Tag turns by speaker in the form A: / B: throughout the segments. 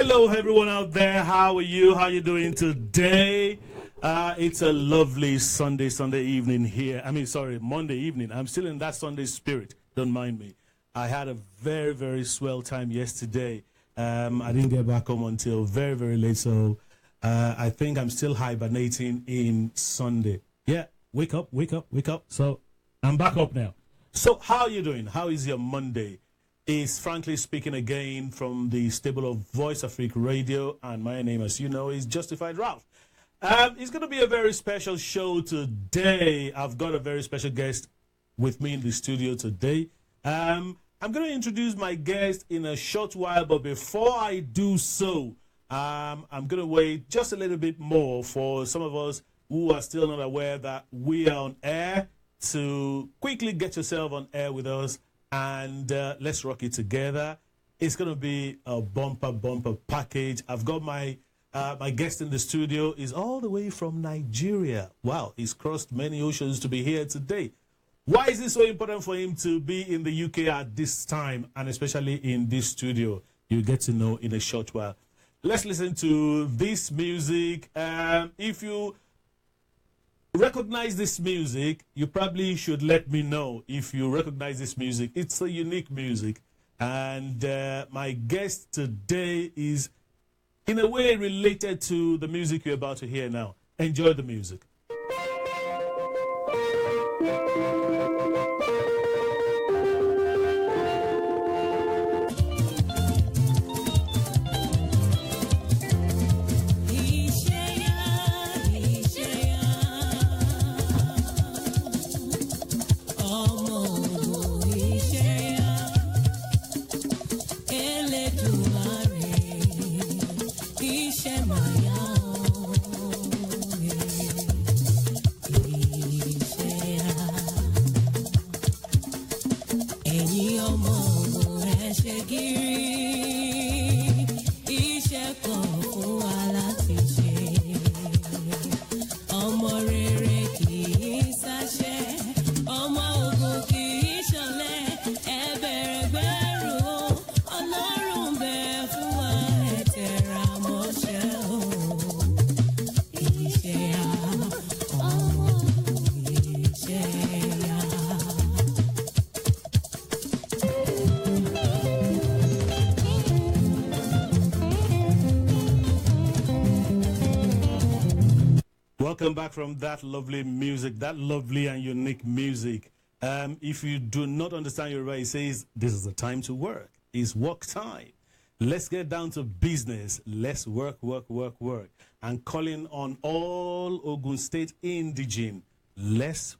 A: Hello, everyone out there. How are you? How are you doing today? It's a lovely Sunday evening here. Monday evening. I'm still in that Sunday spirit. Don't mind me. I had a very, very swell time yesterday. I didn't get back home until very, very late. So I think I'm still hibernating in Sunday. Yeah, wake up. So I'm back up now. So how are you doing? How is your Monday? Is frankly speaking again from the stable of Voice Africa Radio, and my name, as you know, is Justified Ralph. It's going to be a very special show today. I've got a very special guest with me in the studio today. I'm going to introduce my guest in a short while, but before I do so, I'm going to wait just a little bit more for some of us who are still not aware that we are on air to quickly get yourself on air with us. And let's rock it together. It's going to be a bumper package. I've got my guest in the studio is all the way from Nigeria. Wow, he's crossed many oceans to be here today. Why is it so important for him to be in the UK at this time, and especially in this studio? You'll get to know in a short while. Let's listen to this music. If you recognize this music, you probably should let me know if you recognize this music. It's a unique music, and my guest today is in a way related to the music you're about to hear now. Enjoy the music. Welcome back from that lovely music, that lovely and unique music. If you do not understand Yoruba, it says, this is the time to work. It's work time. Let's get down to business. Let's work. And calling on all Ogun State indigene, let's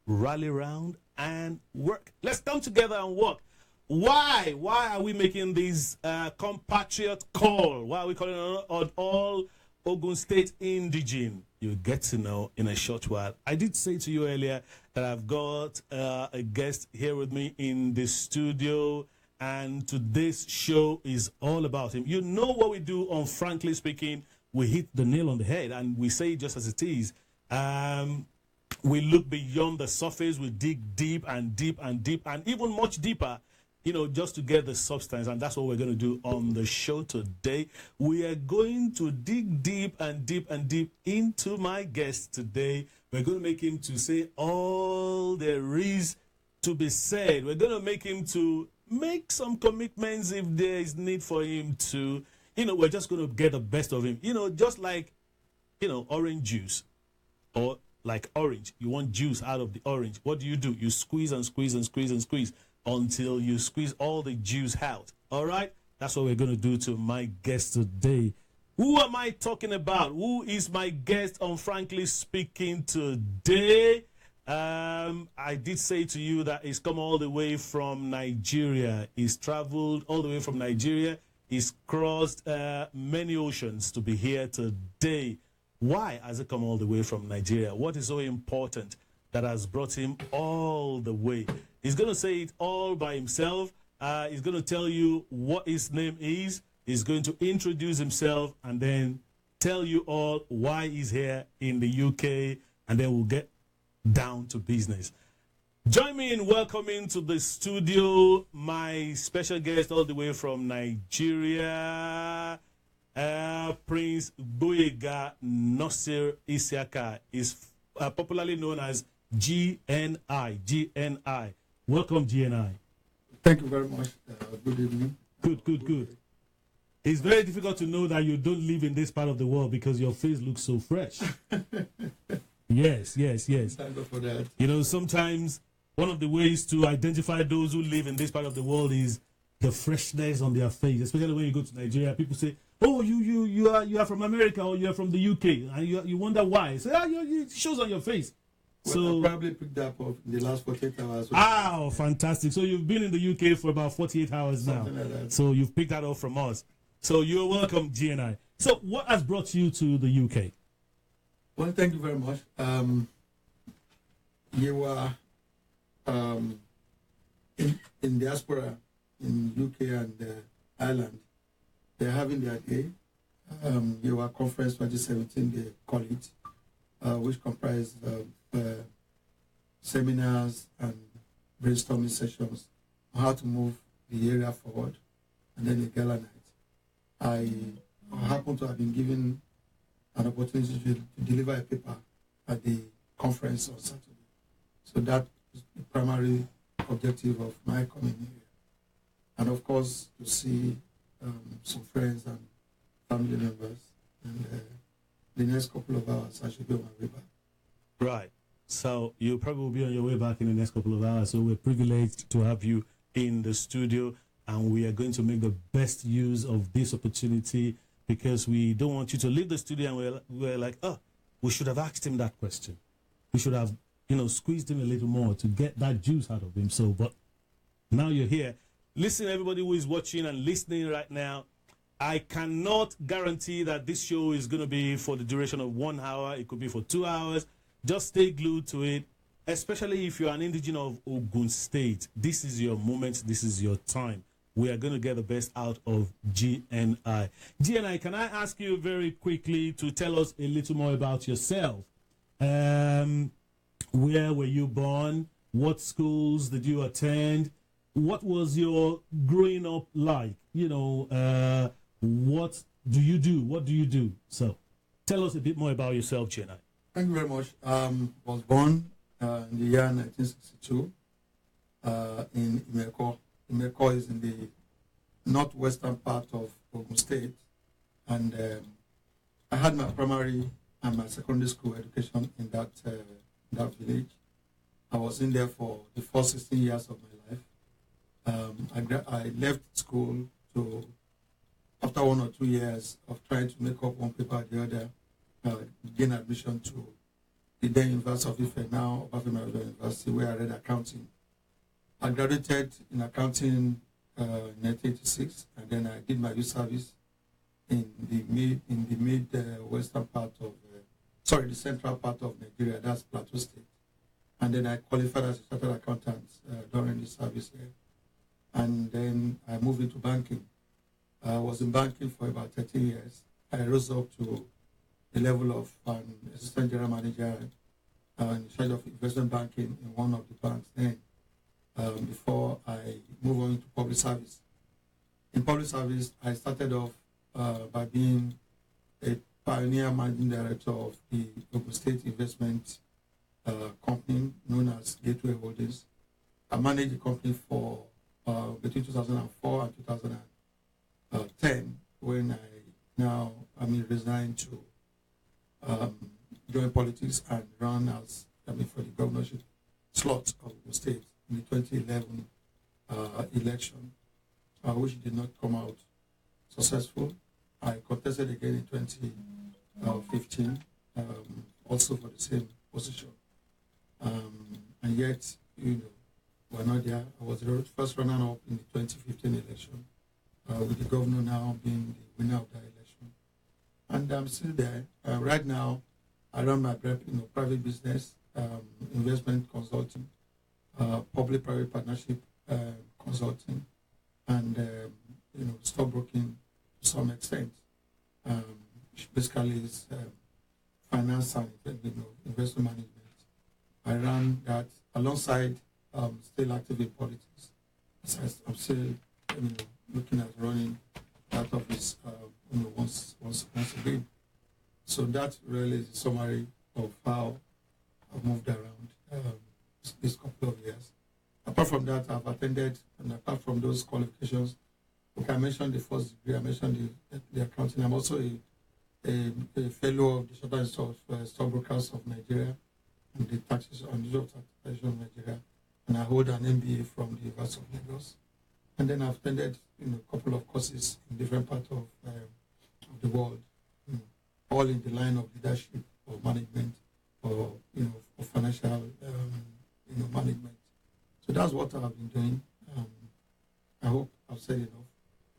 A: rally around and work. Let's come together and work. Why are we making this compatriot call? Why are we calling on all Ogun State indigene? You'll get to know in a short while. I did say to you earlier that I've got a guest here with me in the studio, and today's show is all about him. You know what we do on Frankly Speaking. We hit the nail on the head, and we say it just as it is. We look beyond the surface. We dig deep and even much deeper, just to get the substance. And that's what we're going to do on the show today. We are going to dig deep into my guest today. We're going to make him to say all there is to be said. We're going to make him to make some commitments if there is need for him to. We're just going to get the best of him. Just like, orange juice, or like orange. You want juice out of the orange. What do? You squeeze until you squeeze all the juice out. All right? That's what we're going to do to my guest today. Who am I talking about? Who is my guest on Frankly Speaking today? I did say to you that he's come all the way from Nigeria. He's traveled all the way from Nigeria. He's crossed many oceans to be here today. Why has he come all the way from Nigeria? What is so important that has brought him all the way? He's going to say it all by himself. He's going to tell you what his name is. He's going to introduce himself and then tell you all why he's here in the UK, and then we'll get down to business. Join me in welcoming to the studio my special guest all the way from Nigeria. Prince Gboyega Nasir Isiaka is popularly known as GNI. GNI. Welcome, GNI.
B: Thank you very much. Good evening.
A: Good. It's very difficult to know that you don't live in this part of the world because your face looks so fresh. Yes.
B: Thank you for that.
A: You know, sometimes one of the ways to identify those who live in this part of the world is the freshness on their face, especially when you go to Nigeria. People say, "Oh, you are from America or you are from the UK," and you wonder why. Say, it shows on your face.
B: Well,
A: So
B: I probably picked that up in the last 48 hours.
A: Oh, fantastic. So you've been in the UK for about 48 hours now.
B: Something like that.
A: So you've picked that up from us. So you're welcome, GNI. So what has brought you to the UK?
B: Well, thank you very much. You were in diaspora in UK and Ireland. They're having their day. You were conference 2017, they call it, which comprised seminars and brainstorming sessions on how to move the area forward, and then a gala night. I happen to have been given an opportunity to deliver a paper at the conference on Saturday. So that is the primary objective of my coming here. And of course, to see some friends and family members. And the next couple of hours, I should be on my way back.
A: Right. So you probably will be on your way back in the next couple of hours. So we're privileged to have you in the studio, and we are going to make the best use of this opportunity because we don't want you to leave the studio and we're like, oh, we should have asked him that question. We should have, squeezed him a little more to get that juice out of him. So, but now you're here. Listen, everybody who is watching and listening right now, I cannot guarantee that this show is going to be for the duration of 1 hour. It could be for 2 hours. Just stay glued to it, especially if you're an indigenous of Ogun State. This is your moment. This is your time. We are going to get the best out of GNI. GNI, can I ask you very quickly to tell us a little more about yourself? Where were you born? What schools did you attend? What was your growing up like? What do you do? What do you do? So tell us a bit more about yourself, GNI.
B: Thank you very much. Was born in the year 1962 in Imeko. Imeko is in the northwestern part of Ogun State. And I had my primary and my secondary school education in that village. I was in there for the first 16 years of my life. I left school after 1 or 2 years of trying to make up one paper or the other, gain admission to the then University of Ife, now Obafemi University, where I read accounting. I graduated in accounting in 1986, and then I did my youth service in the western part of, the central part of Nigeria, that's Plateau State. And then I qualified as a chartered accountant during the service here. And then I moved into banking. I was in banking for about 13 years. I rose up to the level of an assistant general manager in charge of investment banking in one of the banks then, before I moved on into public service. In public service, I started off by being a pioneer managing director of the Ogun State investment company known as Gateway Holdings. I managed the company for between 2004 and 2010, when I resigned to join politics and run for the governorship slot of the state in the 2011 election, which did not come out successful. I contested again in 2015, also for the same position. And yet, we're not there. I was the first runner-up in the 2015 election, with the governor now being the winner of that election. And I'm still there. Right now, I run my private business, investment consulting, public-private partnership consulting, and stockbroking to some extent. Which basically is finance and investment management. I run that alongside still active in politics. So I'm still looking at running that office once So that really is a summary of how I've moved around this couple of years. Apart from that, I've attended, and apart from those qualifications, okay, I mentioned the first degree, I mentioned the accounting. I'm also a fellow of the Chartered Institute of Stockbrokers of Nigeria and the Taxation of Taxation of Nigeria, and I hold an MBA from the University of Lagos. And then I've attended a couple of courses in different parts of the world, all in the line of leadership or management or or financial management. So that's what I've been doing. I hope I've said enough.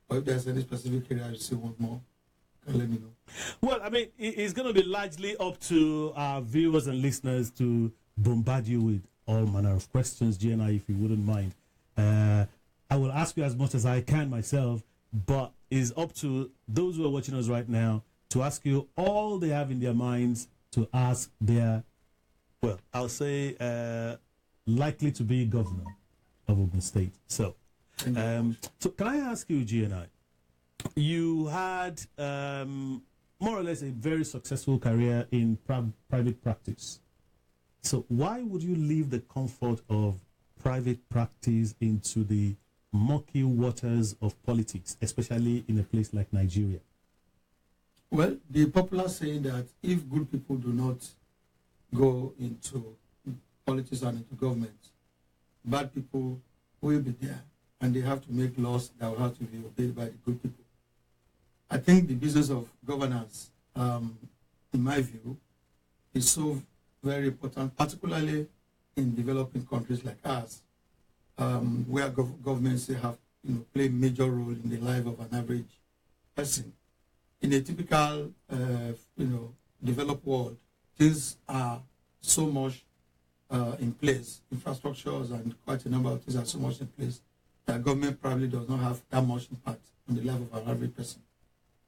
B: Or if there's any specific area you still want more, you can let me know.
A: Well, I mean, it's going to be largely up to our viewers and listeners to bombard you with all manner of questions, GNI, if you wouldn't mind. I will ask you as much as I can myself, but it's up to those who are watching us right now to ask you all they have in their minds to ask their, well, I'll say, likely to be governor of Ogun State. So can I ask you, GNI, you had more or less a very successful career in private practice. So why would you leave the comfort of private practice into the murky waters of politics, especially in a place like Nigeria?
B: Well, the popular saying that if good people do not go into politics and into government, bad people will be there, and they have to make laws that will have to be obeyed by the good people. I think the business of governance, in my view, is so very important, particularly in developing countries like ours, where governments have play a major role in the life of an average person. In a typical developed world, things are so much in place, infrastructures and quite a number of things are so much in place that government probably does not have that much impact on the life of an average person.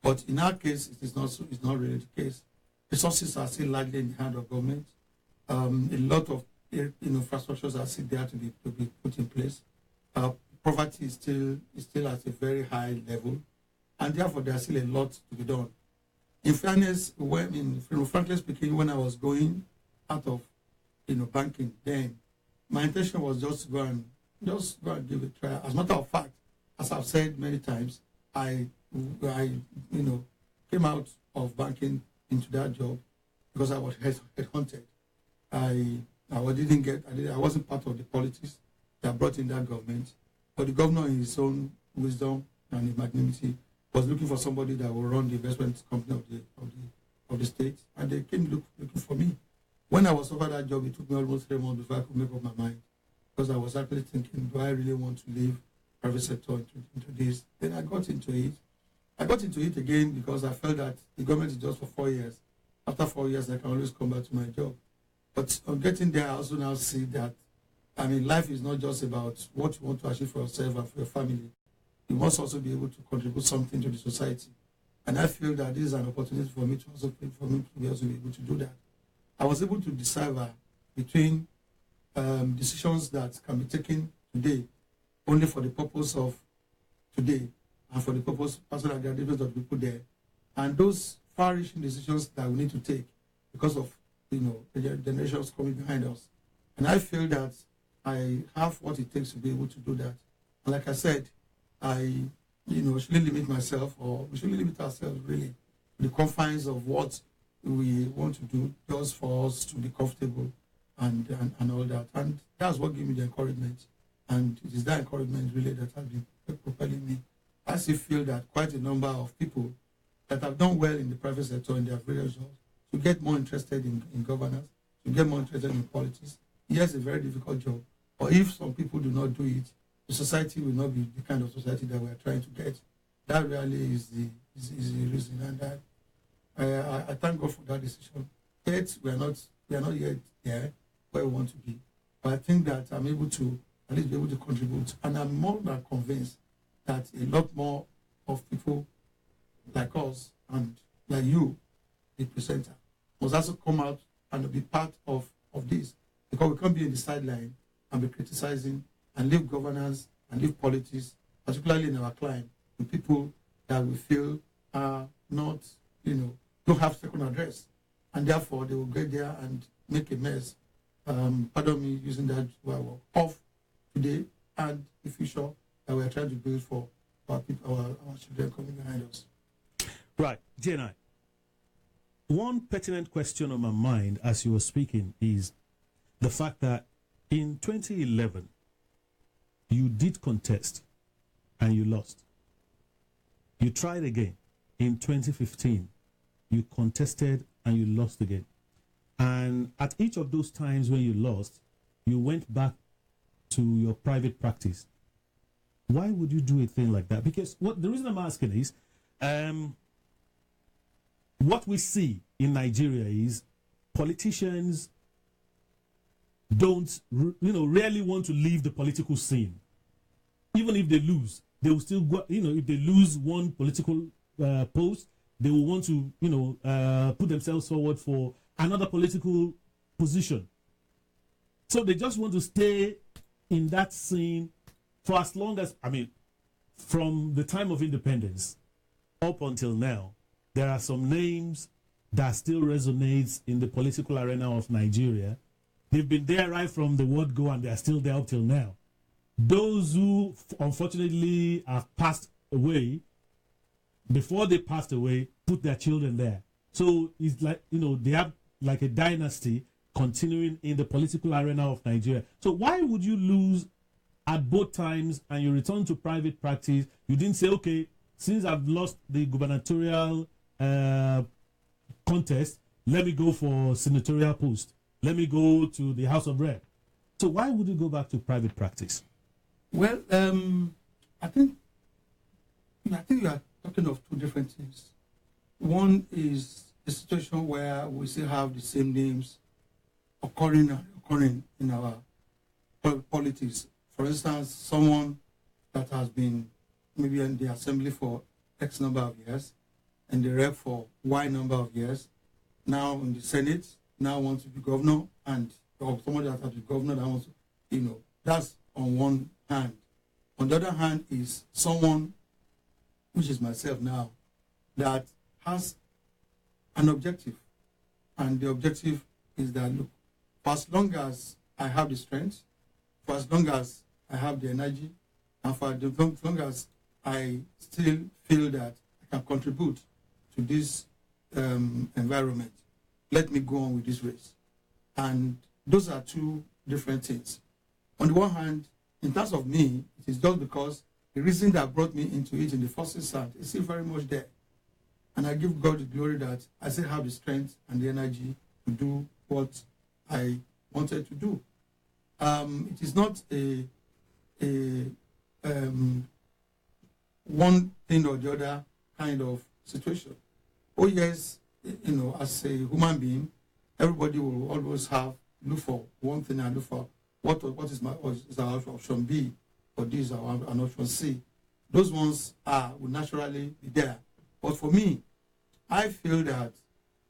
B: But in our case, it's not really the case. Resources are still largely in the hand of government. A lot of infrastructures are still there to be put in place. Poverty is still at a very high level, and therefore there's still a lot to be done. In fairness, frankly speaking, when I was going out of banking, then my intention was just to go and give it a try. As a matter of fact, as I've said many times, I came out of banking into that job because I was headhunted. I wasn't part of the politics that brought in that government, but the governor, in his own wisdom and his magnanimity, was looking for somebody that will run the investment company of the state, and they came looking for me. When I was offered that job, it took me almost 3 months before I could make up my mind, because I was actually thinking, do I really want to leave private sector into this? Then I got into it. I got into it again because I felt that the government is just for 4 years. After 4 years, I can always come back to my job. But on getting there, I also now see that, life is not just about what you want to achieve for yourself and for your family. You must also be able to contribute something to the society. And I feel that this is an opportunity for me to be able to do that. I was able to decipher between decisions that can be taken today only for the purpose of today and for the purpose personal graduations of people there, and those far-reaching decisions that we need to take because of the generations coming behind us. And I feel that I have what it takes to be able to do that. And like I said, I shouldn't limit myself, or we shouldn't limit ourselves really to the confines of what we want to do just for us to be comfortable and all that. And that's what gave me the encouragement. And it is that encouragement really that has been propelling me. I still feel that quite a number of people that have done well in the private sector in their various jobs to get more interested in governance, to get more interested in politics. Yes, a very difficult job. But if some people do not do it, the society will not be the kind of society that we are trying to get. That really is the reason. And I thank God for that decision. Yet we are not yet there where we want to be. But I think that I'm able to at least be able to contribute. And I'm more than convinced that a lot more of people like us and like you, the presenter, must also come out and be part of this. Because we can't be in the sideline and be criticizing and leave governance and leave politics, particularly in our climate, with people that we feel are not, don't have second address, and therefore they will get there and make a mess. Pardon me using that word, of today and the future that we are trying to build for our people, our children coming behind us.
A: Right, J9. One pertinent question on my mind as you were speaking is the fact that in 2011, you did contest and you lost. You tried again. In 2015, you contested and you lost again. And at each of those times when you lost, you went back to your private practice. Why would you do a thing like that? Because the reason I'm asking is, what we see in Nigeria is politicians don't, rarely want to leave the political scene. Even if they lose, they will still go, if they lose one political post, they will want to, put themselves forward for another political position. So they just want to stay in that scene for as long as, from the time of independence up until now, there are some names that still resonates in the political arena of Nigeria. They've been there right from the word go, and they are still there up till now. Those who unfortunately have passed away, before they passed away, put their children there. So it's like, they have like a dynasty continuing in the political arena of Nigeria. So why would you lose at both times and you return to private practice? You didn't say, okay, since I've lost the gubernatorial contest, let me go for senatorial post. Let me go to the House of Rep. So why would you go back to private practice?
B: Well, I think you are talking of two different things. One is a situation where we still have the same names occurring in our politics. For instance, someone that has been maybe in the assembly for X number of years and the rep for Y number of years, now in the Senate, now wants to be governor, or somebody that has been governor that wants to, that's on one hand. On the other hand is someone, which is myself now, that has an objective. And the objective is that, look, for as long as I have the strength, for as long as I have the energy, and for as long as I still feel that I can contribute to this environment, let me go on with this race. And those are two different things. On the one hand, in terms of me, it is just because the reason that brought me into it in the first instance is still very much there. And I give God the glory that I still have the strength and the energy to do what I wanted to do. It is not a one thing or the other kind of situation. Oh yes, as a human being, everybody will always look for one thing and look for what is our option B, or this is an option C. Those ones will naturally be there. But for me, I feel that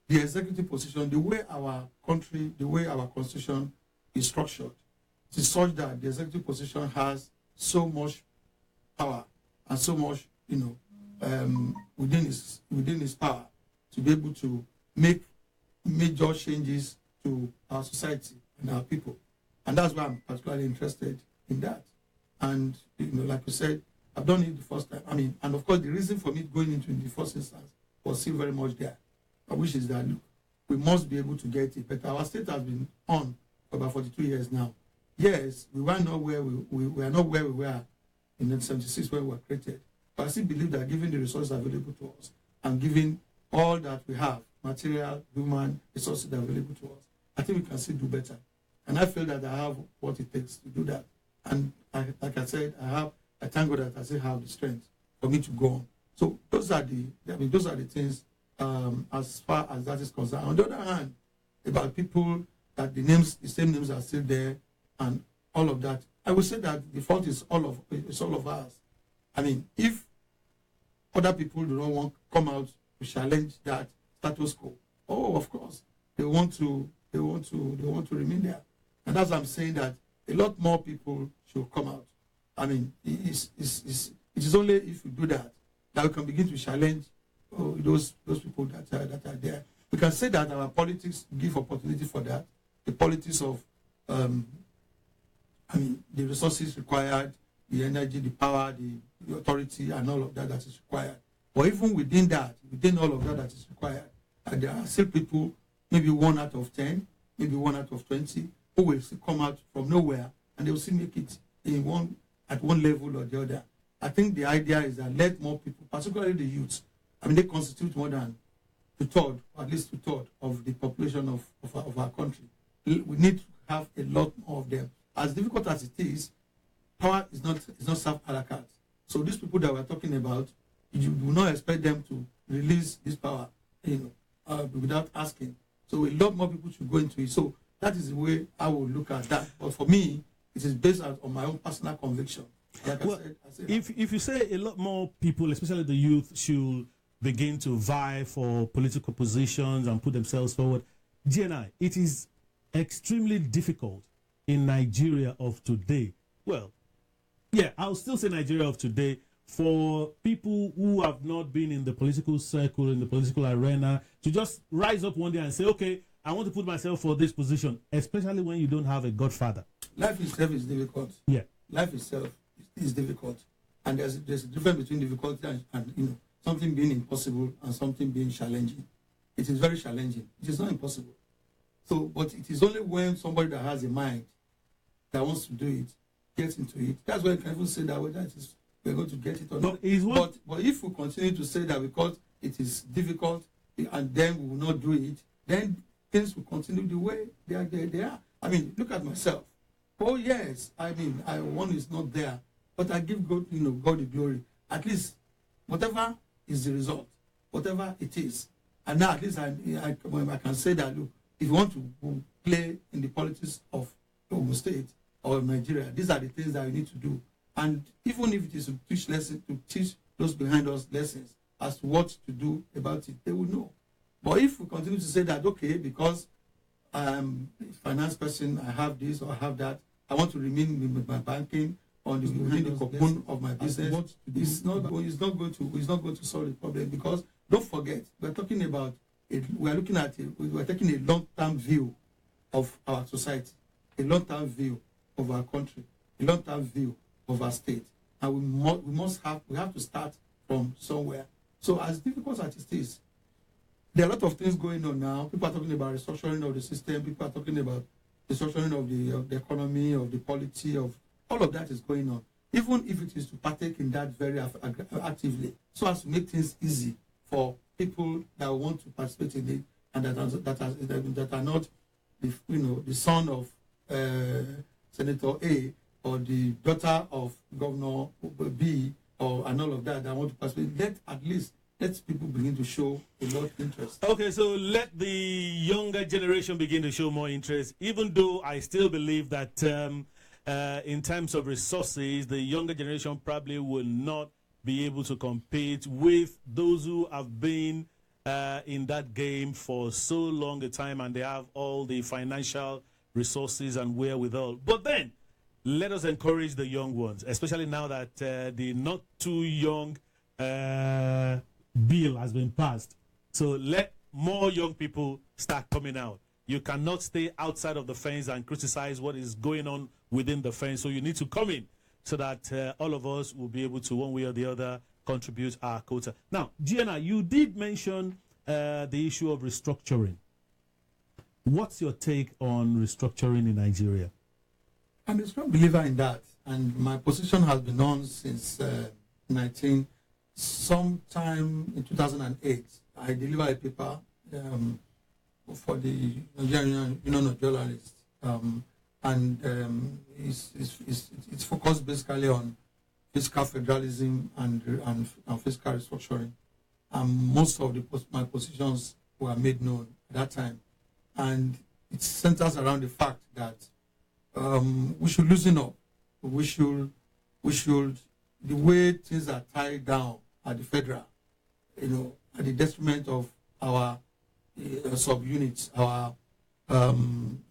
B: the executive position, the way our country, the way our constitution is structured, it is such that the executive position has so much power and so much, within its power to be able to make major changes to our society and our people. And that's why I'm particularly interested in that. And, like you said, I've done it the first time. And of course, the reason for me going into the first instance was still very much there, which is that, look, we must be able to get it better. Our state has been on for about 42 years now. Yes, we were not where we are not where we were in 1976 when we were created. But I still believe that given the resources available to us and given all that we have, material, human resources that are available to us, I think we can still do better. And I feel that I have what it takes to do that. And like I said, I thank God that I still have the strength for me to go on. So those are the things as far as that is concerned. On the other hand, about people that the same names are still there and all of that, I would say that the fault is all of us. If other people do not want to come out to challenge that status quo, of course they want to remain there. And that's why I'm saying that a lot more people should come out. It is only if we do that we can begin to challenge those people that are there. We can say that our politics give opportunity for that. The politics of, the resources required, the energy, the power, the authority, and all of that is required. But even within that, within all of that is required, there are still people, maybe 1 out of 10, maybe 1 out of 20, who will still come out from nowhere and they will still make it at one level or the other. I think the idea is that let more people, particularly the youths, they constitute more than at least 2/3 of the population of our country. We need to have a lot more of them. As difficult as it is, power is not served a la carte. So these people that we're talking about, you do not expect them to release this power, without asking. So a lot more people should go into it. So that is the way I will look at that. But for me, it is based on my own personal conviction. Like I said
A: if you say a lot more people, especially the youth, should begin to vie for political positions and put themselves forward, GNI, it is extremely difficult in Nigeria of today. Well, yeah, I'll still say Nigeria of today, for people who have not been in the political circle, in the political arena, to just rise up one day and say, okay, I want to put myself for this position, especially when you don't have a godfather.
B: Life itself is difficult.
A: Yeah.
B: Life itself is difficult. And there's a difference between difficulty and something being impossible and something being challenging. It is very challenging. It is not impossible. So, but it is only when somebody that has a mind that wants to do it gets into it. That's why you can even say that whether we're going to get it or not. But if we continue to say that because it is difficult and then we will not do it, then things will continue the way they are. Look at myself. Oh yes, one is not there, but I give God, God the glory. At least, whatever is the result, whatever it is, and now at least I can say that, look, if you want to play in the politics of Ogun State or Nigeria, these are the things that you need to do. And even if it is to teach those behind us lessons as to what to do about it, they will know. But if we continue to say that, okay, because I'm a finance person, I have this or I have that, I want to remain with my banking within the cocoon of my business, it's not going to solve the problem, because don't forget, we're taking a long-term view of our society, a long-term view of our country, a long-term view of our state, and we have to start from somewhere. So as difficult as it is, there are a lot of things going on now. People are talking about restructuring of the system. People are talking about restructuring of the economy, of the polity, of all of that is going on. Even if it is to partake in that very actively, so as to make things easy for people that want to participate in it, and that are not the son of Senator A or the daughter of Governor B and all of that want to participate. Let people begin to show a lot of interest.
A: Okay, so let the younger generation begin to show more interest, even though I still believe that in terms of resources, the younger generation probably will not be able to compete with those who have been in that game for so long a time and they have all the financial resources and wherewithal. But then, let us encourage the young ones, especially now that the not too young bill has been passed. So let more young people start coming out. You cannot stay outside of the fence and criticize what is going on within the fence. So you need to come in so that all of us will be able to, one way or the other, contribute our quota. Now, Gianna, you did mention the issue of restructuring. What's your take on restructuring in Nigeria?
B: I'm a strong believer in that, and my position has been on since sometime in 2008. I delivered a paper for the Nigerian Union of Journalists, and it's focused basically on fiscal federalism and fiscal restructuring. Most of my positions were made known at that time, and it centers around the fact that we should loosen up. We should, the way things are tied down at the federal, at the detriment of our subunits, our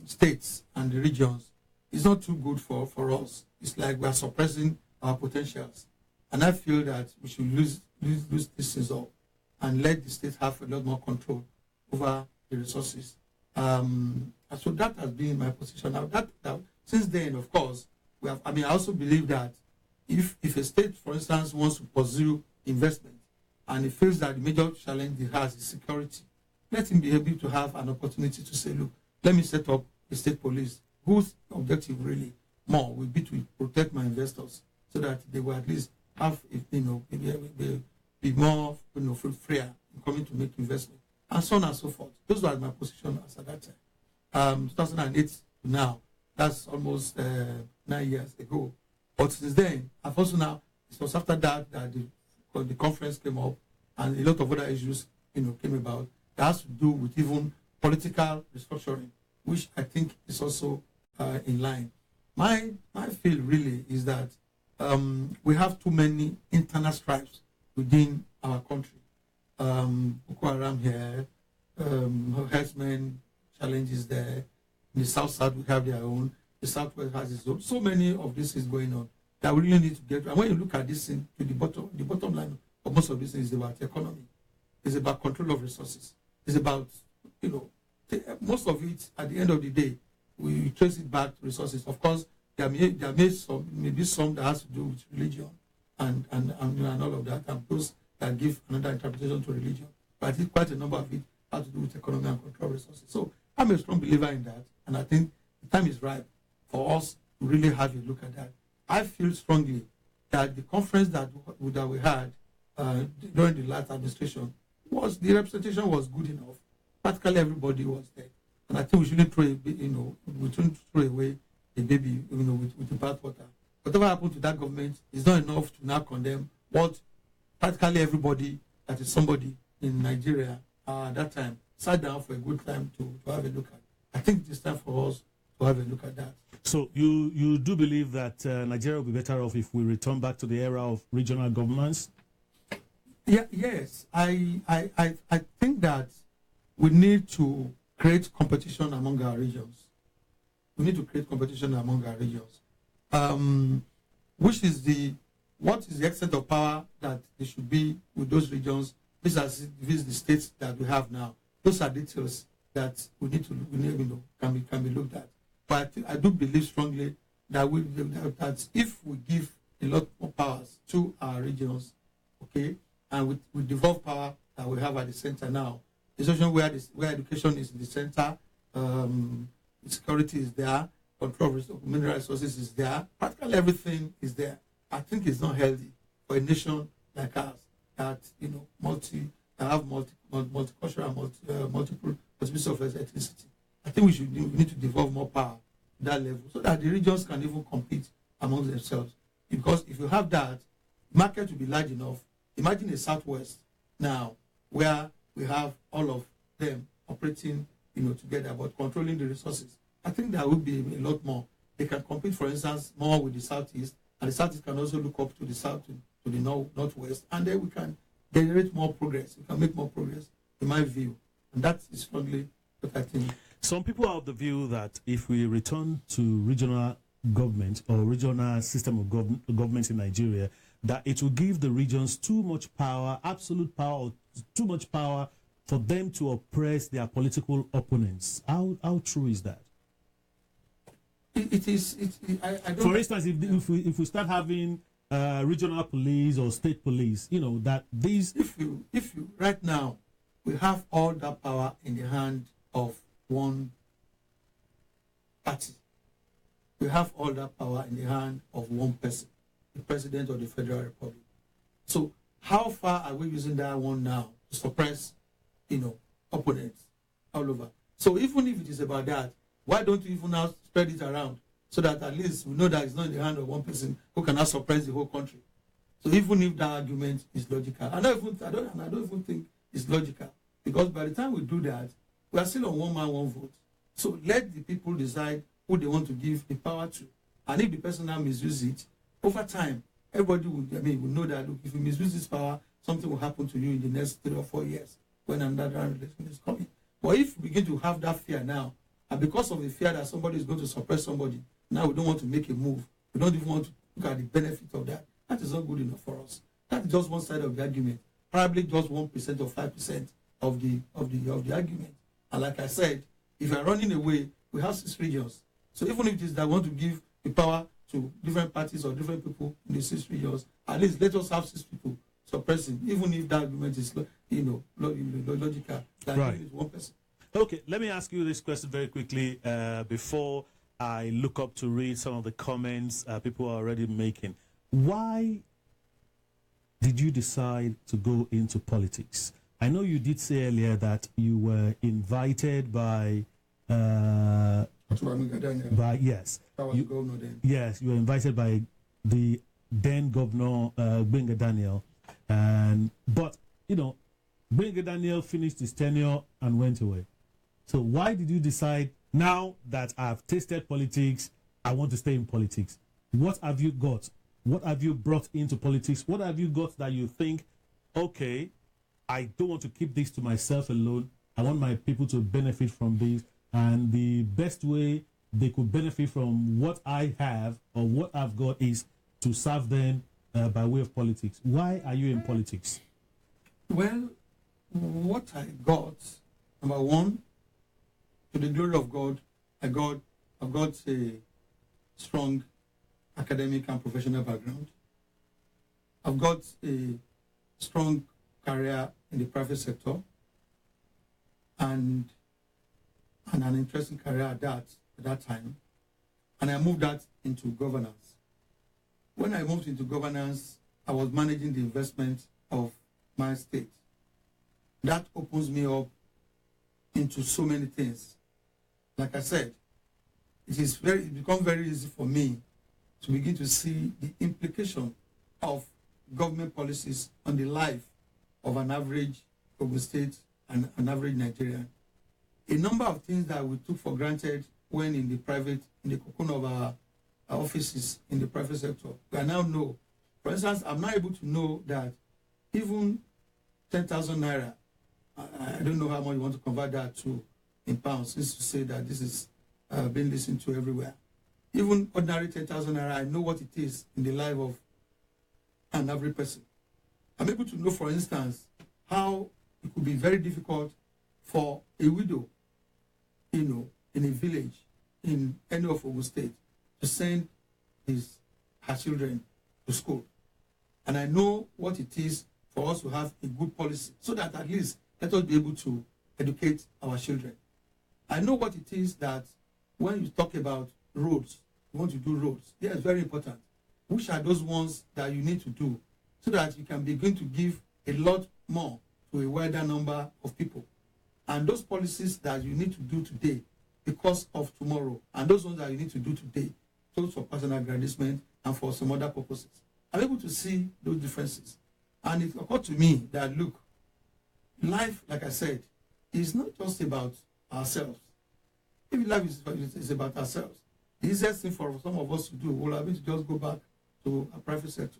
B: states and the regions, is not too good for us. It's like we are suppressing our potentials. And I feel that we should lose these things up and let the state have a lot more control over the resources. So that has been my position. Now, since then, of course, I also believe that if a state, for instance, wants to pursue investment and it feels that the major challenge it has is security, let him be able to have an opportunity to say, look, let me set up a state police whose objective really more will be to protect my investors so that they will at least have, be more, freer in coming to make investment, and so on and so forth. Those were my position as at that time. 2008 to now, that's almost 9 years ago. But since then, I've also now, it was after that the conference came up and a lot of other issues, came about that has to do with even political restructuring, which I think is also in line. My feel really is that we have too many internal stripes within our country. Boko Haram here, herdsmen challenges there. In the South we have their own. The Southwest has its own. So many of this is going on that we really need to get. And when you look at this thing, to the bottom line of most of this is about economy. It's about control of resources. It's about, most of it at the end of the day, we trace it back to resources. Of course, there may be some that has to do with religion and all of that, and those that give another interpretation to religion. But I think quite a number of it has to do with economy and control resources. So I'm a strong believer in that, and I think the time is ripe for us to really have a look at that. I feel strongly that the conference that we had during the last administration the representation was good enough. Practically everybody was there, and I think we shouldn't throw away the baby, with the bathwater. Whatever happened to that government is not enough to now condemn what practically everybody that is somebody in Nigeria at that time sat down for a good time to have a look at. I think it's time for us to have a look at that.
A: So you do believe that Nigeria will be better off if we return back to the era of regional governance?
B: Yeah, yes. I think that we need to create competition among our regions. We need to create competition among our regions. What is the extent of power that there should be with those regions vis-a-vis the states that we have now? Those are details that we need can be looked at. But I do believe strongly that if we give a lot more powers to our regions, okay, and we devolve power that we have at the center now, a situation where education is in the center, security is there, control of mineral resources is there, practically everything is there. I think it's not healthy for a nation like ours that multicultural, multiple possibilities of ethnicity. I think we need to devolve more power to that level so that the regions can even compete among themselves. Because if you have that, the market will be large enough. Imagine a Southwest now where we have all of them operating, together, but controlling the resources. I think there will be a lot more. They can compete, for instance, more with the Southeast, and the Southeast can also look up to the South, to the Northwest, and then we can generate more progress. We can make more progress, in my view. And that is strongly what I think.
A: Some people are of the view that if we return to regional government or regional system of government in Nigeria, that it will give the regions too much power, absolute power, or too much power for them to oppress their political opponents. How true is that?
B: It is. I don't.
A: For instance, if we start having regional police or state police, that these.
B: If you right now, we have all that power in the hand of one party. We have all that power in the hand of one person, the President of the Federal Republic. So how far are we using that one now to suppress, opponents all over? So even if it is about that, why don't we even now spread it around so that at least we know that it's not in the hand of one person who cannot suppress the whole country? So even if that argument is logical, I don't even think it's logical, because by the time we do that, we are still on one man, one vote. So let the people decide who they want to give the power to. And if the person now misuses it, over time, everybody will know that, look, if you misuse this power, something will happen to you in the next 3 or 4 years when another election is coming. But if we begin to have that fear now, and because of the fear that somebody is going to suppress somebody, now we don't want to make a move. We don't even want to look at the benefit of that. That is not good enough for us. That is just one side of the argument. probably just 1% or 5% of the argument. And like I said, if you are running away, we have 6 regions. So even if it is that want to give the power to different parties or different people in the 6 regions, at least let us have 6 people suppressing, even if that argument is, logical. That
A: Right.
B: is 1 person.
A: Okay, let me ask you this question very quickly before I look up to read some of the comments people are already making. Why did you decide to go into politics? I know you did say earlier that you were invited by yes.
B: That was the governor then.
A: Yes, you were invited by the then governor Gboyega Daniel, but Gboyega Daniel finished his tenure and went away. So why did you decide, now that I've tasted politics, I want to stay in politics? What have you got? What have you brought into politics? What have you got that you think, okay, I don't want to keep this to myself alone. I want my people to benefit from this. And the best way they could benefit from what I have or what I've got is to serve them by way of politics. Why are you in politics?
B: Well, what I got, number one, to the glory of God, I've got a strong academic and professional background. I've got a strong career in the private sector and an interesting career at that time. And I moved that into governance. When I moved into governance, I was managing the investment of my state. That opens me up into so many things. Like I said, it becomes very easy for me to begin to see the implication of government policies on the life of an average Ogun State and an average Nigerian. A number of things that we took for granted when in the cocoon of our offices in the private sector, we now know. For instance, I'm now able to know that even 10,000 naira, I don't know how much you want to convert that to in pounds, since you say that this is being listened to everywhere. Even ordinary 10,000 naira, I know what it is in the life of an average person. I'm able to know, for instance, how it could be very difficult for a widow, in a village, in any of Ogun State, to send her children to school. And I know what it is for us to have a good policy, so that at least let us be able to educate our children. I know what it is that when you talk about roads, you want to do roads. Yeah, it's very important. Which are those ones that you need to do so that you can begin to give a lot more to a wider number of people? And those policies that you need to do today because of tomorrow, and those ones that you need to do today, those for personal aggrandizement and for some other purposes. I'm able to see those differences. And it occurred to me that, look, life, like I said, is not just about ourselves. If life is about ourselves, the easiest thing for some of us to do will have been to just go back to a private sector.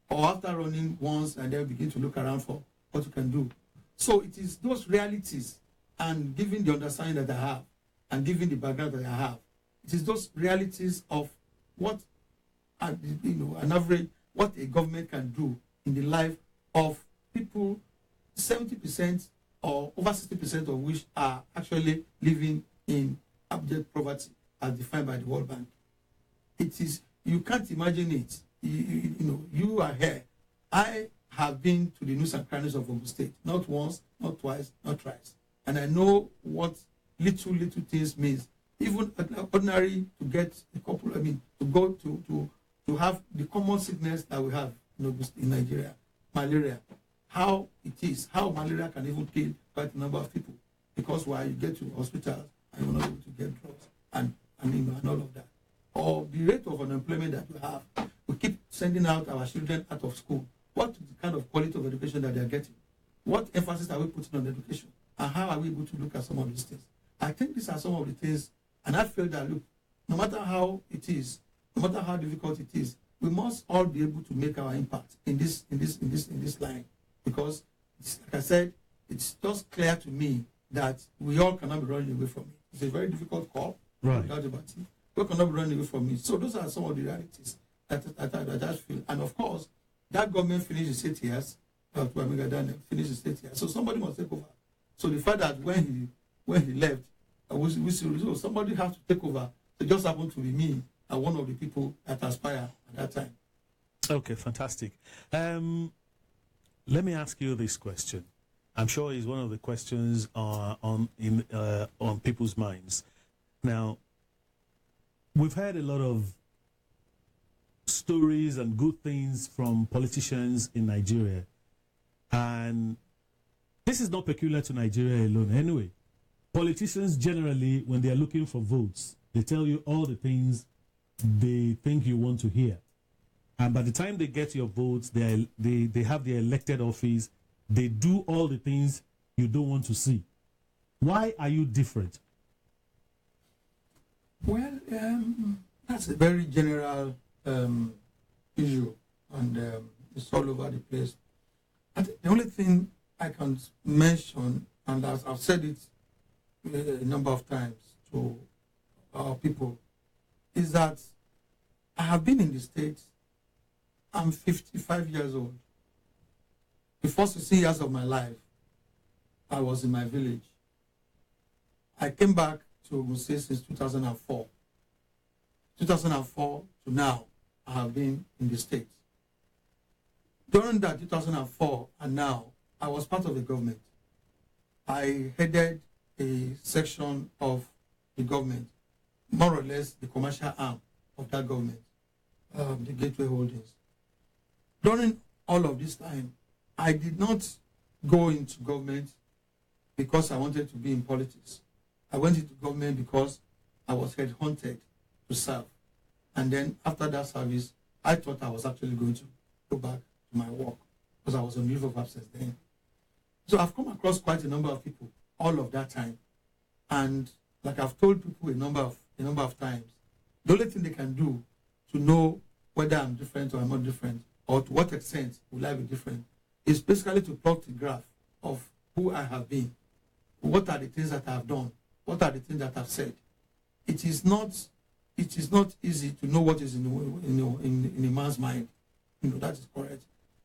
B: Or after running once and then begin to look around for what you can do. So it is those realities, and given the understanding that I have and given the background that I have, it is those realities of what an average, what a government can do in the life of people, 70% or over 60% of which are actually living in abject poverty as defined by the World Bank. It is, you can't imagine it. You are here. I have been to the nooks and crannies of Ogun State, not once, not twice, not thrice. And I know what little things means. Even ordinary to get a couple, to go to have the common sickness that we have in Nigeria, malaria. How it is, how malaria can even kill quite a number of people. Because while you get to hospitals and you're not able to get drugs and all of that. Or the rate of unemployment that we have. We keep sending out our children out of school. What is the kind of quality of education that they are getting? What emphasis are we putting on education? And how are we able to look at some of these things? I think these are some of the things, and I feel that, look, no matter how it is, no matter how difficult it is, we must all be able to make our impact in this line. Because, like I said, it's just clear to me that we all cannot be running away from it. It's a very difficult call.
A: Right.
B: We cannot be running away from it. So those are some of the realities that I feel. And of course, that government finished its 8 years, to Amiga Daniel, finish his state here. So somebody must take over. So the fact that when he left, so somebody has to take over. It just happened to be me and one of the people at Aspire at that time.
A: Okay, fantastic. Let me ask you this question. I'm sure it's one of the questions on people's minds. Now, we've heard a lot of stories and good things from politicians in Nigeria, and this is not peculiar to Nigeria alone. Anyway, politicians generally, when they are looking for votes, they tell you all the things they think you want to hear. And by the time they get your votes, they have their elected office, they do all the things you don't want to see. Why are you different?
B: Well, that's a very general issue, and it's all over the place. I think the only thing I can mention, and as I've said it a number of times to our people, is that I have been in the States. I'm 55 years old. The first 16 years of my life, I was in my village. I came back to Ogun State since 2004. 2004 to now, I have been in the States. During that 2004 and now, I was part of the government. I headed a section of the government, more or less the commercial arm of that government, the Gateway Holdings. During all of this time, I did not go into government because I wanted to be in politics. I went into government because I was headhunted to serve. And then after that service, I thought I was actually going to go back to my work because I was on leave of absence then. So I've come across quite a number of people all of that time. And like I've told people a number of times, the only thing they can do to know whether I'm different or I'm not different, or to what extent will I be different, is basically to plot the graph of who I have been. What are the things that I have done? What are the things that I've said? It is not easy to know what is in a man's mind. That is correct.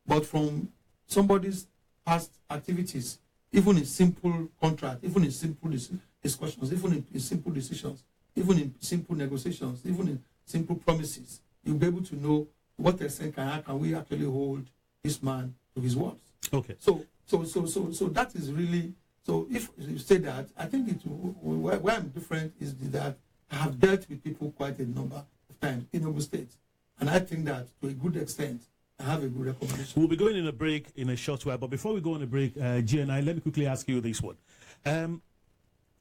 B: But from somebody's past activities, even in simple contract, even in simple discussions, even in simple decisions, even in simple negotiations, even in simple promises, you'll be able to know what extent can we actually hold this man to his words.
A: Okay.
B: So that is really, so if you say that, I think where I'm different is that I have dealt with people quite a number of times in Ogun State. And I think that to a good extent, I have a good recommendation.
A: We'll be going in a break in a short while, but before we go on a break, GNI, let me quickly ask you this one.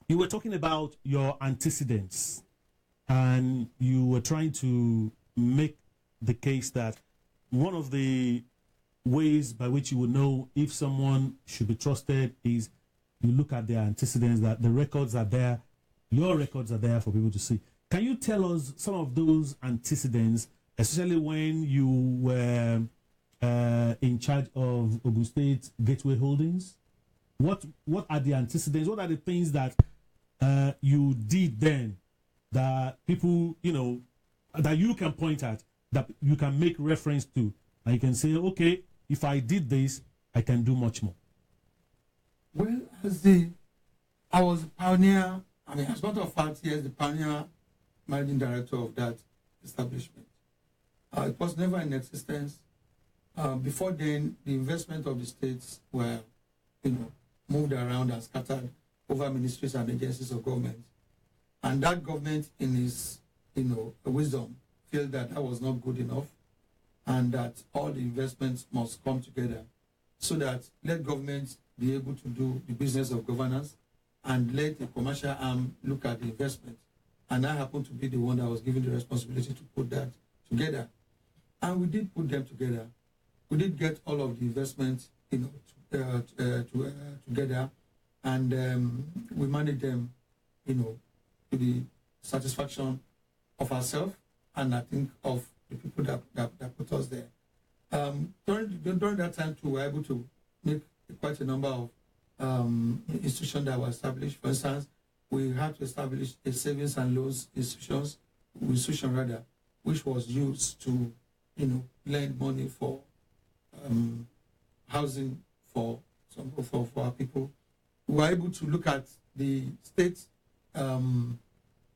A: You were talking about your antecedents, and you were trying to make the case that one of the ways by which you will know if someone should be trusted is you look at their antecedents, that the records are there, your records are there for people to see. Can you tell us some of those antecedents, especially when you were in charge of Ogun State Gateway Holdings? What are the antecedents? What are the things that you did then that people, that you can point at, that you can make reference to, and you can say, okay, if I did this, I can do much more?
B: Well, I was a pioneer. I mean, as a matter of fact, yes, the pioneer managing director of that establishment. It was never in existence. Before then, the investment of the states were, moved around and scattered over ministries and agencies of government. And that government, in his, wisdom, felt that that was not good enough, and that all the investments must come together so that let government be able to do the business of governance and let the commercial arm look at the investment. And I happened to be the one that was given the responsibility to put that together. And we did put them together. We did get all of the investments, together, and we managed them, to the satisfaction of ourselves, and I think of the people that put us there. During that time too, we were able to make quite a number of institutions that were established. For instance, we had to establish a savings and loans institution, which was used to, lend money for housing for our people. We were able to look at the state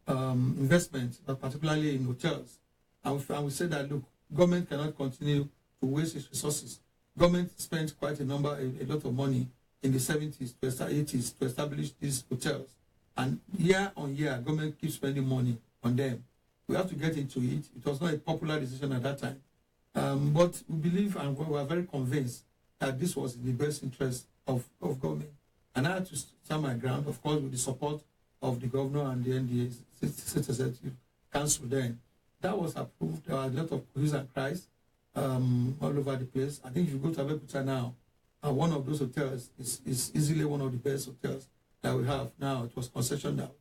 B: investment, particularly in hotels, and we said that look, government cannot continue to waste its resources. Government spent quite a lot of money in the 70s to 80s to establish these hotels, and year on year, government keeps spending money on them. We have to get into it. It was not a popular decision at that time, but we believe and we are very convinced that this was in the best interest of government. And I had to stand my ground, of course, with the support of the governor and the NDA Executive Council then. That was approved. There were a lot of hues and cries all over the place. I think if you go to Abeokuta now, one of those hotels is easily one of the best hotels that we have now. It was concessioned out.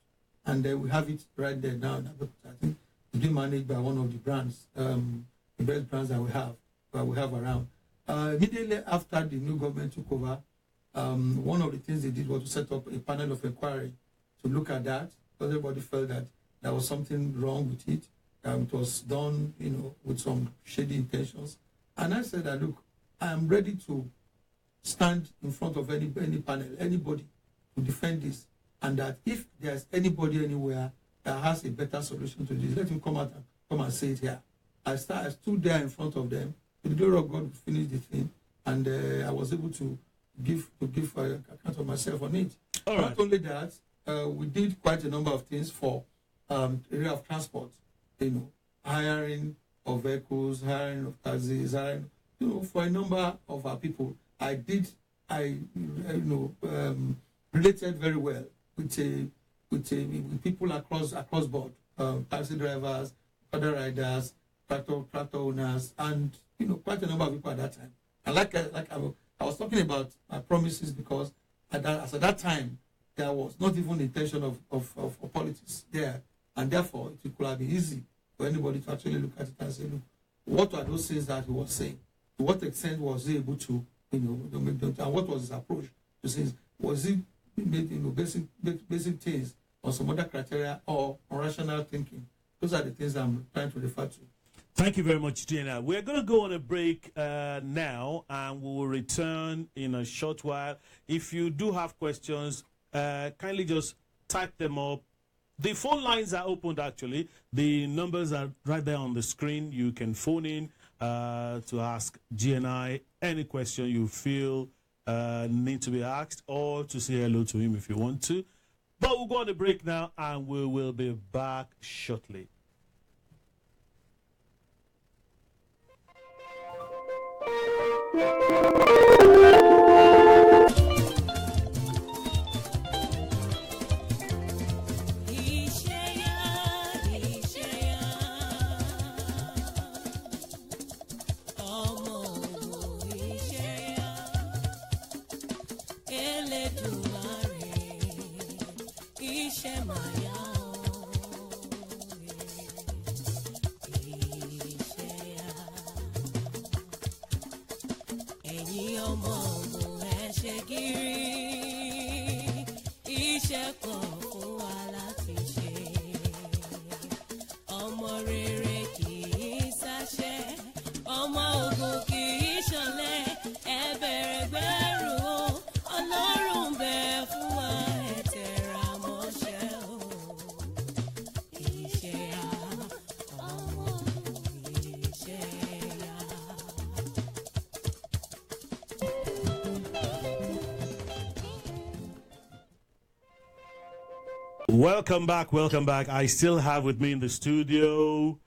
B: And we have it right there now in Abeokuta. I think it's being managed by one of the brands, the best brands that we have around. Immediately after the new government took over, one of the things they did was to set up a panel of inquiry to look at that, because everybody felt that there was something wrong with it. It was done, with some shady intentions. And I said that, look, I am ready to stand in front of any panel, anybody, to defend this. And that if there's anybody anywhere that has a better solution to this, let him come and say it here. I stood there in front of them. With the glory of God, we finished the thing, and I was able to give account of myself on it.
A: All
B: Not
A: right.
B: only that, we did quite a number of things for area of transport. Hiring of vehicles, hiring of taxis, hiring, for a number of our people. I related very well with people across board, taxi drivers, other riders, tractor owners, and quite a number of people at that time. And like I was talking about my promises, because at that time there was not even the intention of politics there, and therefore it could have been easy for anybody to actually look at it and say, look, what are those things that he was saying? To what extent was he able to, make them, and what was his approach to things? Was he made basic things on some other criteria or on rational thinking? Those are the things I'm trying to refer to.
A: Thank you very much, Gina. We're going to go on a break now, and we will return in a short while. If you do have questions, kindly just type them up. The phone lines are opened, actually. The numbers are right there on the screen. You can phone in to ask GNI any question you feel need to be asked, or to say hello to him if you want to. But we'll go on a break now, and we will be back shortly. Welcome back. I still have with me in the studio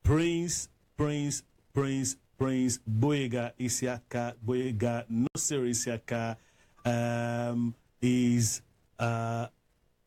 A: Prince Gboyega Isiaka, Gboyega Nasir Isiaka, is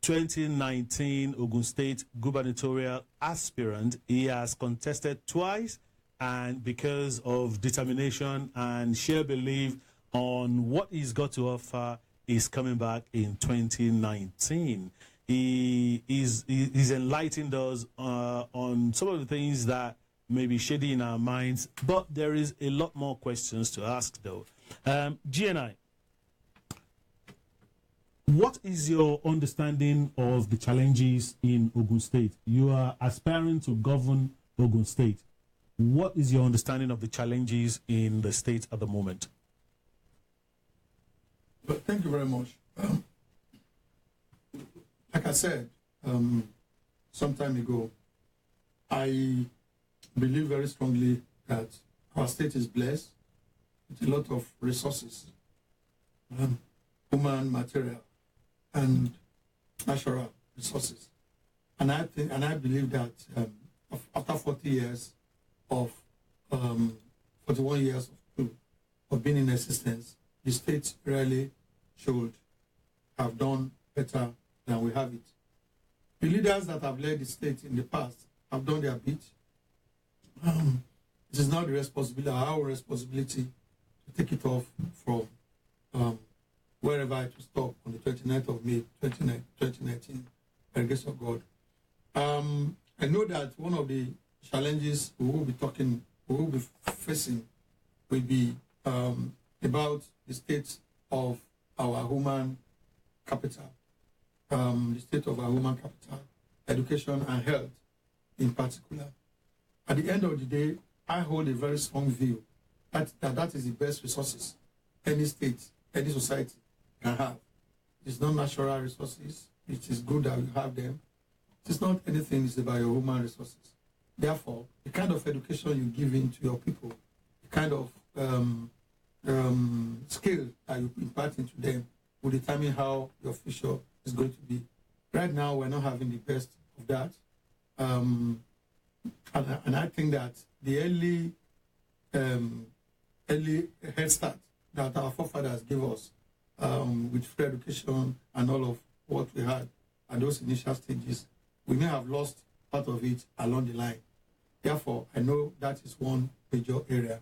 A: 2019 Ogun State Gubernatorial Aspirant. He has contested twice, and because of determination and sheer belief on what he's got to offer, is coming back in 2019. He's enlightened us on some of the things that may be shady in our minds, but there is a lot more questions to ask, though. GNI, what is your understanding of the challenges in Ogun State? You are aspiring to govern Ogun State. what is your understanding of the challenges in the state at the moment?
B: Well, thank you very much. Like I said some time ago, I believe very strongly that our state is blessed with a lot of resources, human, material, and natural resources. And I believe that after 40 years of 41 years of being in existence, the state really should have done better than we have it. The leaders that have led the state in the past have done their bit. It is now the responsibility, our responsibility, to take it off from wherever it will stop on the 29th of May 2019, by the grace of God. I know that one of the challenges we will be facing will be about the state of our human capital, education and health in particular. At the end of the day, I hold a very strong view that is the best resources any state, any society can have. It's not natural resources. It is good that you have them. It's not anything, it's about your human resources. Therefore, the kind of education you give into your people, the kind of skill that you impart into them will determine how your future is going to be. Right now, we're not having the best of that. And I think that the early head start that our forefathers gave us with free education and all of what we had at those initial stages, we may have lost part of it along the line. Therefore, I know that is one major area.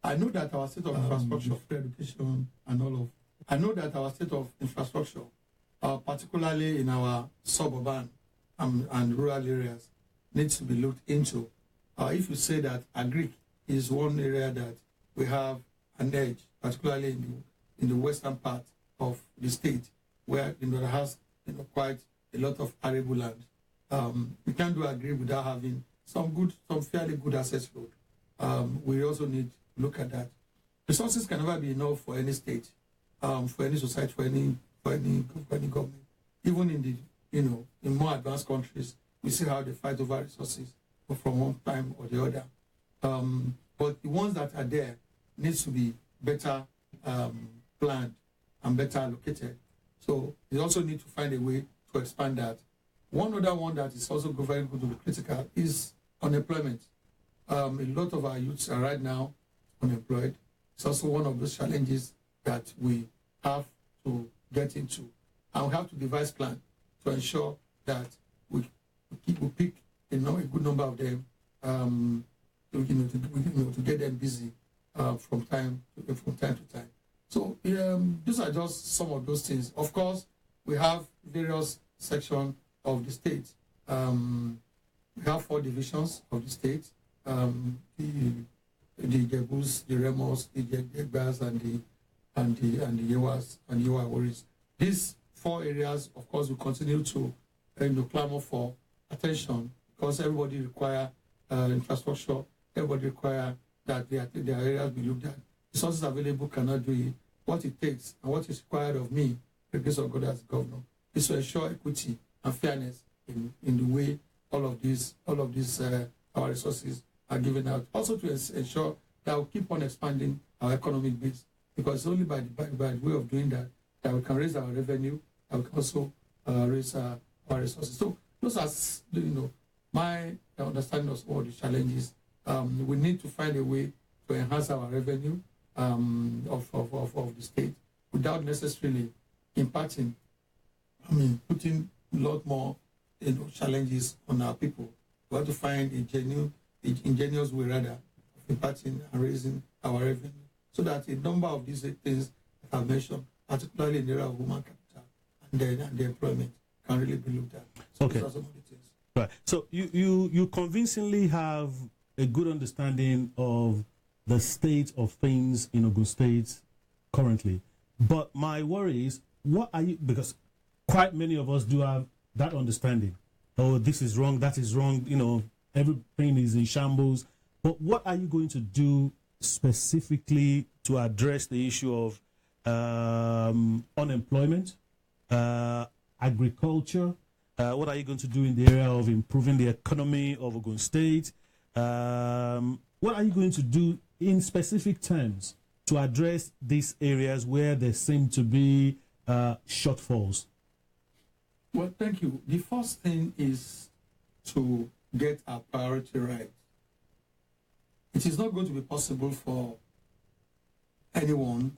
B: I know that our state of infrastructure, free education and all of, I know that our state of infrastructure, particularly in our suburban and rural areas, needs to be looked into. If you say that agri is one area that we have an edge, particularly in the western part of the state, where it has quite a lot of arable land. We can't do agri without having some fairly good access road. We also need to look at that. Resources can never be enough for any state, for any society, for any government. Even in in more advanced countries, we see how they fight over resources from one time or the other. But the ones that are there needs to be better planned and better allocated. So we also need to find a way to expand that. One other one that is also very good to be critical is unemployment. A lot of our youths are right now unemployed. It's also one of those challenges that we have to get into. And we have to devise plans to ensure that we pick a good number of them to get them busy from time to time. So these are just some of those things. Of course, we have various sections of the state. We have 4 divisions of the state: the Gebus, the Remos, the Jegbas, and the Yewas and Yewa Warriors. These 4 areas, of course, will continue to clamor for attention because everybody require infrastructure. Everybody require that their areas be looked at. Resources available cannot do it. What it takes and what is required of me, the grace of God as governor, is to ensure equity and fairness in the way all of these our resources are given out. Also to ensure that we keep on expanding our economic base, because it's only by the way of doing that that we can raise our revenue, and we can also raise our resources. So those are my understanding of all the challenges. We need to find a way to enhance our revenue of the state without necessarily putting a lot more challenges on our people. We have to find a ingenious way rather of impacting and raising our revenue, so that a number of these things that I've mentioned, particularly in the area of human capital and the employment, can really be looked at. So
A: okay.
B: Those are some of the things.
A: Right. So you convincingly have a good understanding of the state of things in Ogun State currently. But my worry is, what are you, because quite many of us do have that understanding. Oh, this is wrong, that is wrong, everything is in shambles. But what are you going to do specifically to address the issue of unemployment, agriculture? What are you going to do in the area of improving the economy of Ogun State? What are you going to do in specific terms to address these areas where there seem to be shortfalls?
B: Well, thank you. The first thing is to get our priority right. It is not going to be possible for anyone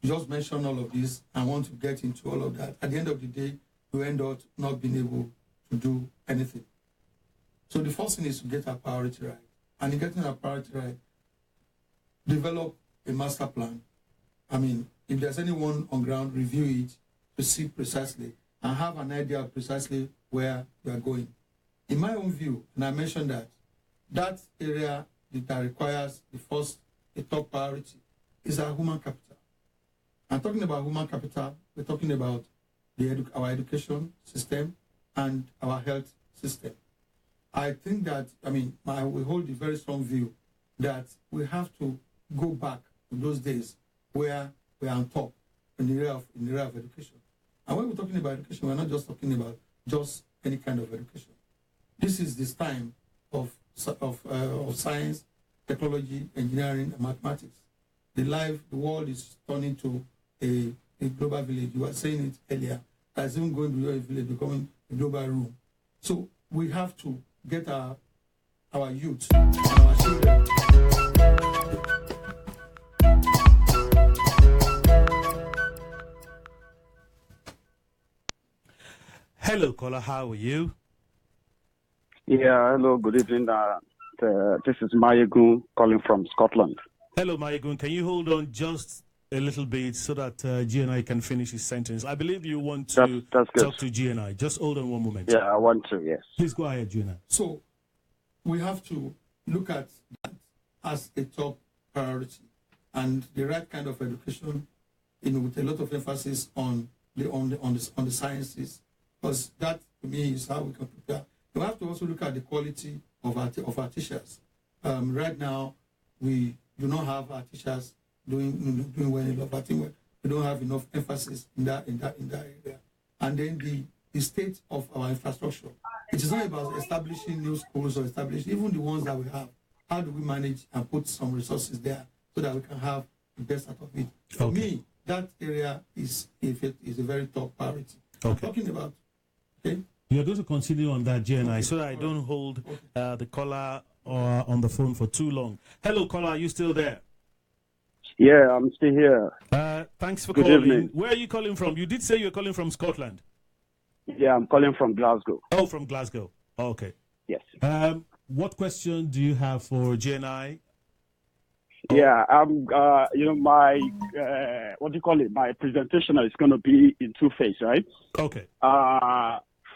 B: to just mention all of this and want to get into all of that. At the end of the day, you end up not being able to do anything. So the first thing is to get our priority right. And in getting our priority right, develop a master plan. I mean, if there's anyone on ground, review it to see precisely and have an idea of precisely where we are going. In my own view, and I mentioned that area that requires the top priority is our human capital. I'm talking about human capital, we're talking about our education system and our health system. I think that, we hold a very strong view that we have to go back to those days where we are on top in the area of education. And when we're talking about education, we're not just talking about just any kind of education. This is this time of science, technology, engineering, and mathematics. The world is turning to a global village. You were saying it earlier. That's even going to be a village, becoming a global room. So we have to get our youth and our children.
A: Hello, caller. How are you?
C: Yeah, hello, good evening. This is Mayegun calling from Scotland.
A: Hello, Mayegun. Can you hold on just a little bit so that GNI can finish his sentence? I believe you want to talk to GNI. Just hold on one moment.
C: Yeah, I want to, yes.
A: Please go ahead, GNI.
B: So we have to look at that as a top priority and the right kind of education, with a lot of emphasis on the sciences, because that to me is how we can prepare. We have to also look at the quality of our teachers. Right now, we do not have our teachers doing well enough. I think we don't have enough emphasis in that area. And then the state of our infrastructure. It is not about establishing new schools or establishing even the ones that we have. How do we manage and put some resources there so that we can have the best out of it? For me, that area is a very top priority.
A: Okay.
B: I'm talking about. Okay.
A: You're going to continue on that, GNI, so that I don't hold the caller on the phone for too long. Hello, caller, are you still there?
C: Yeah, I'm still here.
A: Thanks for
C: Good
A: calling.
C: evening.
A: Where are you calling from? You did say you're calling from Scotland.
C: Yeah, I'm calling from Glasgow.
A: Oh, from Glasgow. Okay.
C: Yes.
A: What question do you have for GNI?
C: Yeah, my what do you call it? My presentation is going to be in two phases, right?
A: Okay.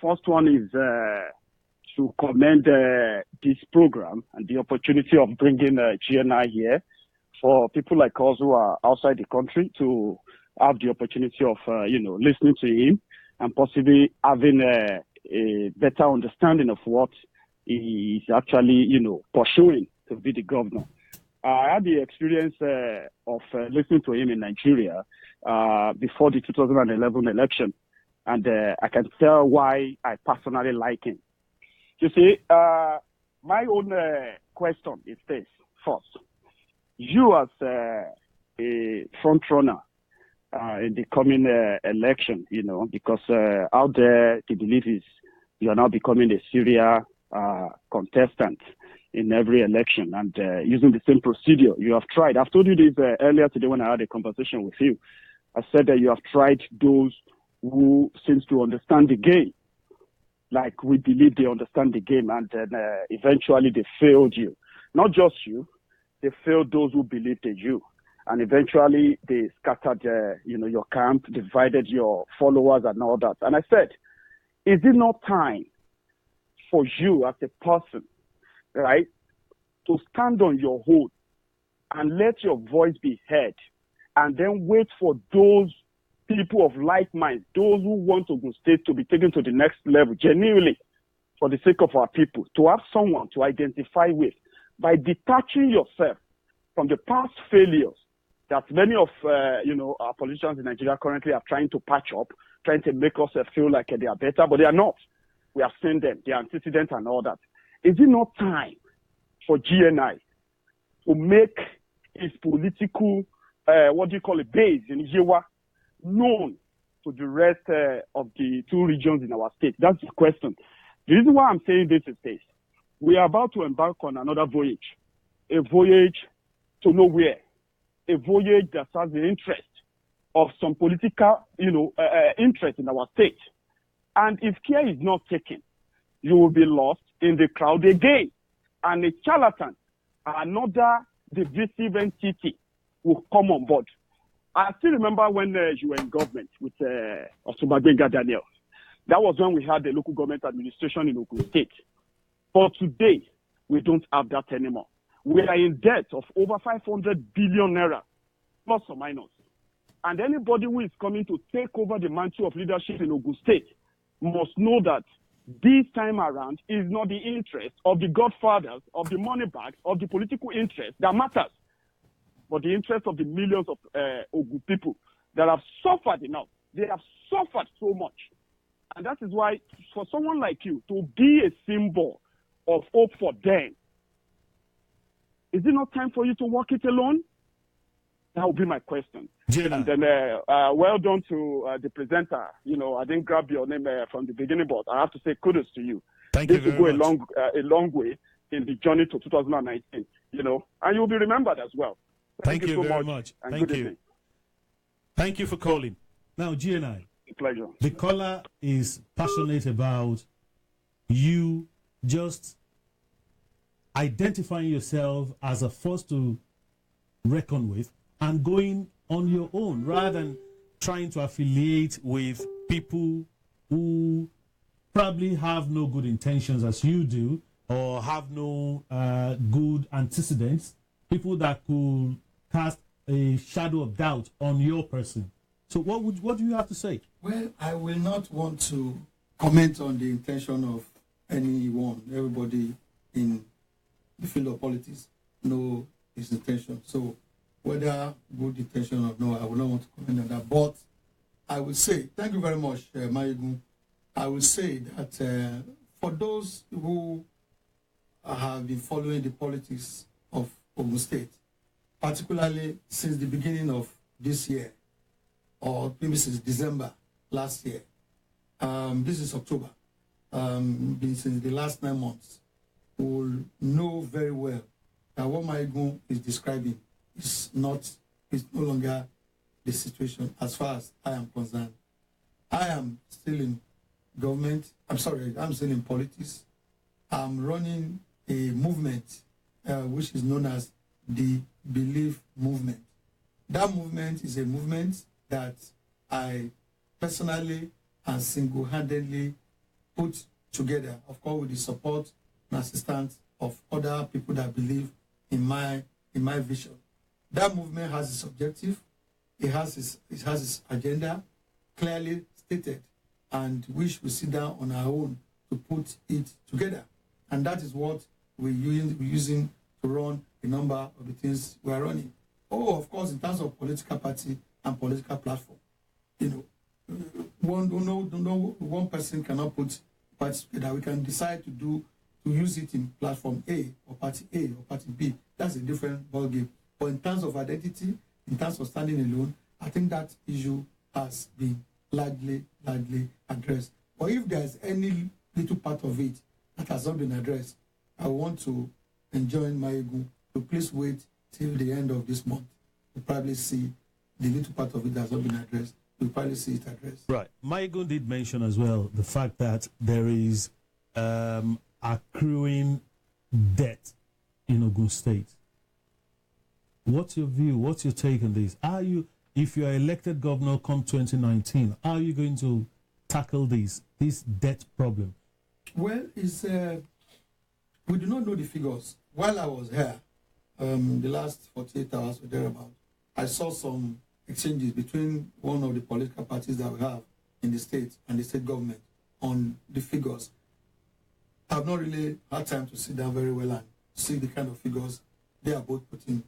C: First one is to commend this program and the opportunity of bringing GNI here for people like us who are outside the country to have the opportunity of, listening to him and possibly having a better understanding of what he is actually, pursuing to be the governor. I had the experience of listening to him in Nigeria before the 2011 election, and I can tell why I personally like him. You see, my own question is this. First, you as a front runner in the coming election, because out there the belief is you are now becoming a serial contestant in every election and using the same procedure you have tried. I've told you this earlier today when I had a conversation with you. I said that you have tried those who seems to understand the game, like we believe they understand the game, and then eventually they failed you. Not just you, they failed those who believed in you. And eventually they scattered your camp, divided your followers and all that. And I said, is it not time for you as a person, right, to stand on your own and let your voice be heard, and then wait for those people of like mind, those who want Ogun State to be taken to the next level, genuinely, for the sake of our people, to have someone to identify with, by detaching yourself from the past failures that many of our politicians in Nigeria currently are trying to patch up, trying to make us feel like they are better, but they are not. We have seen them, the antecedents and all that. Is it not time for GNI to make its political, base in Yewa known to the rest of the two regions in our state? That's the question. The reason why I'm saying this is this. We are about to embark on another voyage, a voyage to nowhere, a voyage that has the interest of some political, interest in our state. And if care is not taken, you will be lost in the crowd again. And a charlatan, another divisive entity, will come on board. I still remember when you were in government with Gboyega Daniel. That was when we had the local government administration in Ogun State. But today, we don't have that anymore. We are in debt of over 500 billion naira, plus or minus. And anybody who is coming to take over the mantle of leadership in Ogun State must know that this time around is not the interest of the godfathers, of the money bags, of the political interest that matters, but the interest of the millions of Ogun people that have suffered enough. They have suffered so much. And that is why, for someone like you to be a symbol of hope for them, is it not time for you to walk it alone? That would be my question.
A: Jenna.
C: And then, well done to the presenter. I didn't grab your name from the beginning, but I have to say kudos to you.
A: Thank you
C: this
A: very
C: will
A: much.
C: go a long way in the journey to 2019, and you'll be remembered as well.
A: Thank you
C: so
A: very much.
C: And
A: Thank
C: good
A: you.
C: evening.
A: Thank you for calling. Now, GNI.
C: A pleasure.
A: The caller is passionate about you just identifying yourself as a force to reckon with and going on your own rather than trying to affiliate with people who probably have no good intentions as you do or have no good antecedents, people that could cast a shadow of doubt on your person. So what do you have to say?
B: Well, I will not want to comment on the intention of anyone. Everybody in the field of politics know his intention. So whether good intention or no, I will not want to comment on that. But I will say, thank you very much, Mayegun. I will say that for those who have been following the politics of Ogun State, particularly since the beginning of this year, or maybe since December last year, this is October, since the last 9 months, will know very well that what Mayegun is describing is no longer the situation as far as I am concerned. I am still in government. I'm still in politics. I'm running a movement which is known as the Belief Movement. That movement is a movement that I personally and single-handedly put together, of course, with the support and assistance of other people that believe in my vision. That movement has its objective, it has its agenda clearly stated, and we should sit down on our own to put it together. And that is what we're using to run a number of the things we are running. Oh, of course, in terms of political party and political platform, one person cannot put parties together. We can decide to use it in platform A or party B. That's a different ballgame. But in terms of identity, in terms of standing alone, I think that issue has been largely addressed. But if there's any little part of it that has not been addressed, I want to enjoin Mayegun to please wait till the end of this month to probably see the little part of it that has not been addressed. We'll probably see it addressed.
A: Right. Mayegun did mention as well the fact that there is accruing debt in Ogun State. What's your view? What's your take on this? If you are elected governor come 2019, how are you going to tackle this debt problem?
B: Well, we do not know the figures. While I was here, the last 48 hours or thereabout, I saw some exchanges between one of the political parties that we have in the state and the state government on the figures. I've not really had time to sit down very well and see the kind of figures they are both putting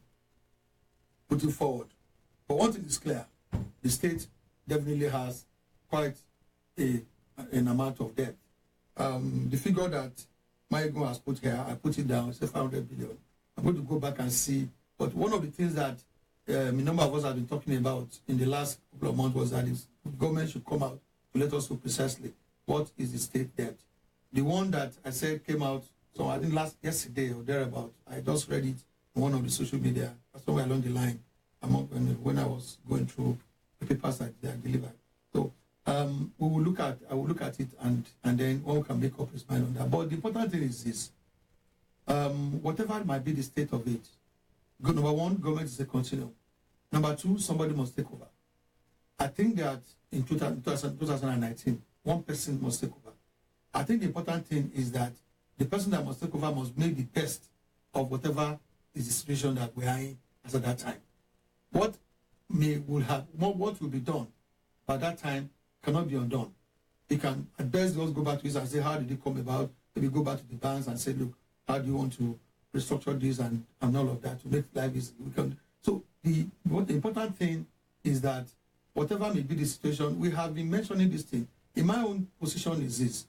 B: forward. But one thing is clear, the state definitely has quite an amount of debt. The figure that Ogun has put here, I put it down, it's 500 billion. I'm going to go back and see. But one of the things that a number of us have been talking about in the last couple of months was that the government should come out to let us know precisely what is the state debt. The one that I said came out, so I think yesterday or thereabout, I just read it on one of the social media, somewhere along the line, when I was going through the papers that they are delivered. So I will look at it and then one can make up his mind on that. But the important thing is this. Whatever might be the state of it, number one, government is a continuum. Number two, somebody must take over. I think that in 2019, one person must take over. I think the important thing is that the person that must take over must make the best of whatever is the situation that we are in as at that time. What will be done by that time cannot be undone. It can at best just go back to this and say, how did it come about? Maybe go back to the banks and say, look, how do you want to restructure this and all of that to make life easy? So the important thing is that whatever may be the situation, we have been mentioning this thing. In my own position is this.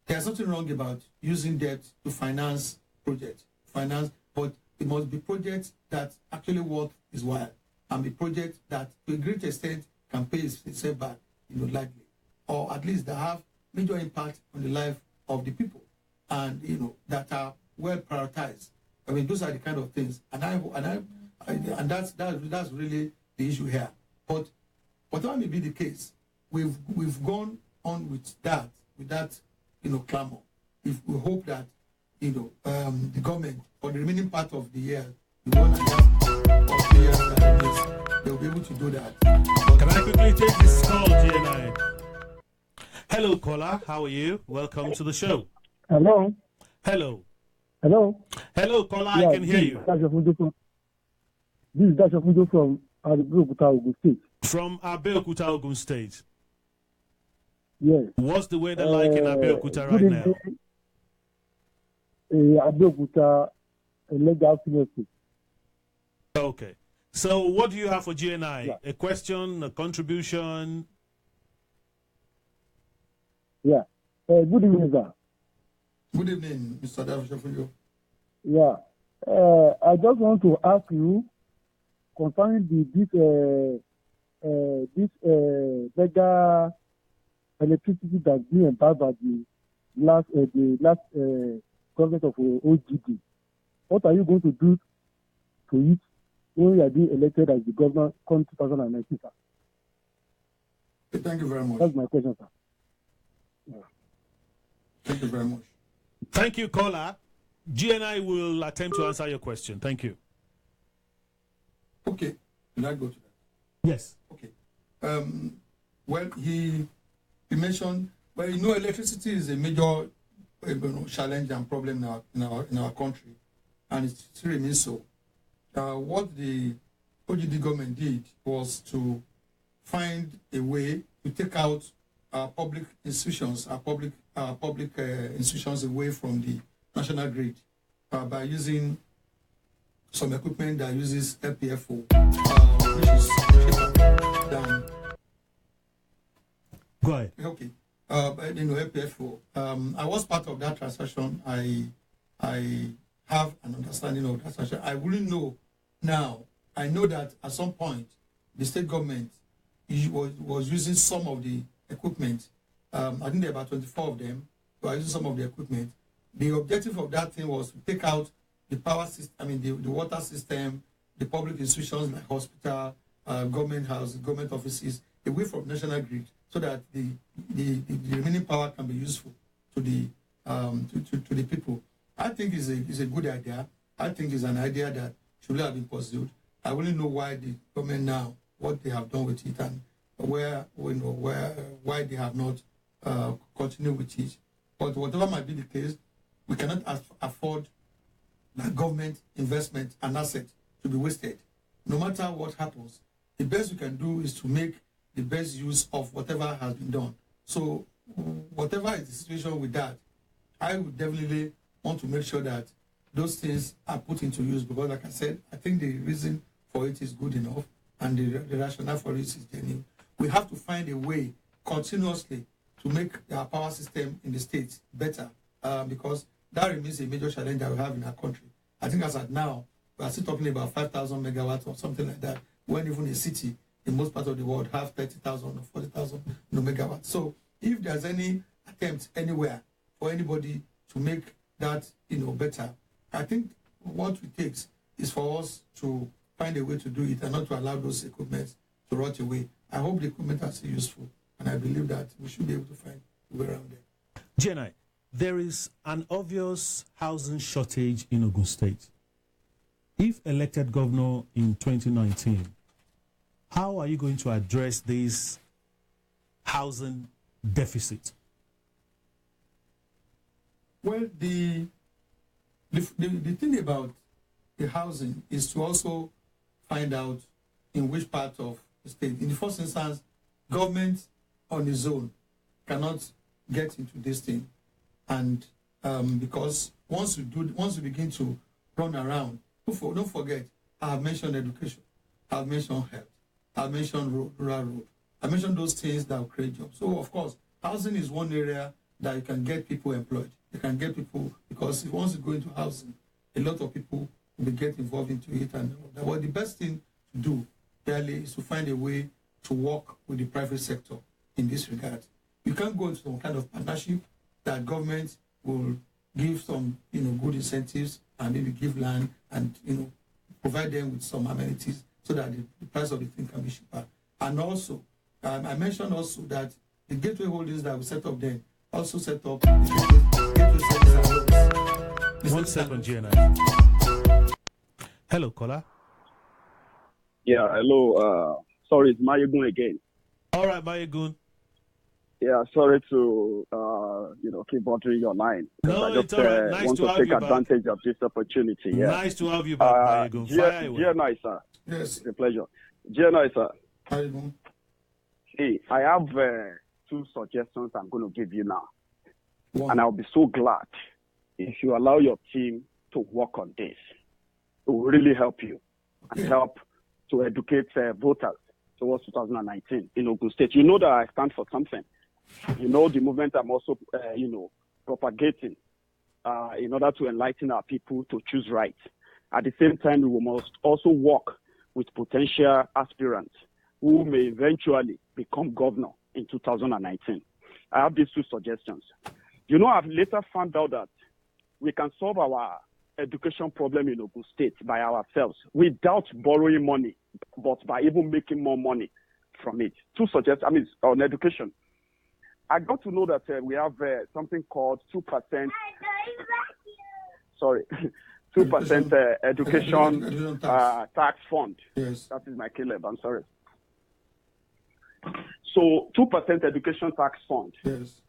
B: There's nothing wrong about using debt to finance projects. But it must be projects that actually work is while, and be projects that to a great extent can pay itself back, likely, or at least that have major impact on the life of the people, and that are well prioritized. I mean, those are the kind of things, and that's really the issue here. But whatever may be the case, we've gone on with that clamor. If we hope that the government for the remaining part of the year, the 1 and a half of the year, they'll be able to do that.
A: Can I quickly take this call, GNI? Hello, caller. How are you? Welcome to the show.
D: Hello.
A: Hello.
D: Hello.
A: Hello, caller. Yeah, I can hear you.
D: This is Dasha from Abeokuta, Ogun State.
A: From Abeokuta, Ogun State.
D: Yes.
A: What's the weather like in Abeokuta right now?
D: Abeokuta, legal finesses.
A: Okay. So what do you have for GNI?
D: Yeah.
A: A question, a contribution?
D: Yeah. Good evening, sir.
B: Good evening, Mr. Davishafulio.
D: Yeah. I just want to ask you concerning this mega electricity that's being empowered by the last government of OGD. What are you going to do to it when you are being elected as the governor come 2019, sir?
B: Thank you very much.
D: That's my question, sir.
B: Yeah. Thank you very much.
A: Thank you, caller. GNI will attempt to answer your question. Thank you.
B: Okay. Can I go to that?
A: Yes.
B: Okay. Well, he mentioned, electricity is a major challenge and problem in our country, and it still remains so. What the OGD government did was to find a way to take out our public institutions, institutions away from the national grid by using some equipment that uses LPFO, which is cheaper than.
A: Go ahead.
B: Okay. LPFO. I was part of that transaction. I have an understanding of that transaction. I wouldn't know now. I know that at some point the state government was using some of the equipment. I think there are about 24 of them who are using some of the equipment. The objective of that thing was to take out the power system, the water system, the public institutions like hospital, government houses, government offices, away from national grid, so that the remaining power can be useful to the people. I think it's a good idea. I think it's an idea that should have been pursued. I wouldn't know why the government now, what they have done with it, and why they have not continued with it. But whatever might be the case, we cannot afford that government investment and asset to be wasted. No matter what happens, the best we can do is to make the best use of whatever has been done. So whatever is the situation with that, I would definitely want to make sure that those things are put into use, because like I said, I think the reason for it is good enough, and the rationale for it is genuine. We have to find a way continuously to make our power system in the states better, because that remains a major challenge that we have in our country. I think as at now, we are still talking about 5,000 megawatts or something like that, when even a city in most parts of the world have 30,000 or 40,000 megawatts. So if there's any attempt anywhere for anybody to make that better, I think what it takes is for us to find a way to do it and not to allow those equipment to rot away. I hope the equipment are still useful, and I believe that we should be able to find a way around it.
A: Jenai, there is an obvious housing shortage in Ogun State. If elected governor in 2019, how are you going to address this housing deficit?
B: Well, the thing about the housing is to also find out in which part of the state. In the first instance, government on its own cannot get into this thing, and because once you begin to run around, don't forget, I have mentioned education, I have mentioned health, I have mentioned rural road, I mentioned those things that will create jobs. So of course, housing is one area that you can get people employed. You can get people, because once you go into housing, a lot of people will get involved into it. And well, the best thing to do really is to find a way to work with the private sector in this regard. You can't go into some kind of partnership that government will give some good incentives and maybe give land and provide them with some amenities so that the price of the thing can be cheaper. And also, I mentioned also that the gateway holdings that we set up then also set up the gateway service.
A: 1 second, GNI. Hello, caller.
C: Yeah, hello. Sorry, it's Mayegun again.
A: All right, Mayegun.
C: Yeah, sorry to keep bothering your line.
A: No, it's all right. Nice
C: want
A: to
C: to
A: have
C: take
A: you
C: advantage of this opportunity. Yeah.
A: Nice to have you back, Mayegun. Fire away.
C: Dear nice, sir.
B: Yes.
C: It's a pleasure. Dear nice, sir.
B: How you doing?
C: Hey, I have 2 suggestions I'm going to give you now.
B: One.
C: And I'll be so glad if you allow your team to work on this. It will really help you and help to educate voters towards 2019 in Ogun State. You know that I stand for something. You know the movement I'm also, propagating in order to enlighten our people to choose right. At the same time, we must also work with potential aspirants who may eventually become governor in 2019. I have these 2 suggestions. You know, I've later found out that we can solve our education problem in Ogun State by ourselves without borrowing money, but by even making more money from it. 2 suggestions, on education. I got to know that we have something called 2%. Sorry, 2% education tax fund.
B: Yes.
C: That is my Caleb. I'm sorry. So 2% education tax fund.
B: Yes.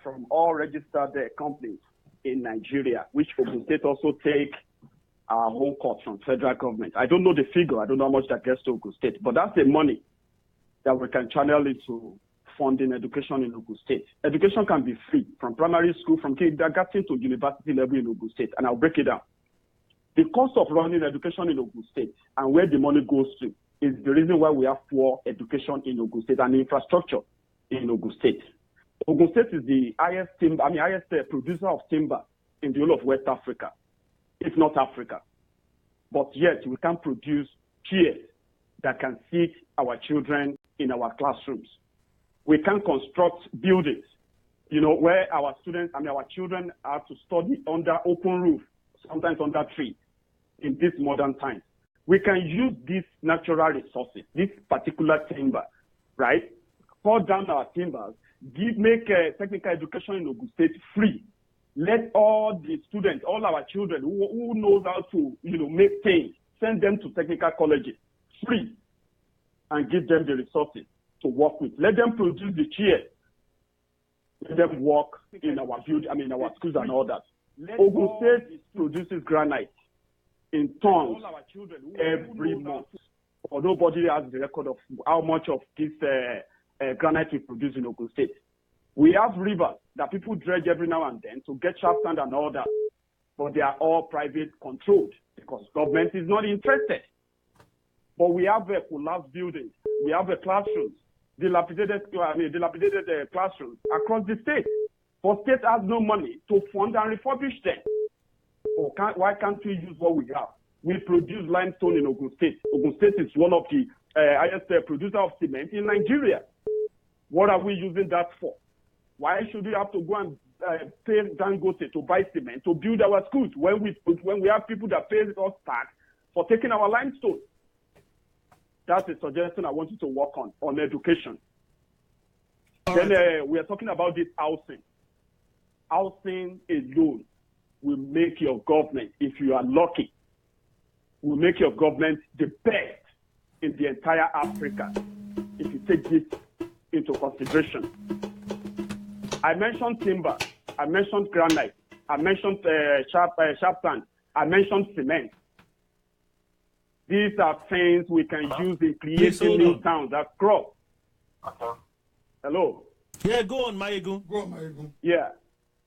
C: From all registered companies in Nigeria, which Ogun State also take our home court from federal government. I don't know the figure. I don't know how much that gets to Ogun State, but that's the money that we can channel into funding education in Ogun State. Education can be free from primary school, from kindergarten to university level in Ogun State, and I'll break it down. The cost of running education in Ogun State and where the money goes to is the reason why we have poor education in Ogun State and infrastructure in Ogun State. Ogun State is the highest producer of timber in the whole of West Africa, if not Africa. But yet we can produce chairs that can seat our children in our classrooms. We can construct buildings, where our children have to study under open roof, sometimes under tree in this modern times. We can use these natural resources, this particular timber, right? Cut down our timbers, make technical education in Ogun State free. Let all the students, all our children who knows how to, make things, send them to technical colleges free and give them the resources to work with. Let them produce the chairs. Let them work in our our schools and all that. Ogun State produces granite in tons every month. Or nobody has the record of how much of this granite we produce in Ogun State. We have rivers that people dredge every now and then to get sharp sand and all that. but they are all private controlled because government is not interested. But we have collapsed buildings, we have classrooms, dilapidated classrooms across the state. But state has no money to fund and refurbish them. Why can't we use what we have? We produce limestone in Ogun State. Ogun State is one of the highest producer of cement in Nigeria. What are we using that for? Why should we have to go and pay Dangote to buy cement to build our schools when we have people that pay us tax for taking our limestone? That's a suggestion I want you to work on education. Then we are talking about this housing. Housing alone will make your government, if you are lucky, will make your government the best in the entire Africa, if you take this into consideration. I mentioned timber, I mentioned granite, I mentioned sharp sand, I mentioned cement. These are things we can use in creating new towns across. Hello?
A: Yeah, go on, Mayegun.
B: Go on, Mayegun.
C: Yeah.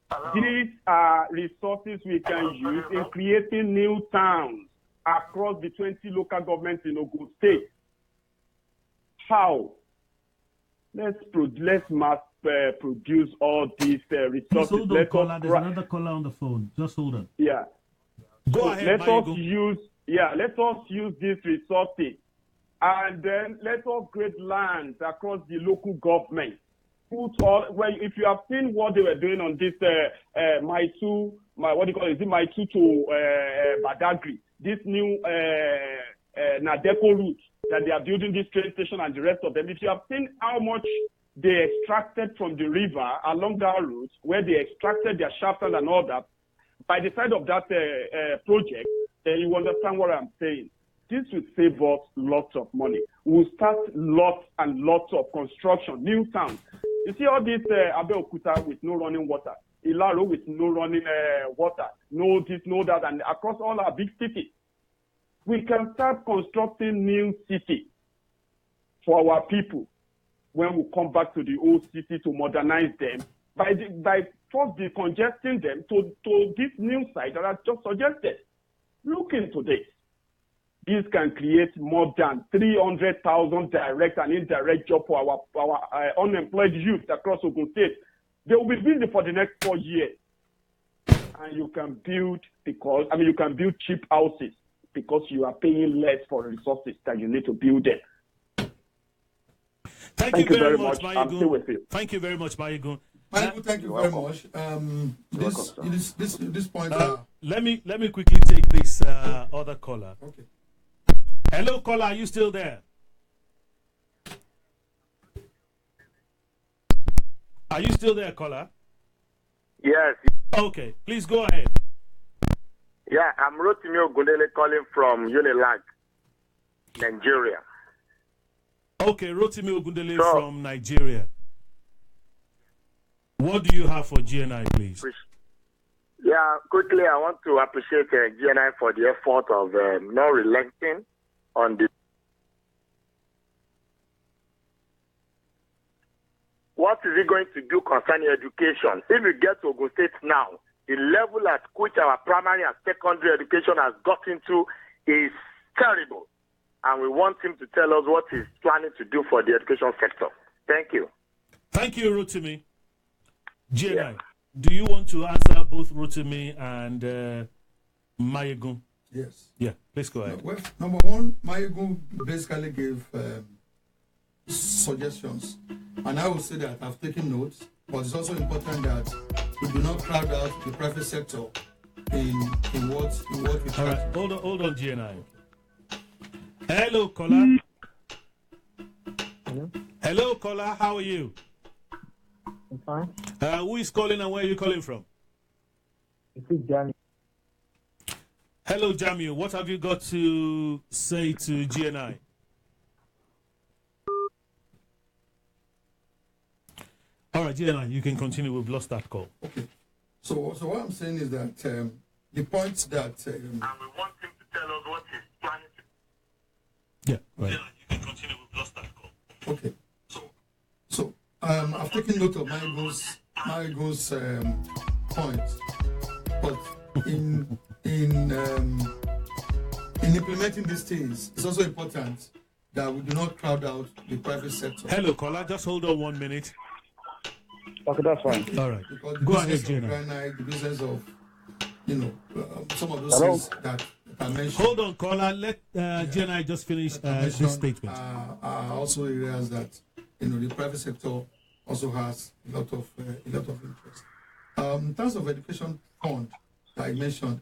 C: Hello? These are resources we can use in creating new towns across the 20 local governments in Ogun State. How? Let's mass produce all these resources.
A: Hold on, caller. There's another caller on the phone. Just hold on.
C: Yeah.
A: Go ahead,
C: let us use these resources, and then let us create lands across the local government. If you have seen what they were doing on this Maitu to Badagry, this new Nadeco route that they are building this train station and the rest of them. If you have seen how much they extracted from the river along that route, where they extracted their shaft and all that, by the side of that project, then you understand what I'm saying. This will save us lots of money. We'll start lots and lots of construction, new towns. You see all this Abeokuta with no running water, Ilaro with no running water, no this, no that, and across all our big cities. We can start constructing new cities for our people when we come back to the old city to modernize them by first decongesting them to this new site that I just suggested. Look into this. This can create more than 300,000 direct and indirect jobs for our unemployed youth across Ogun State. They will be busy for the next 4 years. And you can build cheap houses because you are paying less for resources that you need to build them.
A: Thank you very much,
C: Mayegun. I'm still with you.
A: Thank you very much, Mayegun.
B: Mayegun, thank you very much. This point.
A: Let me quickly take this other caller.
B: Okay.
A: Hello, caller. Are you still there? Are you still there, caller?
E: Yes.
A: Okay. Please go ahead.
E: Yeah, I'm Rotimi Ogundele calling from Unilag, Nigeria.
A: Okay, Rotimi Ogundele from Nigeria. What do you have for GNI, please?
E: Yeah, quickly, I want to appreciate GNI for the effort of not relenting on the. What is it going to do concerning education? If we get to Ogun State now, the level at which our primary and secondary education has gotten to is terrible. And we want him to tell us what he's planning to do for the education sector. Thank you.
A: Thank you, Rotimi. GNI, do you want to answer both Rotimi and Mayegun?
B: Yes.
A: Yeah, please go ahead.
B: Well, number one, Mayegun basically gave suggestions. And I will say that I've taken notes, but it's also important that we do not crowd out the private sector in what we try.
A: All right, hold on, GNI. Hello, caller. Hello, caller. How are you?
F: I'm fine.
A: Who is calling and where are you calling from?
F: This is Jamie.
A: Hello, Jamie. What have you got to say to GNI? All right, GNI, you can continue. We've lost that call.
B: Okay. So what I'm saying is that the points that...
E: and we want him to tell us what he's planning to
A: do. Yeah, right. GNI, you can continue. We've lost that call.
B: Okay. So I've taken note of Mayegun's points, but in implementing these things, it's also important that we do not crowd out the private sector.
A: Hello, caller. Just hold on 1 minute.
C: Okay, that's fine.
A: All right.
B: Because the
A: Go ahead,
B: business of
A: Jenna.
B: granite, the business of, some of those
C: Hello?
B: things that I mentioned.
A: Hold on, caller. Let Jenna just finish this statement.
B: Are also areas that the private sector also has a lot of interest. In terms of education fund that I mentioned,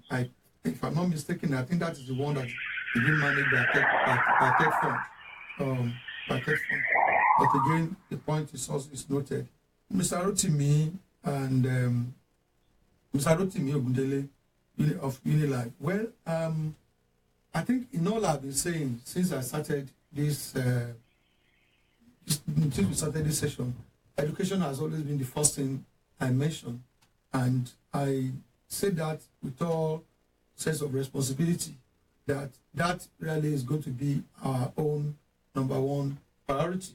B: if I'm not mistaken, I think that is the one that is being managed by tech fund. But again, the point is also noted. Mr. Rotimi and Mr. Rotimi Ogundele of Unilife. Well, I think in all I've been saying since I started this session, education has always been the first thing I mentioned, and I say that with all sense of responsibility that really is going to be our own number one priority.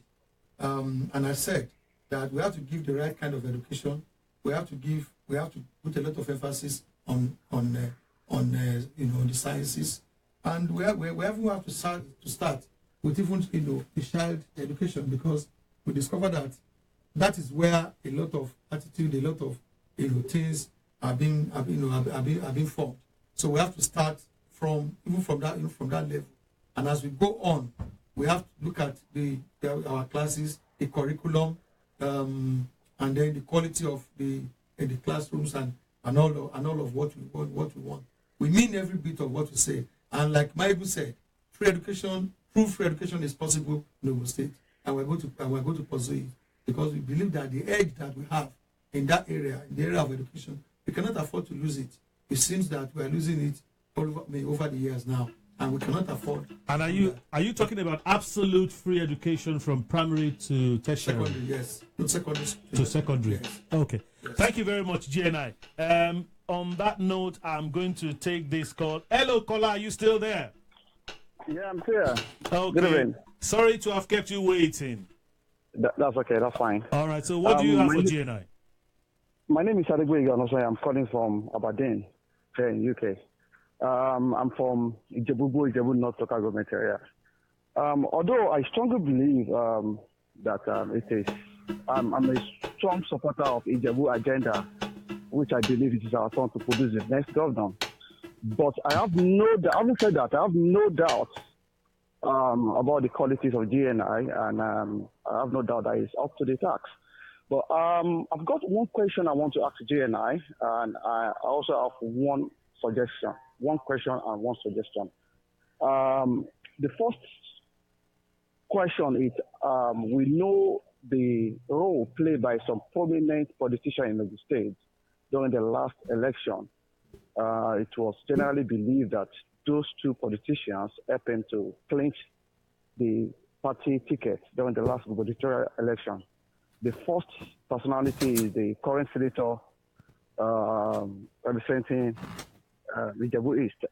B: And I said that we have to give the right kind of education. We have to put a lot of emphasis on the sciences, and we have to start with even the child education, because we discover that is where a lot of attitude, a lot of things are being formed. So we have to start from that level, and as we go on, we have to look at our classes, the curriculum, and then the quality of the classrooms and all of what we want. We mean every bit of what we say, and like Maibu said, free education is possible in Ogun State, and we're going to pursue it, because we believe that the edge that we have in that area, in the area of education, we cannot afford to lose it. It seems that we are losing it over the years now, and we cannot afford.
A: And are you talking about absolute free education from primary to tertiary?
B: Secondary, yes. No, secondary.
A: To secondary.
B: Yes.
A: Okay.
B: Yes.
A: Thank you very much, GNI. On that note, I'm going to take this call. Hello, caller. Are you still there?
C: Yeah, I'm here.
A: Okay.
C: Good evening.
A: Sorry to have kept you waiting.
C: That's okay. That's fine.
A: All right. So what do you have for GNI?
C: My name is Gboyega Nasir. I'm calling from Aberdeen, here in UK. I'm from Ijebu North local government area. Although I strongly believe that it is, I'm a strong supporter of Ijebu agenda, which I believe it is our turn to produce the next governor. But I have no doubt, having said that, I have no doubt about the qualities of GNI, and I have no doubt that it's up to the task. But I've got one question I want to ask GNI, and I also have one suggestion. One question and one suggestion. The first question is, we know the role played by some prominent politicians in the state during the last election. It was generally believed that those two politicians happened to clinch the party ticket during the last gubernatorial election. The first personality is the current senator representing Ijebu East,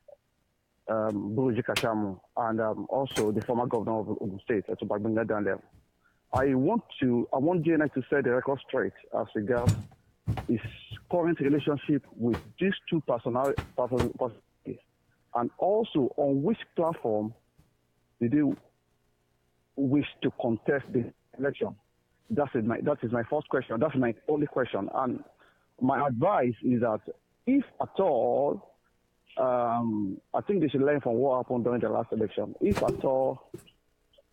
C: Buruji Kashamu, and also the former governor of Ogun State, Gboyega Nasir. I want GNI to set the record straight as regards his current relationship with these two personalities, and also on which platform did they wish to contest the election. That is my first question. That's my only question. And my advice is that if at all, I think they should learn from what happened during the last election. If at all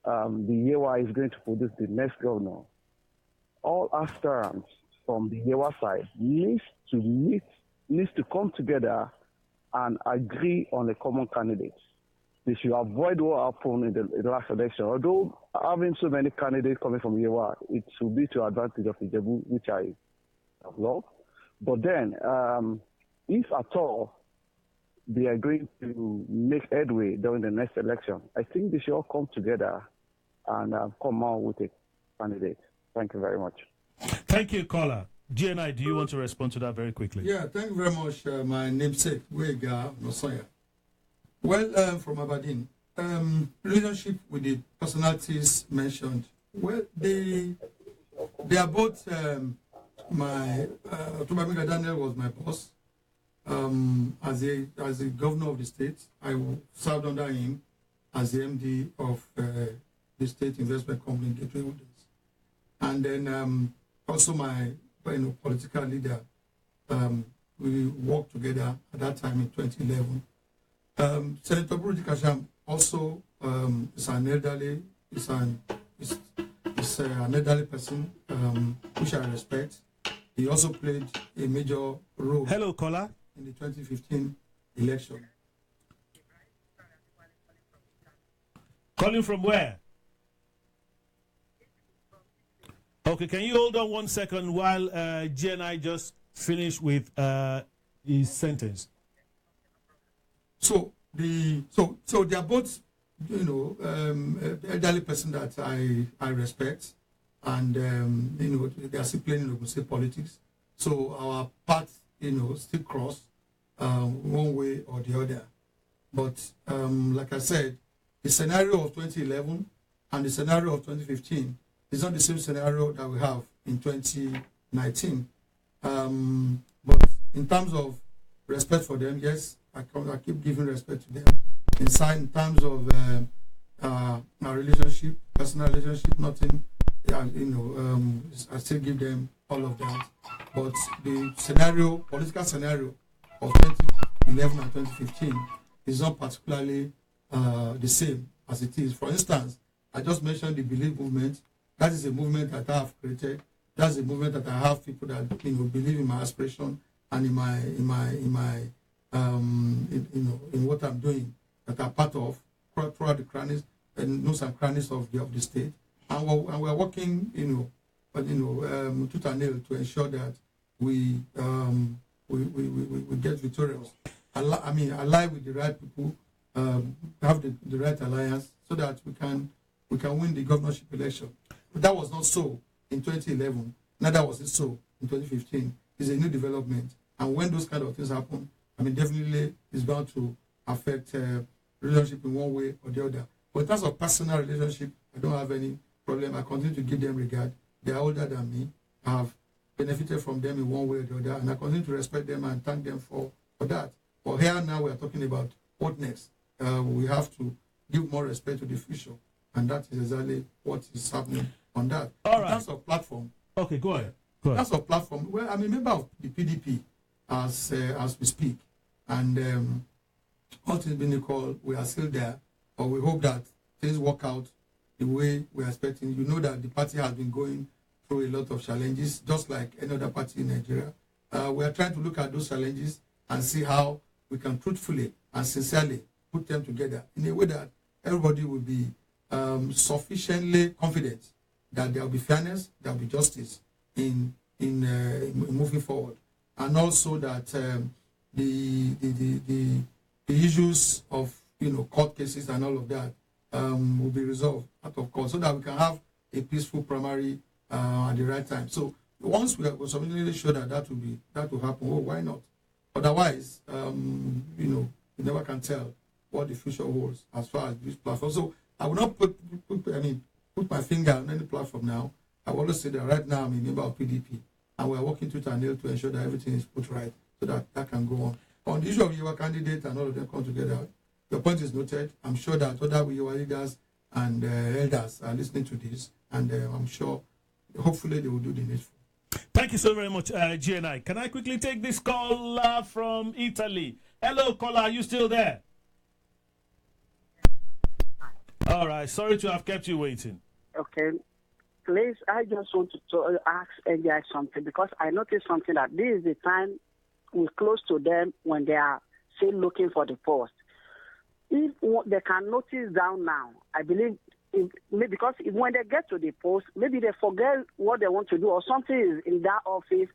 C: the Yewa is going to produce the next governor, all aspirants from the Yewa side needs to come together and agree on a common candidate. They should avoid what happened in the last election. Although having so many candidates coming from Yewa, it should be to advantage of Ijebu, which I love. But then, if at all they are going to make headway during the next election, I think they should all come together and come out with a candidate. Thank you very much.
A: Thank you, caller. GNI, do you want to respond to that very quickly?
B: Yeah, thank you very much, my namesake, Gboyega Nasir. Well, from Aberdeen, relationship with the personalities mentioned. Well, they are both Gboyega Daniel was my boss. as the governor of the state. I served under him as the MD of the state investment company, Gateway Holdings. And then also my political leader, we worked together at that time in 2011. Senator Burudi Kasham also is an elderly, an elderly person, which I respect. He also played a major role.
A: Hello, caller.
B: In the 2015 election.
A: Calling from where? Okay, can you hold on 1 second while G and I just finish with his sentence?
B: So they are both, elderly person that I respect, and they are still playing in Ogun State politics. So our paths, still cross one way or the other. But like I said, the scenario of 2011 and the scenario of 2015 is not the same scenario that we have in 2019. But in terms of respect for them, yes, I keep giving respect to them. In terms of our relationship, personal relationship, nothing, I still give them all of that. But the political scenario of 2011 and 2015 is not particularly the same as it is. For instance, I just mentioned the Believe movement. That is a movement that I have created. That's a movement that I have people that believe in my aspiration and in what I'm doing, that are part of throughout the crannies and nooks and crannies of the state. And we're working, tooth and nail to ensure that we get victorious. Ally with the right people, have the right alliance, so that we can win the governorship election. But that was not so in 2011. Neither was it so in 2015. It's a new development, and when those kind of things happen, definitely it's bound to affect relationship in one way or the other. But in terms of personal relationship, I don't have any problem. I continue to give them regard. They are older than me. I have benefited from them in one way or the other, and I continue to respect them and thank them for that. But here now we are talking about what next. We have to give more respect to the future, and that is exactly what is happening on that.
A: All right.
B: In terms of platform.
A: Okay, go ahead.
B: In terms of platform, well, I'm a member of the PDP as we speak, and all things being equal, we are still there, but we hope that things work out the way we are expecting. You know that the party has been going through a lot of challenges, just like any other party in Nigeria. We are trying to look at those challenges and see how we can truthfully and sincerely put them together in a way that everybody will be sufficiently confident that there will be fairness, there will be justice in moving forward, and also that the issues of court cases and all of that will be resolved out of court, so that we can have a peaceful primary at the right time. So once we are sufficiently sure that will happen, why not? Otherwise, you never can tell what the future holds as far as this platform. So I will not put my finger on any platform now. I will always say that right now I'm a member of PDP, and we are working tooth and nail to ensure that everything is put right, so that can go on. On the issue of your candidate and all of them come together, your point is noted. I'm sure that other your leaders and elders are listening to this, and I'm sure, hopefully, they will do the needful.
A: Thank you so very much, GNI. Can I quickly take this call from Italy? Hello, caller, are you still there? All right, sorry to have kept you waiting.
G: Okay. Please, I just want to ask NGI something, because I noticed something that this is the time we're close to them when they are still looking for the post. If they can notice down now, I believe, because when they get to the post, maybe they forget what they want to do, or something is in that office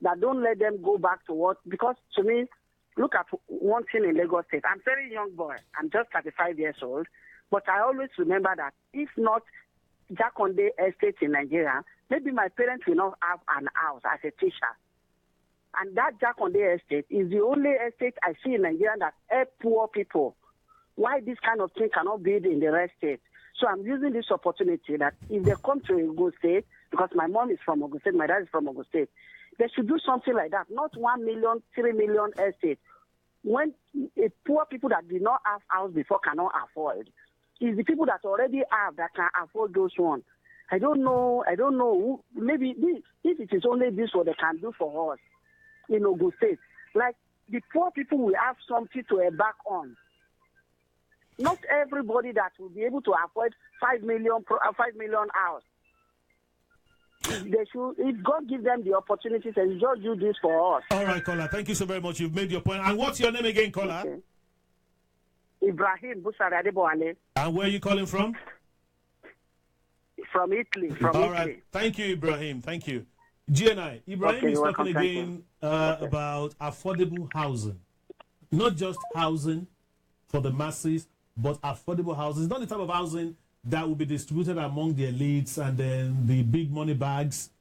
G: that don't let them go back to work. Because to me, look at one thing in Lagos State. I'm a very young boy. I'm just 35 years old. But I always remember that if not Jakonde Estate in Nigeria, maybe my parents will not have an house as a teacher. And that Jakonde Estate is the only estate I see in Nigeria that help poor people. Why this kind of thing cannot be in the rest state? So I'm using this opportunity that if they come to Ogun State, because my mom is from Ogun State, my dad is from Ogun State. They should do something like that, not 1 million, 3 million estates. When poor people that did not have house before cannot afford, it's the people that already have that can afford those ones. I don't know who, maybe if it is only this what they can do for us in Ogun State. Like the poor people will have something to embark on. Not everybody that will be able to afford 5 million house. They should, if God gives them the opportunities, and just do this for us.
A: All right, caller. Thank you so very much. You've made your point. And what's your name again, caller?
G: Okay. Ibrahim Busari Adeboale.
A: And where are you calling from?
G: From Italy.
A: All right. Thank you, Ibrahim. Thank you. GNI. Ibrahim is talking again about affordable housing. Not just housing for the masses, but affordable housing. It's not the type of housing that will be distributed among the elites and then the big money bags,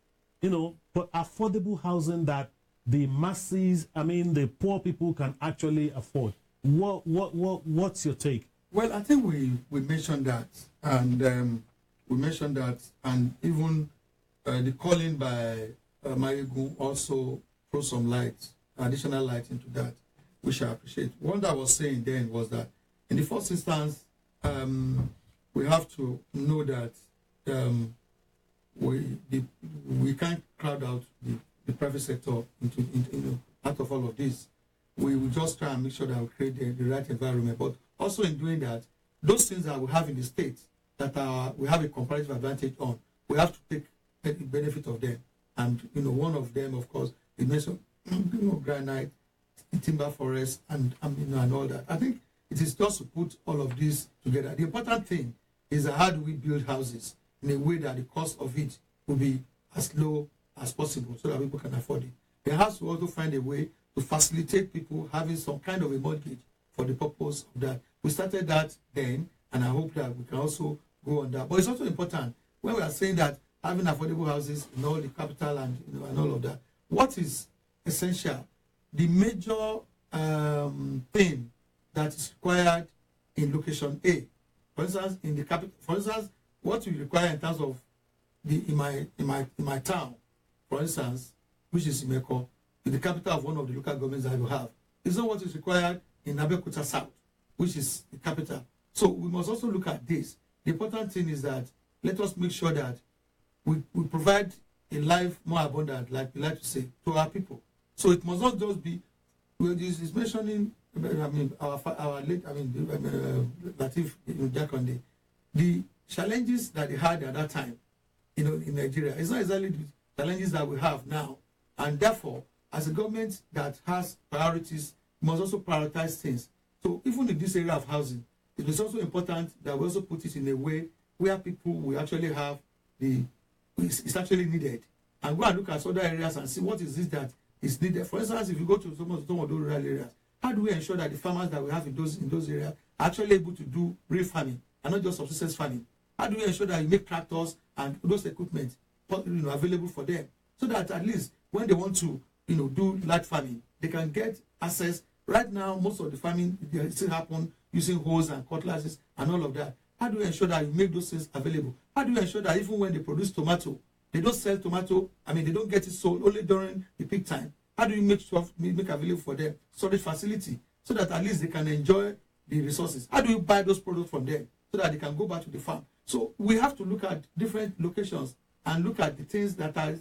A: but affordable housing that the masses, the poor people can actually afford. What's your take?
B: Well, I think we mentioned that, and and even the calling by Marigu also throw some light, additional light into that, which I appreciate. What I was saying then was that in the first instance, we have to know that we can't crowd out the private sector into out of all of this. We will just try and make sure that we create the right environment. But also in doing that, those things that we have in the state that we have a comparative advantage on, we have to take the benefit of them. And one of them, of course, is mentioned, granite, timber forest, and all that. I think it is just to put all of this together. The important thing is how do we build houses in a way that the cost of it will be as low as possible so that people can afford it. They have to also find a way to facilitate people having some kind of a mortgage for the purpose of that. We started that then, and I hope that we can also go on that. But it's also important when we are saying that having affordable houses in all the capital and all of that. What is essential? The major thing that is required in location A. For instance, in the capital. For instance, what we require in terms of in my town, for instance, which is Imeko, in the capital of one of the local governments that you have, is not what is required in Abeokuta South, which is the capital. So we must also look at this. The important thing is that let us make sure that we provide a life more abundant, like we like to say, to our people. So it must not just be. Well, this is mentioning. Our late. Latif Jakonde. The challenges that they had at that time, in Nigeria, it's not exactly the challenges that we have now, and therefore, as a government that has priorities, must also prioritize things. So even in this area of housing, it is also important that we also put it in a way where people will actually have it's actually needed, and go and look at other areas and see what is it that is needed. For instance, if you go to some of those rural areas, how do we ensure that the farmers that we have in those areas are actually able to do real farming and not just subsistence farming? How do we ensure that you make tractors and those equipment available for them, so that at least when they want to do light farming, they can get access. Right now, most of the farming still happen using hoes and cutlasses and all of that. How do we ensure that you make those things available? How do you ensure that even when they produce tomato, they don't sell tomato, they don't get it sold only during the peak time? How do you make available for them storage facility so that at least they can enjoy the resources? How do you buy those products from them so that they can go back to the farm? So we have to look at different locations and look at the things that are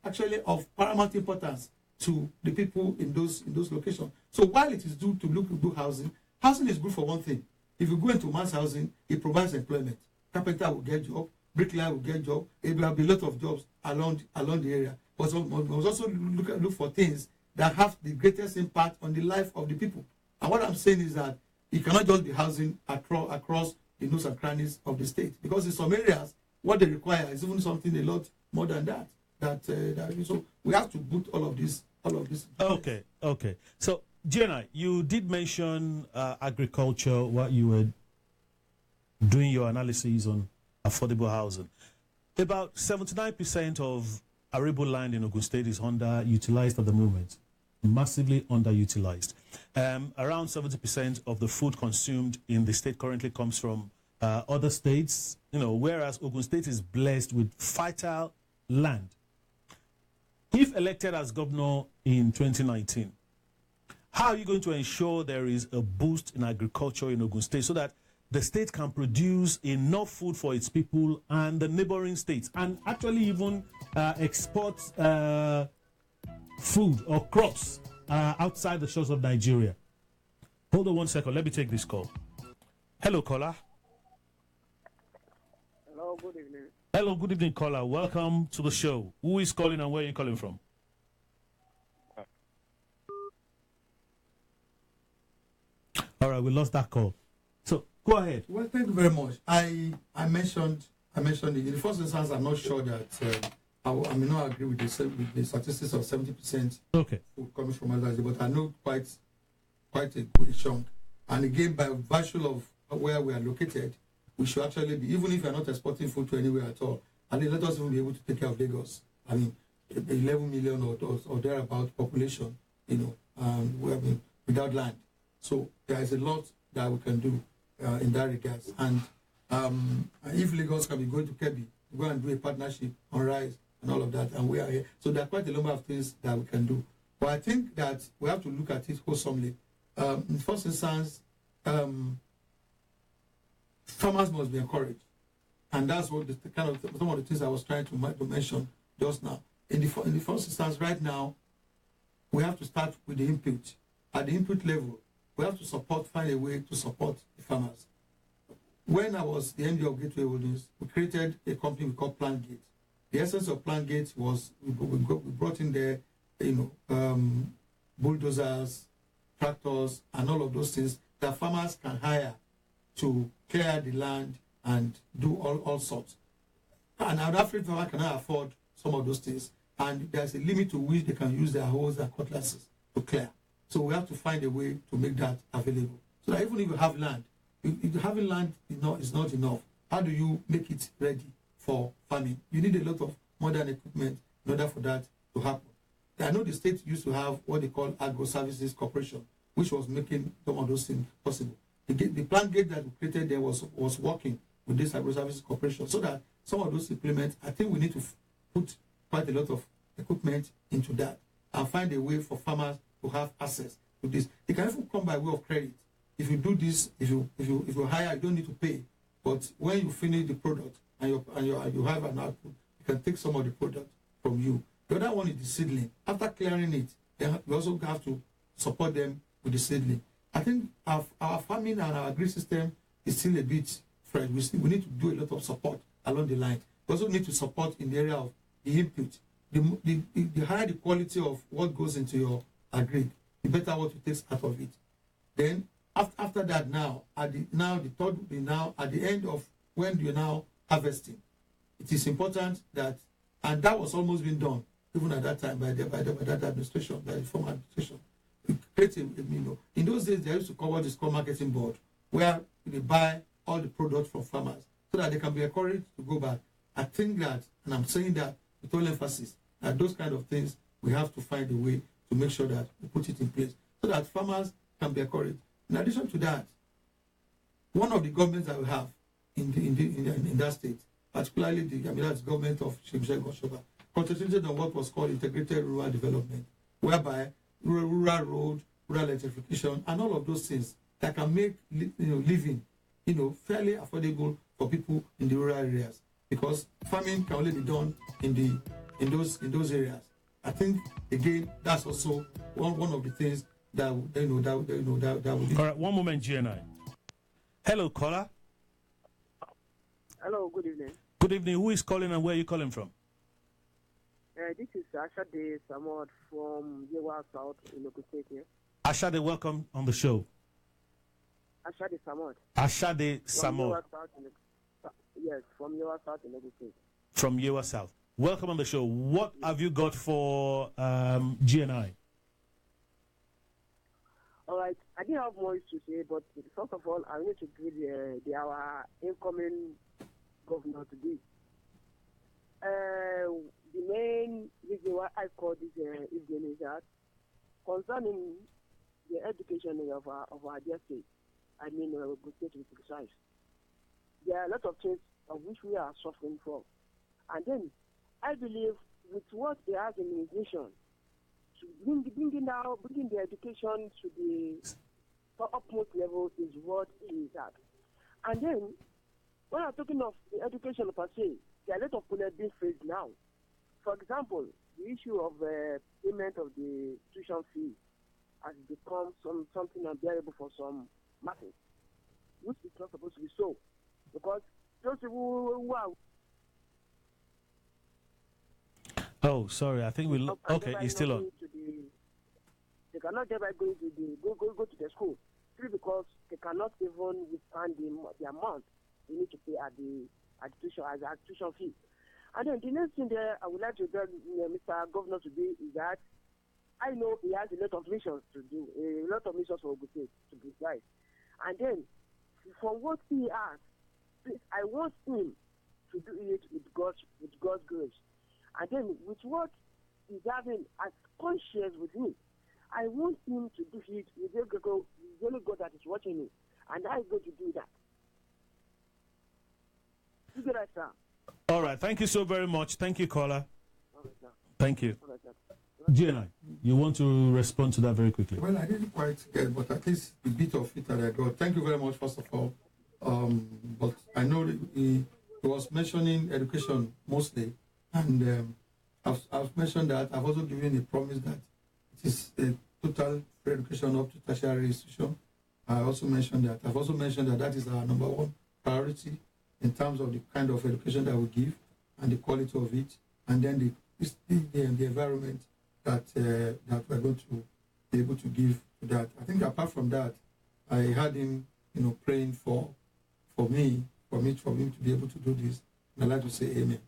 B: actually of paramount importance to the people in those locations. So while it is due to look at housing is good for one thing. If you go into mass housing, it provides employment. Carpenter will get job, bricklayer will get job. There will be a lot of jobs along the area. But we must also look for things that have the greatest impact on the life of the people. And what I'm saying is that it cannot just be housing across the nooks and crannies of the state, because in some areas what they require is even something a lot more than that. So we have to put all of this.
A: Okay. So Jenna, you did mention agriculture while you were doing your analysis on affordable housing. About 79% of arable land in Ogun State is underutilized at the moment, massively underutilized. Around 70% of the food consumed in the state currently comes from other states, whereas Ogun State is blessed with fertile land. If elected as governor in 2019, how are you going to ensure there is a boost in agriculture in Ogun State so that the state can produce enough food for its people and the neighboring states, and actually even export food or crops outside the shores of Nigeria? Hold on 1 second. Let me take this call. Hello, caller.
H: Hello, good evening.
A: Hello, good evening, caller. Welcome to the show. Who is calling and where are you calling from? All right, we lost that call. So go ahead.
B: Well, thank you very much. I mentioned it. In the first instance, I'm not sure that I may not agree with the statistics of 70%
A: Okay.
B: food coming from Alaji, but I know quite a good chunk. And again, by virtue of where we are located, we should actually be, even if we are not exporting food to anywhere at all, and let us even be able to take care of Lagos. I mean, 11 million or thereabout population, we have been without land. So there is a lot that we can do in that regard. And if Lagos can be going to Kebbi, go and do a partnership on rice and all of that, and we are here. So there are quite a number of things that we can do. But I think that we have to look at it wholesomely. In the first instance, farmers must be encouraged. And that's what some of the things I was trying to mention just now. In the first instance, right now, we have to start with the input. At the input level, we have to find a way to support the farmers. When I was the MD of Gateway Holdings, we created a company we called Plant Gate. The essence of Plant Gate was we brought in there, bulldozers, tractors, and all of those things that farmers can hire to clear the land and do all sorts. And an African farmer cannot afford some of those things, and there's a limit to which they can use their hoes and cutlasses to clear. So we have to find a way to make that available. So that even if you have land, if having land is not enough, how do you make it ready for farming? You need a lot of modern equipment in order for that to happen. I know the state used to have what they call Agro Services Corporation, which was making some of those things possible. The Plant Gate that we created there was working with this Agro Services Corporation, so that some of those implements, I think we need to put quite a lot of equipment into that and find a way for farmers to have access to this. They can even come by way of credit. If you do this, if you hire, you don't need to pay. But when you finish the product and you have an output, you can take some of the product from you. The other one is the seedling. After clearing it, then we also have to support them with the seedling. I think our farming and our agri system is still a bit fresh. We need to do a lot of support along the line. We also need to support in the area of the input. The higher the quality of what goes into your agri, the better what you take out of it. Then after that, at the end of when you're now harvesting, it is important that, and that was almost been done even at that time by that administration, by the former administration. We created, in those days they used to cover this core marketing board where they buy all the products from farmers so that they can be encouraged to go back. I think that, and I'm saying that with all emphasis, that those kind of things we have to find a way to make sure that we put it in place so that farmers can be encouraged. In addition to that, one of the governments that we have in that state, particularly that's the government of Gboyega Nasir Isiaka, concentrated on what was called integrated rural development, whereby rural road, rural electrification, and all of those things that can make living fairly affordable for people in the rural areas, because farming can only be done in those areas. I think again that's also one of the things that will.
A: All right, one moment, GNI. Hello, caller.
H: Hello, good evening.
A: Good evening. Who is calling and where are you calling from?
H: This is Ashade Samad from Yewa South in Ogun State here.
A: Ashade, welcome on the show.
H: Ashade Samad.
A: Ashade Samad.
H: Yes, from Yewa South in Ogun State.
A: From Yewa South. Welcome on the show. What have you got for GNI?
H: All right, I didn't have much to say, but first of all, I need to give our incoming governor today. The main reason why I called this evening is that concerning the education of our dear state, I mean, Ogun State to be precise, there are a lot of things of which we are suffering from. And then I believe with what they have in his mission, to bringing the education to the upmost level is what he is at. And then, when I'm talking of the education per se, there are a lot of problems being faced now. For example, the issue of payment of the tuition fee has become something unbearable for some masses, which is not supposed to be so. Because those who are...
A: Oh, sorry, I think we... Okay, he's still on.
H: They cannot get by going to go to the school, simply because they cannot even withstand the amount they need to pay at the tuition fee. And then the next thing there I would like to tell Mr. Governor to do is that I know he has a lot of missions to do, a lot of missions for Ogun State to be right. And then, from what he has, I want him to do it with God's grace. And then, with what he's having as conscience with me, I want him to do it with the only God that is watching me. And I'm going to do that. You get that, sir?
A: All right. Thank you so very much. Thank you, caller.
H: All right, sir.
A: Thank you.
H: All right, sir.
A: GNI, you want to respond to that very quickly?
B: Well, I didn't quite get, but at least the bit of it that I got. Thank you very much, first of all. But I know that he was mentioning education mostly, and I've mentioned that. I've also given a promise that it is a total free education up to tertiary institution. I've also mentioned that that is our number one priority in terms of the kind of education that we give and the quality of it, and then the environment that we're going to be able to give to that. I think apart from that, I had him, praying for me to be able to do this. And I'd like to say amen.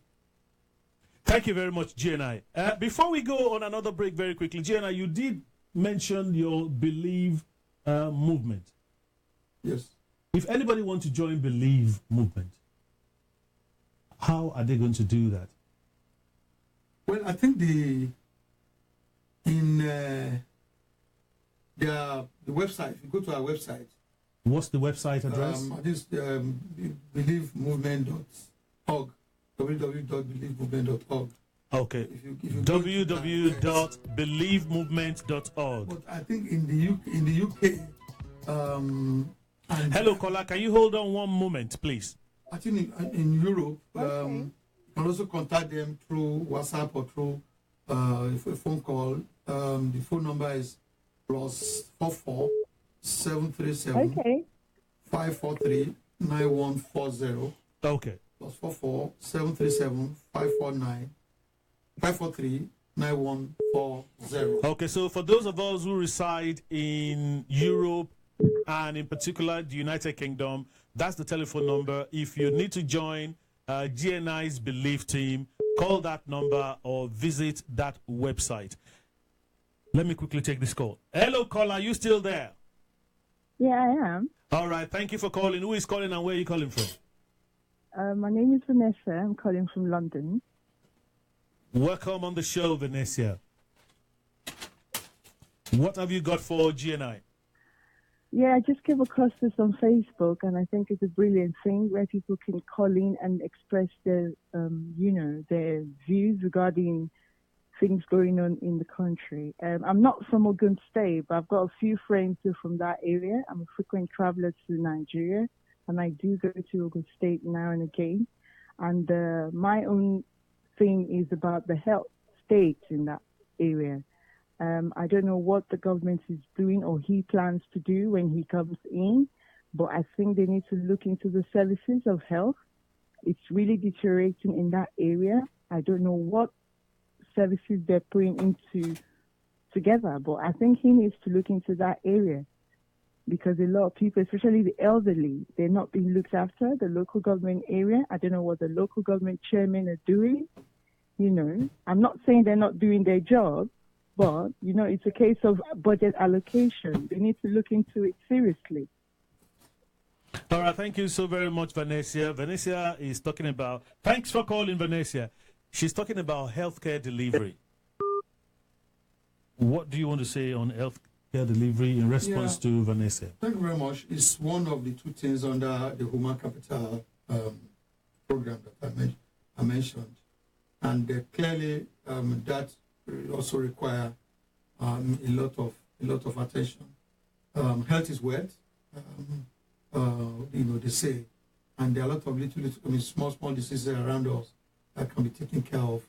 A: Thank you very much, GNI. Before we go on another break very quickly, GNI, you did mention your Believe movement.
B: Yes.
A: If anybody wants to join Believe movement, how are they going to do that?
B: Well, I think the website, if you go to our website.
A: What's the website address?
B: This believemovement.org, www.believemovement.org.
A: Okay.
B: If you
A: www.believemovement.org.
B: But I think in the UK,
A: hello, caller, can you hold on one moment, please?
B: I think in Europe, you can also contact them through WhatsApp or through a phone call. The phone number is +44 737 543 9140.
A: Okay.
B: +44 737 543 9140.
A: Okay, so for those of us who reside in Europe and in particular the United Kingdom, that's the telephone number. If you need to join GNI's Believe team, call that number or visit that website. Let me quickly take this call. Hello, caller, are you still there?
I: Yeah, I am.
A: All right, thank you for calling. Who is calling and where are you calling from?
I: My name is Vanessa. I'm calling from London.
A: Welcome on the show, Vanessa. What have you got for GNI?
I: Yeah, I just came across this on Facebook, and I think it's a brilliant thing where people can call in and express their, their views regarding things going on in the country. I'm not from Ogun State, but I've got a few friends who are from that area. I'm a frequent traveler to Nigeria, and I do go to Ogun State now and again. And my own thing is about the health state in that area. I don't know what the government is doing or he plans to do when he comes in, but I think they need to look into the services of health. It's really deteriorating in that area. I don't know what services they're putting into together, but I think he needs to look into that area because a lot of people, especially the elderly, they're not being looked after. The local government area, I don't know what the local government chairmen are doing. I'm not saying they're not doing their job, but, it's a case of budget allocation. They need to look into it seriously.
A: All right, thank you so very much, Vanessa. Vanessa is talking about... Thanks for calling, Vanessa. She's talking about healthcare delivery. What do you want to say on healthcare delivery in response to Vanessa?
B: Thank you very much. It's one of the two things under the Human Capital program that I mentioned. And clearly that also require a lot of attention. Health is wealth, they say, and there are a lot of small diseases around us that can be taken care of.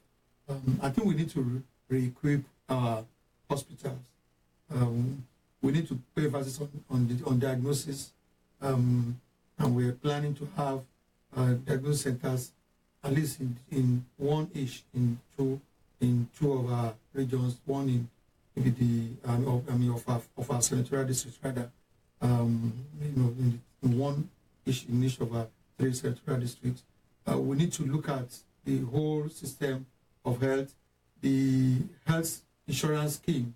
B: I think we need to re-equip our hospitals. We need to pay emphasis on diagnosis, and we're planning to have diagnosis centers at least in one each in two of our regions, one in maybe of our senatorial districts rather, in one each in each of our 3 senatorial districts. We need to look at the whole system of health, the health insurance scheme,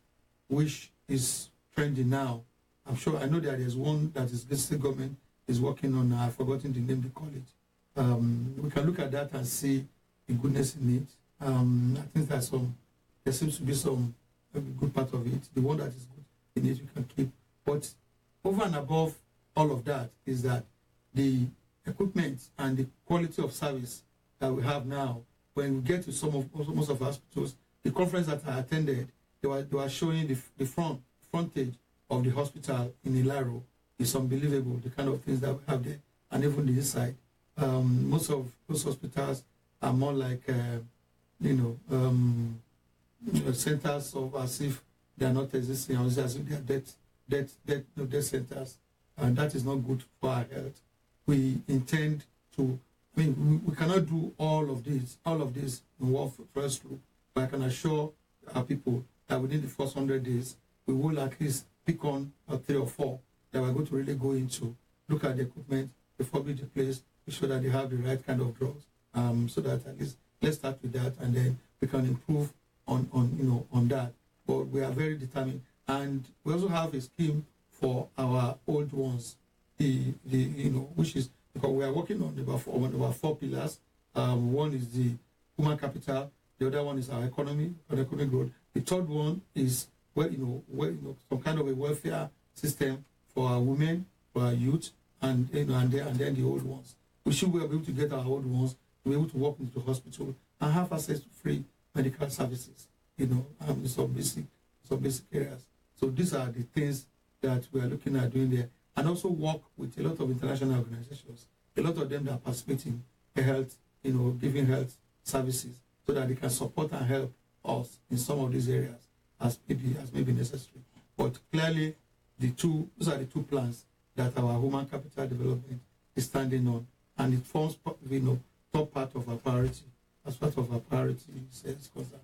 B: which is trending now. I know that there's one that is the state government is working on. I've forgotten the name they call it. We can look at that and see the goodness in it. I think there seems to be some good part of it. The one that is good in it you can keep. But over and above all of that is that the equipment and the quality of service that we have now, when we get to most of our hospitals, the conference that I attended, they were showing the frontage of the hospital in Ilaro. It's unbelievable, the kind of things that we have there, and even the inside. Most of those hospitals are more like, centers of as if they are not existing, as if they are death centers, and that is not good for our health. We intend to, we cannot do all of this in one first group, but I can assure our people that within the first 100 days, we will at least pick on 3 or 4 that we're going to really go into, look at the equipment, refurbish the place, make sure that they have the right kind of drugs, so that at least let's start with that, and then we can improve on that. But we are very determined, and we also have a scheme for our old ones, which is because we are working on about 4 pillars. One is the human capital, the other one is our economic growth. The third one is some kind of a welfare system for our women, for our youth, and then the old ones. We should be able to get our old ones to be able to walk into the hospital and have access to free medical services, in some basic areas. So these are the things that we are looking at doing there, and also work with a lot of international organizations, a lot of them that are participating in health, giving health services, so that they can support and help us in some of these areas as maybe necessary. But clearly, those are the 2 plans that our human capital development is standing on, and it forms top part of our priority, as part of our priority is concerned.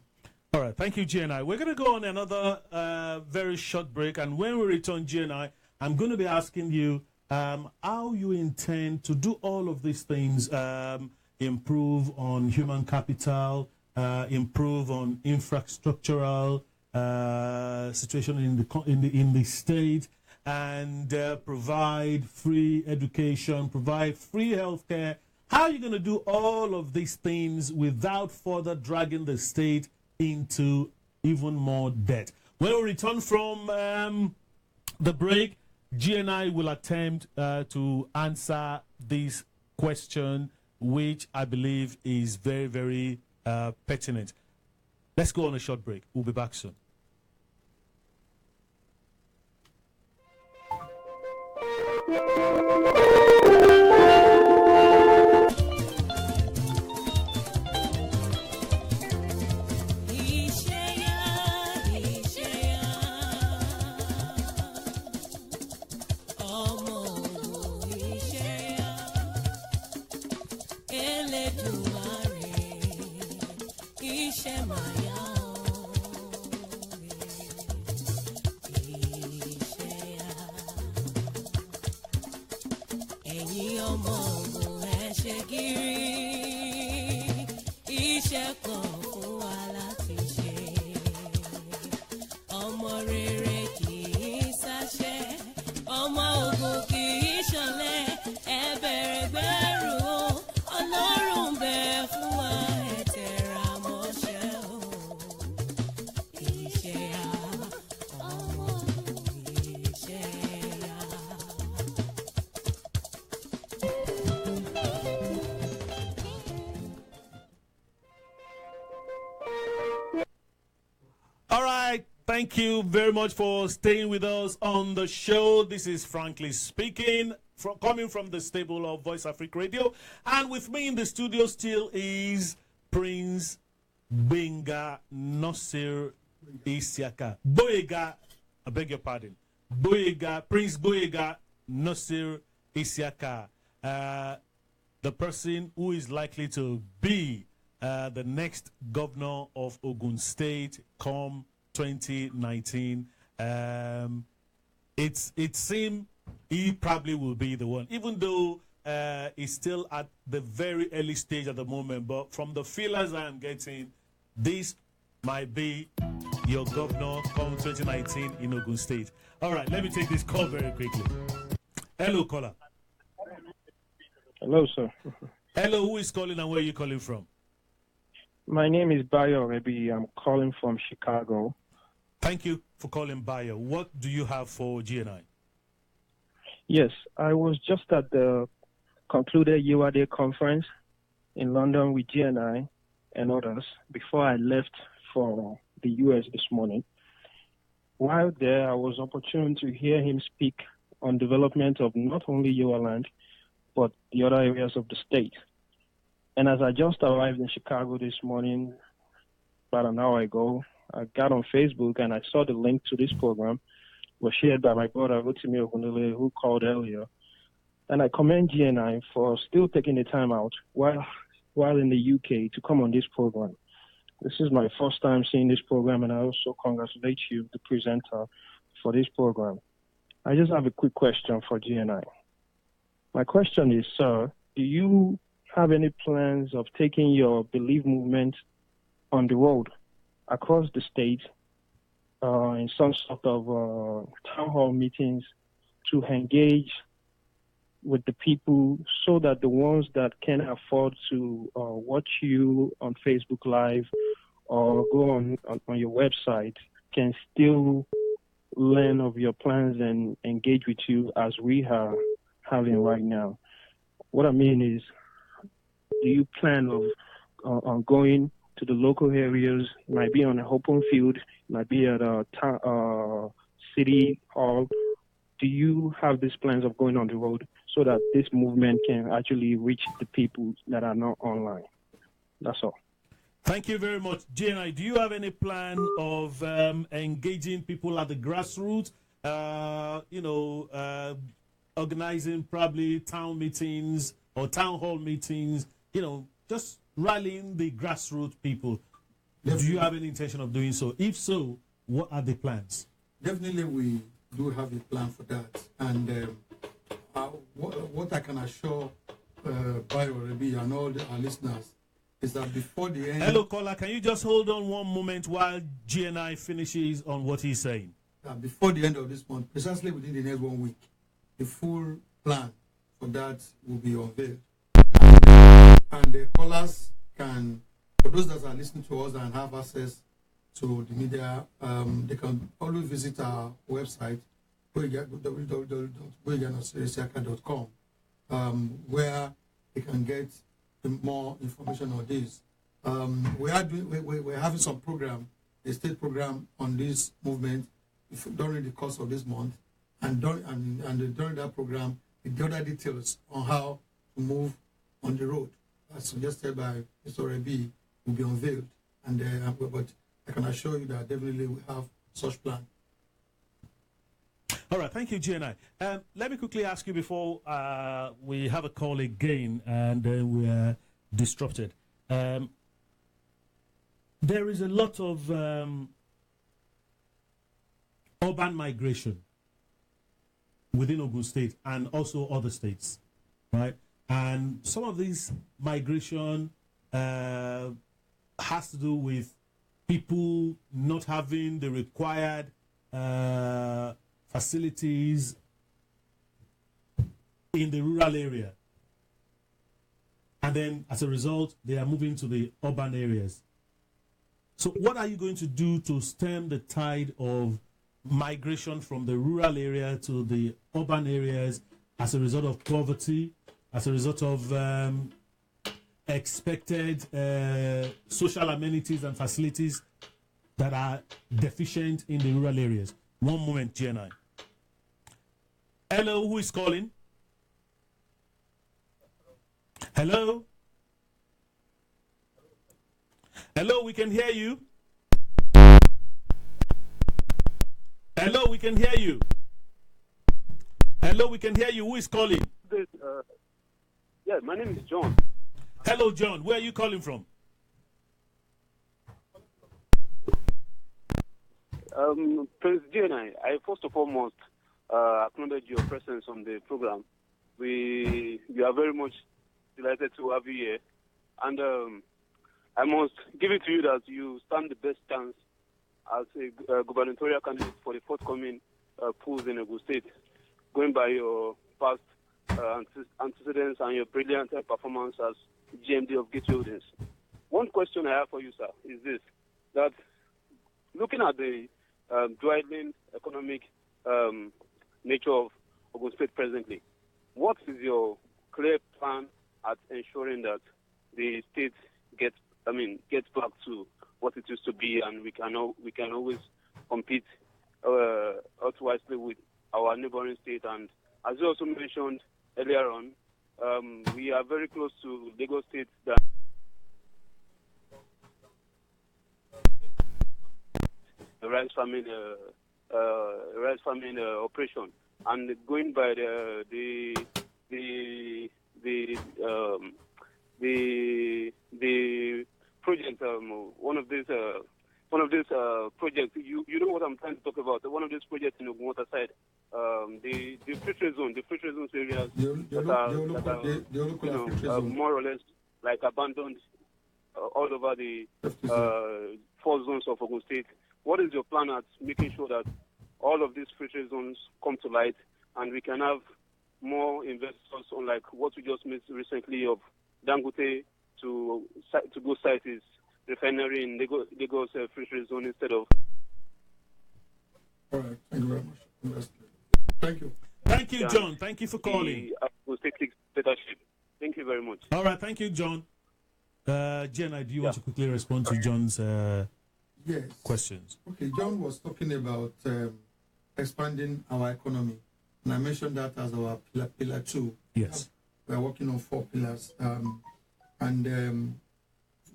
A: All right, thank you, GNI. We're going to go on another very short break, and when we return, GNI, I'm going to be asking you how you intend to do all of these things, improve on human capital, improve on infrastructural situation in the state, and provide free education, provide free healthcare. How are you going to do all of these things without further dragging the state into even more debt? When we return from the break, GNI will attempt to answer this question, which I believe is very, very pertinent. Let's go on a short break. We'll be back soon. Thank you very much for staying with us on the show. This is Frankly Speaking, coming from the stable of Voice Africa Radio. And with me in the studio still is Prince Gboyega Nasir Isiaka. Gboyega, I beg your pardon. Prince Gboyega Nasir Isiaka, the person who is likely to be the next governor of Ogun State come 2019. It seems he probably will be the one, even though he's still at the very early stage at the moment. But from the feelers I am getting, this might be your governor come 2019 in Ogun State. All right, let me take this call very quickly. Hello, caller.
J: Hello, sir.
A: Hello, who is calling and where are you calling from?
J: My name is Bayo Rebi. I'm calling from Chicago.
A: Thank you for calling, Bayo. What do you have for GNI?
J: Yes, I was just at the concluded UAD conference in London with GNI and others before I left for the US this morning. While there, I was opportune to hear him speak on development of not only your land, but the other areas of the state. And as I just arrived in Chicago this morning, about an hour ago, I got on Facebook and I saw the link to this program was shared by my brother, Rotimi Ogunole, who called earlier. And I commend GNI for still taking the time out while in the UK to come on this program. This is my first time seeing this program, and I also congratulate you, the presenter, for this program. I just have a quick question for GNI. My question is, sir, do you have any plans of taking your Believe movement on the road across the state in some sort of town hall meetings to engage with the people so that the ones that can afford to watch you on Facebook Live or go on your website can still learn of your plans and engage with you as we are having right now? What I mean is, do you plan on going to the local areas? It might be on an open field, it might be at a city hall. Do you have these plans of going on the road so that this movement can actually reach the people that are not online? That's all.
A: Thank you very much. GNI, do you have any plan of engaging people at the grassroots, organizing probably town meetings or town hall meetings, just rallying the grassroots people?
B: Definitely.
A: Do you have any intention of doing so? If so, what are the plans?
B: Definitely, we do have a plan for that. And what I can assure Bayo Rebi and all our listeners is that before the end...
A: Hello, caller. Can you just hold on one moment while GNI finishes on what he's saying?
B: Before the end of this month, precisely within the next 1 week, the full plan for that will be unveiled. And the callers can, for those that are listening to us and have access to the media, they can always visit our website, www.gboyeganasirisiaka.com, where they can get more information on this. We're having some program, a state program on this movement during the course of this month, and during that program, the other details on how to move on the road, as suggested by Mr. Rebi, will be unveiled. But I can assure you that definitely we have such plan.
A: All right, thank you, GNI. Let me quickly ask you before we have a call again and we're disrupted. There is a lot of urban migration within Ogun State and also other states, right? And some of this migration has to do with people not having the required facilities in the rural area. And then as a result, they are moving to the urban areas. So what are you going to do to stem the tide of migration from the rural area to the urban areas as a result of poverty, as a result of expected social amenities and facilities that are deficient in the rural areas. One moment, GNI. Hello, who is calling? Hello? Hello, we can hear you. Hello, we can hear you. Hello, we can hear you. Who is calling?
K: Yeah, my name is John.
A: Hello, John. Where are you calling from?
K: Prince GNI, I first of all must acknowledge your presence on the program. We are very much delighted to have you here. And I must give it to you that you stand the best chance as a gubernatorial candidate for the forthcoming polls in Ogun State, going by your past antecedents and your brilliant performance as GMD of Gateway Holdings. One question I have for you, sir, is this, that looking at the dwindling economic nature of Ogun State presently, what is your clear plan at ensuring that the state gets back to what it used to be, and we can always compete wisely with our neighboring state? And as you also mentioned earlier on, we are very close to Lagos State that the rice farming operation, and going by the project, one of these projects, you know what I'm trying to talk about. One of these projects in Ogun Water side, the free trade zones areas that are more or less like abandoned all over the 4 zones of Ogun State. What is your plan at making sure that all of these free trade zones come to light and we can have more investors, unlike what we just made recently of Dangote to go site his refinery in Lagos free trade zone instead of...
B: All right, thank you very much. Thank you.
A: Thank you, John. Thank you for calling.
K: Thank you very much.
A: All right, thank you, John. Jenna, do you want to quickly respond to John's
B: yes.
A: questions?
B: Okay, John was talking about expanding our economy, and I mentioned that as our pillar 2.
A: Yes.
B: We are working on 4 pillars.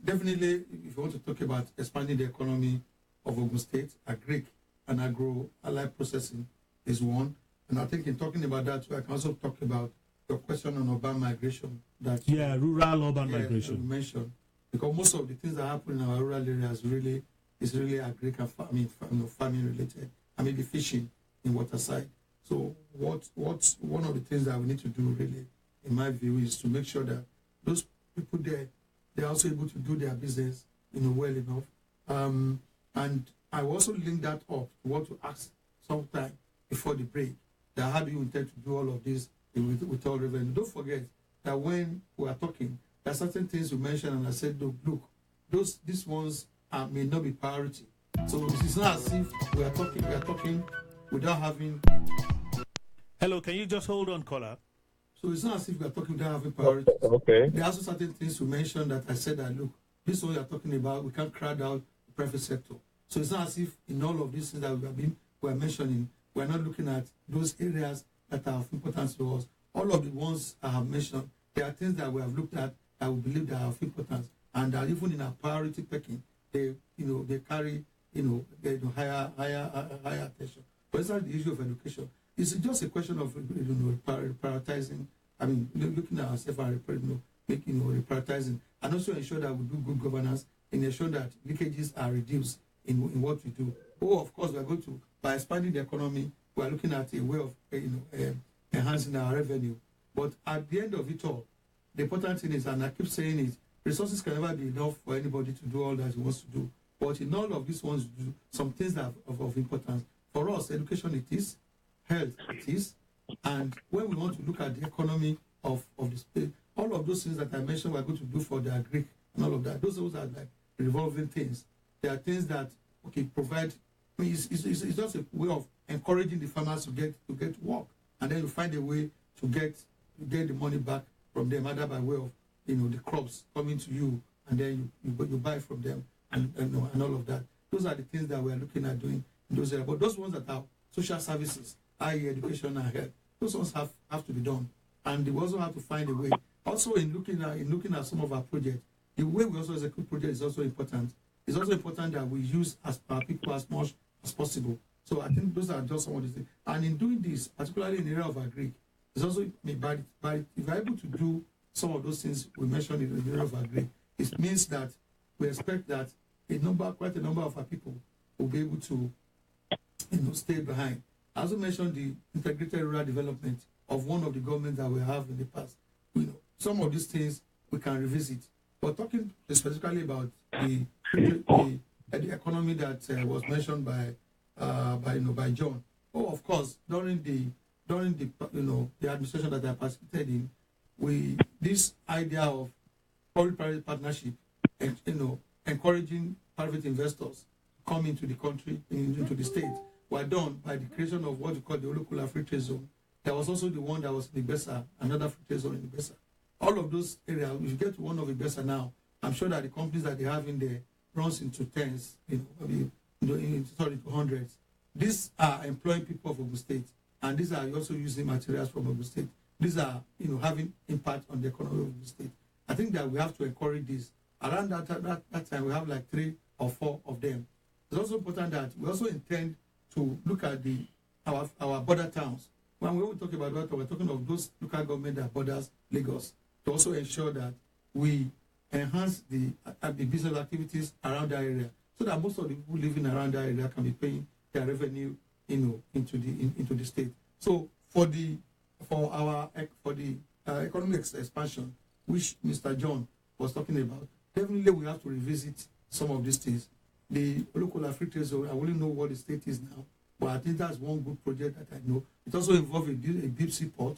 B: Definitely, if you want to talk about expanding the economy of Ogun State, agric and agro-allied processing is one. And I think in talking about that, I can also talk about your question on urban migration.
A: Rural-urban migration.
B: You mentioned, because most of the things that happen in our rural areas is really agric and farming related. I mean, the fishing in waterside. So what's one of the things that we need to do really, in my view, is to make sure that those people there, they're also able to do their business, well enough. And I also link that up to what to ask sometime before the break, that how do you intend to do all of this with all revenue? Don't forget that when we are talking, there are certain things you mentioned, and I said, look, these ones may not be priority. So it's not as if we are talking without having...
A: Hello, can you just hold on, caller?
B: So it's not as if we are talking without having priorities.
K: Okay.
B: There are also certain things you mentioned that I said that, look, this one you are talking about, we can't crowd out the private sector. So it's not as if in all of these things that we are mentioning, we are not looking at those areas that are of importance to us. All of the ones I have mentioned, there are things that we have looked at that we believe that are of importance, and that even in our priority picking, they carry higher attention. But it's not the issue of education. It's just a question of prioritizing. I mean, looking at ourselves and prioritizing, and also ensure that we do good governance and ensure that leakages are reduced in what we do. Of course, we are going to, by expanding the economy, we are looking at a way of enhancing our revenue. But at the end of it all, the important thing is, and I keep saying it, resources can never be enough for anybody to do all that he wants to do. But in all of these ones, do some things that are of importance. For us, education it is, health it is, and when we want to look at the economy of the state, all of those things that I mentioned we're going to do for the agric and all of that, those are like revolving things. There are things that provide. I mean, it's just a way of encouraging the farmers to get work, and then you find a way to get the money back from them, either by way of the crops coming to you, and then you buy from them and all of that. Those are the things that we are looking at doing in those areas. But those ones that are social services, i.e. education and health, those ones have to be done. And we also have to find a way. Also, in looking at some of our projects, the way we also execute projects is also important. It's also important that we use our people as much as possible. So I think those are just some of the things. And in doing this, particularly in the area of agri, it's also but if we're able to do some of those things we mentioned in the area of agri, it means that we expect that quite a number of our people will be able to stay behind. I also mentioned the integrated rural development of one of the governments that we have in the past. Some of these things we can revisit. But talking specifically about the economy that was mentioned by John. Oh, of course, during the administration that I participated in, this idea of public-private partnership and encouraging private investors to come into the country, into the state, were done by the creation of what we call the Olukula Free Trade Zone. There was also the one that was in the Besa, another free trade zone in the Besa. All of those areas, if you get to one of the Besa now, I'm sure that the companies that they have in there runs into tens, to hundreds. These are employing people of Ogun State, and these are also using materials from Ogun State. These are, having impact on the economy of Ogun State. I think that we have to encourage this. Around that time, we have like 3 or 4 of them. It's also important that we also intend to look at our border towns. When we talk about that, we're talking of those local government that borders Lagos, to also ensure that we enhance the business activities around that area, so that most of the people living around that area can be paying their revenue, into the state. So for the economic expansion, which Mr. John was talking about, definitely we have to revisit some of these things. The local Free Trade Zone, I wouldn't know what the state is now, but I think that's one good project that I know. It also involves a deep sea port.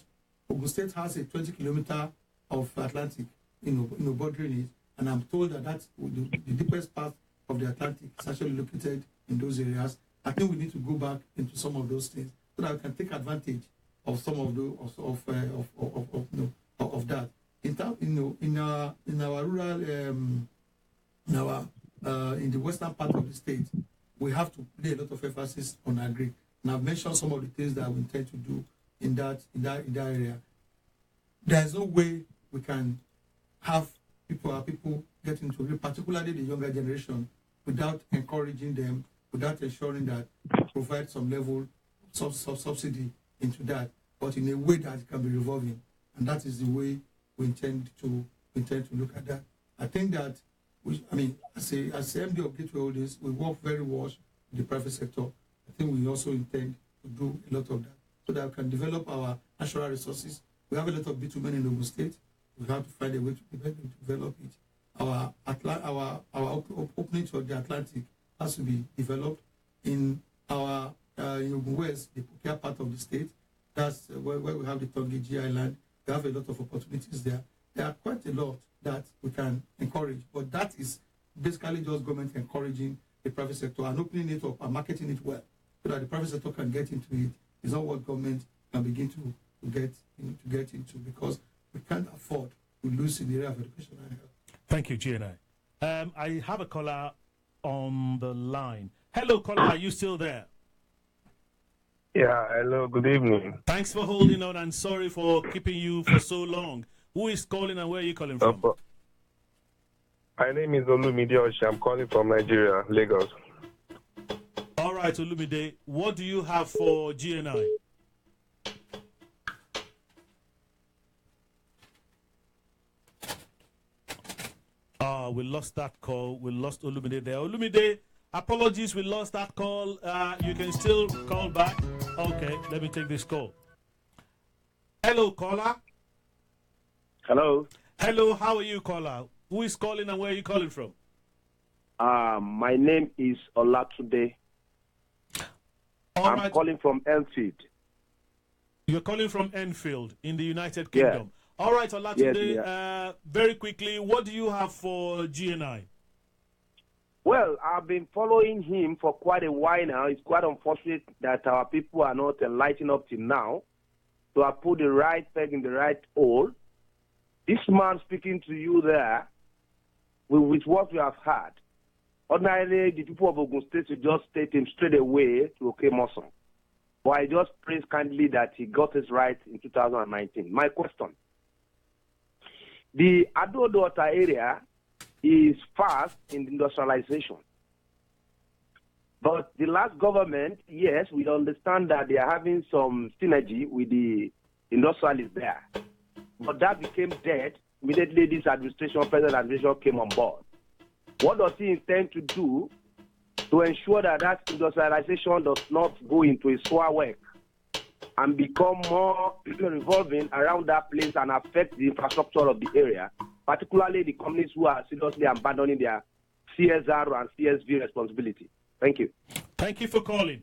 B: Ogun State has a 20-kilometer of Atlantic, bordering it, and I'm told that that's the deepest part of the Atlantic is actually located in those areas. I think we need to go back into some of those things so that we can take advantage of some of that. In our rural, in the western part of the state, we have to lay a lot of emphasis on agri. And I've mentioned some of the things that we intend to do in that area. There's no way we can have our people get into it, particularly the younger generation, without encouraging them, without ensuring that we provide some level of subsidy into that, but in a way that it can be revolving. And that is the way we intend to look at that. I think that as MD of Gateway Holdings, we work very well with the private sector. I think we also intend to do a lot of that so that we can develop our natural resources. We have a lot of bitumen in Ogun State. We have to find a way to develop it. Our opening to the Atlantic has to be developed. In our in Ogun West, the Pukia part of the state, that's where we have the Tongiji Island. We have a lot of opportunities there. There are quite a lot that we can encourage, but that is basically just government encouraging the private sector and opening it up and marketing it well, so that the private sector can get into it. It's not what government can begin to get into, because we can't afford to lose in the area of education and health.
A: Thank you, GNI. I have a caller on the line. Hello, caller. Are you still there?
L: Yeah, hello, good evening.
A: Thanks for holding on, and sorry for keeping you for so long. Who is calling and where are you calling from?
L: My name is Olumide Oshi. I'm calling from Nigeria, Lagos.
A: All right, Olumide, what do you have for GNI? We lost that call. We lost Olumide there. Olumide, apologies, we lost that call. You can still call back. Okay, let me take this call. Hello, caller.
M: Hello.
A: Hello, how are you, caller? Who is calling and where are you calling from?
M: My name is Olatunde. I'm calling from Enfield.
A: You're calling from Enfield in the United Kingdom.
M: Yeah.
A: All right, Olatunde,
M: Yes.
A: very quickly, what do you have for GNI?
M: Well, I've been following him for quite a while now. It's quite unfortunate that our people are not enlightened up till now to have put the right peg in the right hole. This man speaking to you there, with what we have had, Ordinarily, the people of Ogun State should just take him straight away to OK Moson. But I just praise kindly that he got it right in 2019. My question. The Ado-Dota area is fast in industrialization. But the last government, yes, we understand that they are having some synergy with the industrialists there. But that became dead immediately this administration, present administration, came on board. What does he intend to do to ensure that that industrialization does not go into a sour work and become more revolving around that place and affect the infrastructure of the area, particularly the companies who are seriously abandoning their CSR and CSV responsibility? Thank you.
A: Thank you for calling.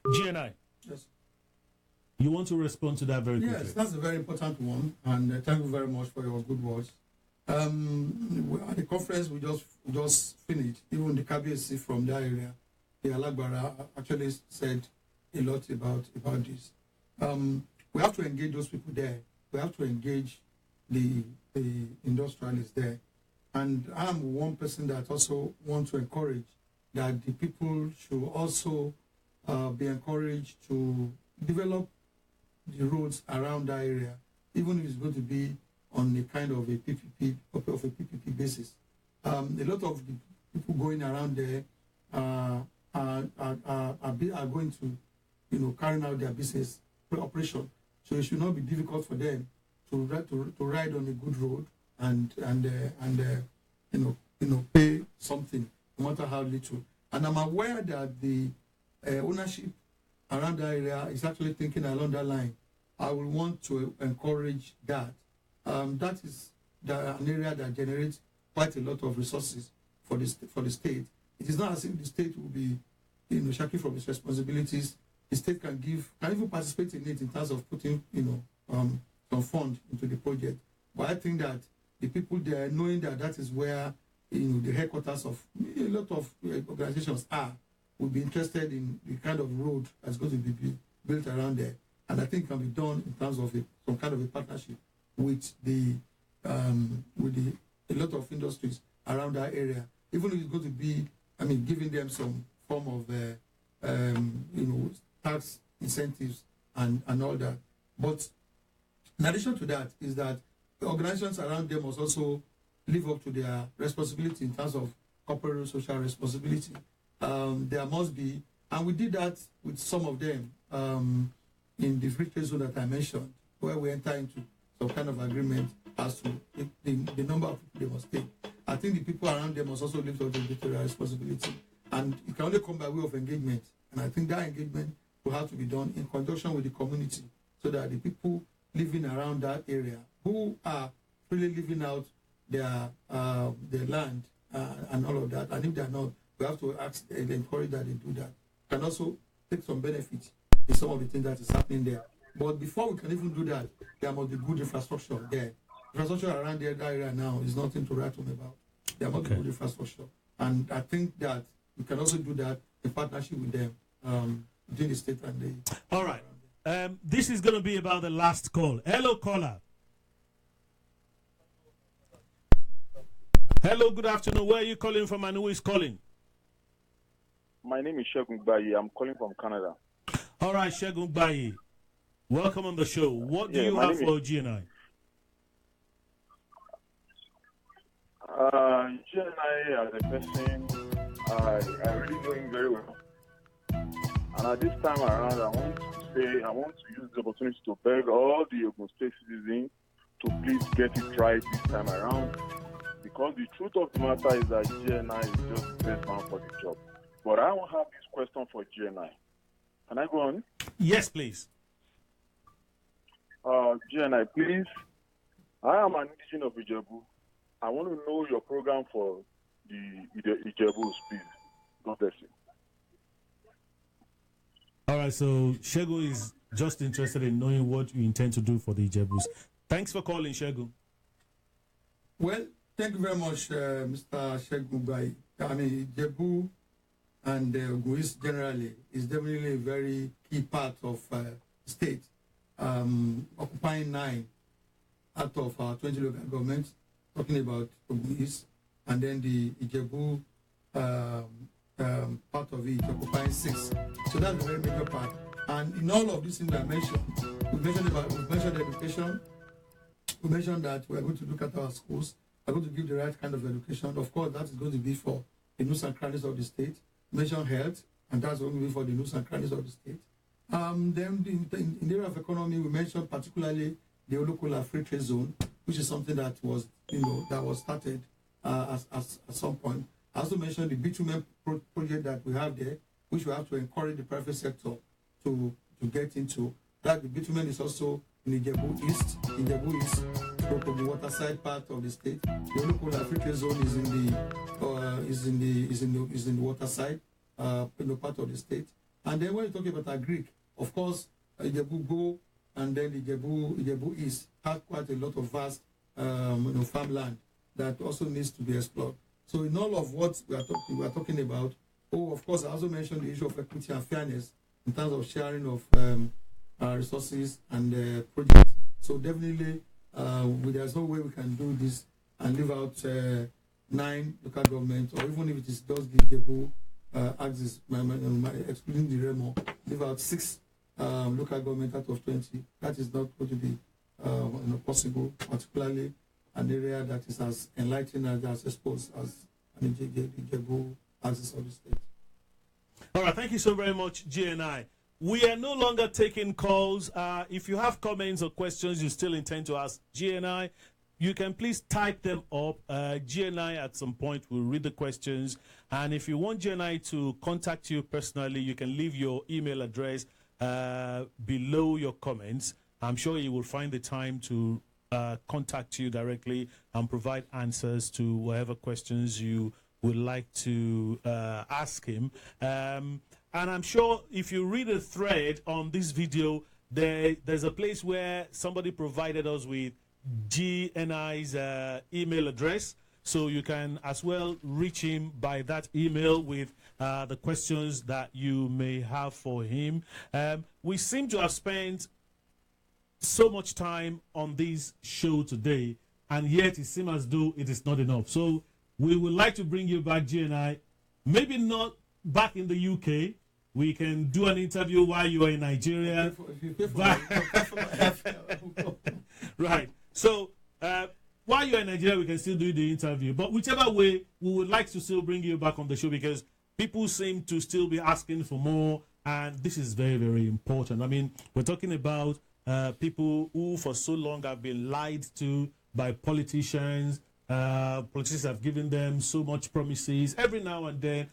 A: GNI.
B: Yes.
A: You want to respond to that very quickly?
B: Yes, that's a very important one, and thank you very much for your good words. At the conference we just finished, even the KBC from that area, the Alagbara, actually said a lot about this. We have to engage those people there. We have to engage the industrialists there. And I'm one person that also want to encourage that the people should also be encouraged to develop the roads around that area, even if it's going to be on a kind of a PPP basis. A lot of the people going around there are going to, carry out their business operation. So it should not be difficult for them to ride on a good road and pay something, no matter how little. And I'm aware that the ownership around that area is actually thinking along that line. I will want to encourage that. That is an area that generates quite a lot of resources for the state. It is not as if the state will be, shirking from its responsibilities. The state can even participate in it in terms of putting, some fund into the project. But I think that the people there, knowing that that is where, the headquarters of a lot of organizations are, will be interested in the kind of road that's going to be built around there. And I think it can be done in terms of some kind of a partnership with a lot of industries around that area. Even if it's going to be, giving them some form of, tax incentives and all that. But in addition to that, is that the organizations around them must also live up to their responsibility in terms of corporate social responsibility. There must be, and we did that with some of them in the free trade zone that I mentioned, where we enter into some kind of agreement as to the number of people they must take. I think the people around them must also live up to their responsibility. And it can only come by way of engagement. And I think that engagement will have to be done in conjunction with the community, so that the people living around that area who are really living out their land and all of that, and if they're not, we have to ask and encourage that they do that. Can also take some benefit in some of the things that is happening there. But before we can even do that, there must be good infrastructure there. Infrastructure around that area now is nothing to write home about. There must be good infrastructure. And I think that we can also do that in partnership with them, between the state and the...
A: All right. This is going to be about the last call. Hello, caller. Hello, good afternoon. Where are you calling from and who is calling?
N: My name is Shegun Bayi. I'm calling from Canada.
A: All right, Shegun Bayi. Welcome on the show. What do you have for GNI?
N: GNI as a person, I really know him very well. And at this time around, I want to use the opportunity to beg all the Ogun State citizens to please get it right this time around. Because the truth of the matter is that GNI is just the best man for the job. But I won't have this question for GNI. Can I go on?
A: Yes, please.
N: GNI, please. I am an indigenous of Ijebu. I want to know your program for the Ijebus, please. God bless you.
A: All right, so Shegu is just interested in knowing what you intend to do for the Ijebus. Thanks for calling, Shegu.
B: Well, thank you very much, Mr. Shegu Bai. Ijebu and Ogun generally is definitely a very key part of the state, occupying 9 out of our 20 local governments, talking about Ogun East, and then the Ijebu part of it, occupying 6. So that's a very major part. And in all of these things I mentioned, we mentioned education. We mentioned that we're going to look at our schools. We're going to give the right kind of education. Of course, that is going to be for the nooks and crannies of the state. We mentioned health, and that's going to be for the nooks and crannies of the state. Then in the area of economy, we mentioned particularly the local free trade zone, which is something that was, that was started at some point. I also mentioned the bitumen project that we have there, which we have to encourage the private sector to get into. That the bitumen is also in the Jebu East, so the water side part of the state. The local free trade zone is in the water side, part of the state. And then when you talk about agric, of course, Jebu Go and then the Jebu East have quite a lot of vast farmland that also needs to be explored. So in all of what we are talking about, of course, I also mentioned the issue of equity and fairness in terms of sharing of resources and projects. So definitely, there's no way we can do this and leave out 9 local governments, or even if it is just the Jebu axis, excluding the Remo, leave out 6 local government out of 20. That is not going to be possible, particularly an area that is as enlightened and as exposed as the Jebu axis of the state.
A: All right, thank you so very much, GNI. We are no longer taking calls. If you have comments or questions you still intend to ask GNI, you can please type them up. GNI at some point will read the questions. And if you want GNI to contact you personally, you can leave your email address below your comments. I'm sure he will find the time to contact you directly and provide answers to whatever questions you would like to ask him. And I'm sure if you read a thread on this video, there's a place where somebody provided us with GNI's email address. So you can as well reach him by that email with the questions that you may have for him. We seem to have spent so much time on this show today, and yet it seems as though it is not enough. So we would like to bring you back, GNI, maybe not back in the UK. We can do an interview while you are in Nigeria. Right. So while you're in Nigeria, we can still do the interview. But whichever way, we would like to still bring you back on the show because people seem to still be asking for more. And this is very, very important. I mean, we're talking about people who for so long have been lied to by politicians. Politicians have given them so much promises every now and then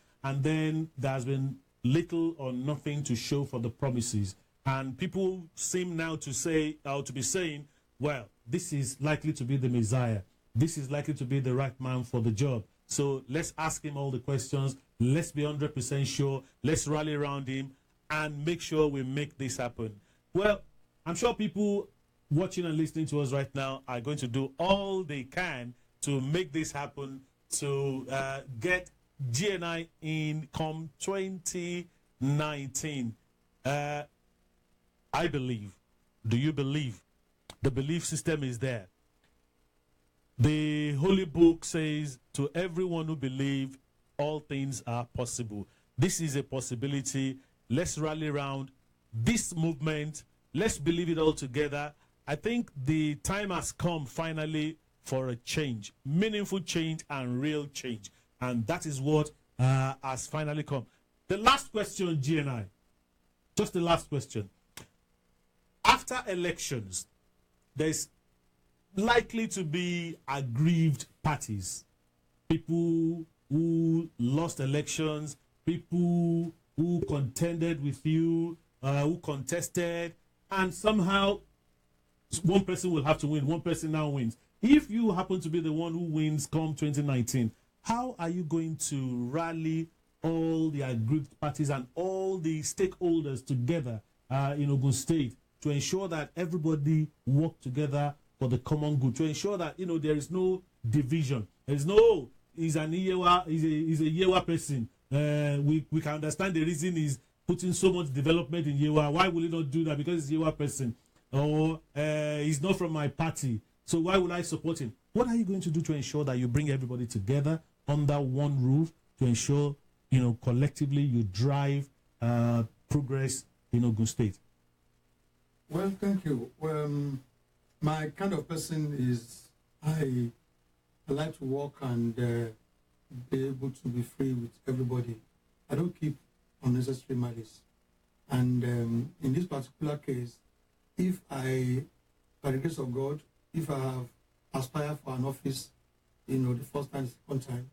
A: there's been little or nothing to show for the promises. And people seem now to say, or to be saying, well, this is likely to be the Messiah. This is likely to be the right man for the job. So let's ask him all the questions. Let's be 100% sure. Let's rally around him and make sure we make this happen. Well, I'm sure people watching and listening to us right now are going to do all they can to make this happen, to get GNI in come 2019. I believe. Do you believe? The belief system is there. The Holy Book says, to everyone who believes, all things are possible. This is a possibility. Let's rally around this movement. Let's believe it all together. I think the time has come finally for a change, meaningful change and real change. And that is what has finally come. The last question, GNI, just the last question. After elections, there's likely to be aggrieved parties. People who lost elections, people who contended with you, who contested, and somehow one person will have to win. One person now wins. If you happen to be the one who wins come 2019, how are you going to rally all the aggrieved parties and all the stakeholders together in Ogun State to ensure that everybody work together for the common good, to ensure that there is no division? There's no, he's a Yewa person. We can understand the reason he's putting so much development in Yewa. Why will he not do that? Because he's a Yewa person. Or he's not from my party, so why would I support him? What are you going to do to ensure that you bring everybody together under one roof to ensure, collectively you drive progress in Ogun State?
B: Well, thank you. My kind of person is I like to work and be able to be free with everybody. I don't keep unnecessary malice. And in this particular case, if I, by the grace of God, if I have aspired for an office, the first time, second time,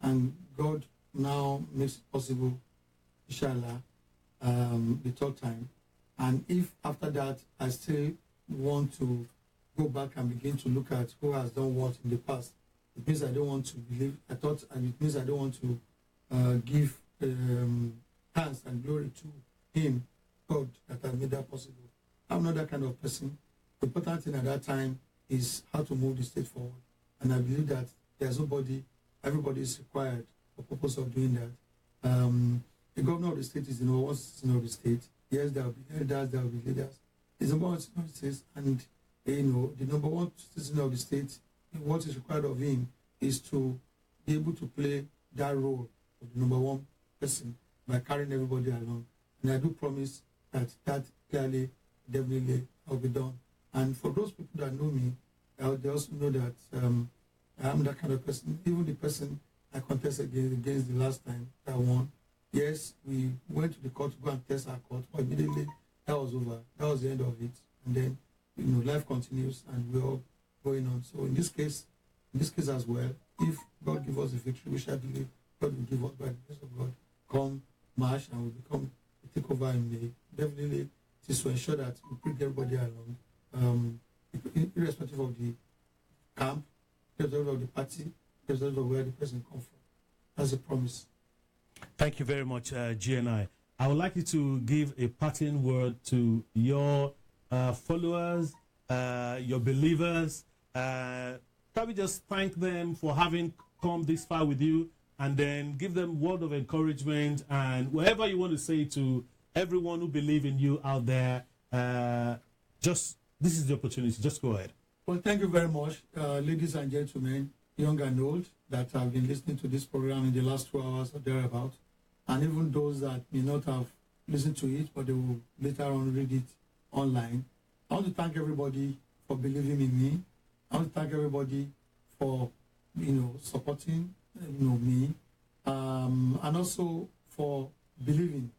B: and God now makes it possible, inshallah, the third time, and if after that I still want to go back and begin to look at who has done what in the past, it means I don't want to believe, and it means I don't want to give thanks and glory to Him, God, that has made that possible. I'm not that kind of person. The important thing at that time is how to move the state forward. And I believe that there's everybody is required for the purpose of doing that. The governor of the state is the number one citizen of the state. Yes, there will be elders, there will be leaders. He's the number one citizen of the state, and the number one citizen of the state, what is required of him is to be able to play that role of the number one person by carrying everybody along. And I do promise that clearly, definitely, will be done. And for those people that know me, they also know that I am that kind of person. Even the person I contested against the last time that I won, yes, we went to the court to go and test our court, but immediately that was over. That was the end of it. And then, life continues and we're all going on. So in this case as well, if God give us the victory, which I believe God will give us by the grace of God, come March and we become a takeover in May, definitely it is to ensure that we bring everybody along, irrespective of the camp, irrespective of the party, irrespective of where the person comes from. That's a promise.
A: Thank you very much, GNI. I would like you to give a parting word to your followers, your believers. Probably just thank them for having come this far with you, and then give them word of encouragement and whatever you want to say to everyone who believe in you out there. This is the opportunity. Just go ahead.
B: Well, thank you very much, ladies and gentlemen, young and old, that have been listening to this program in the last 2 hours or thereabout, and even those that may not have listened to it, but they will later on read it online. I want to thank everybody for believing in me. I want to thank everybody for, supporting, me, and also for believing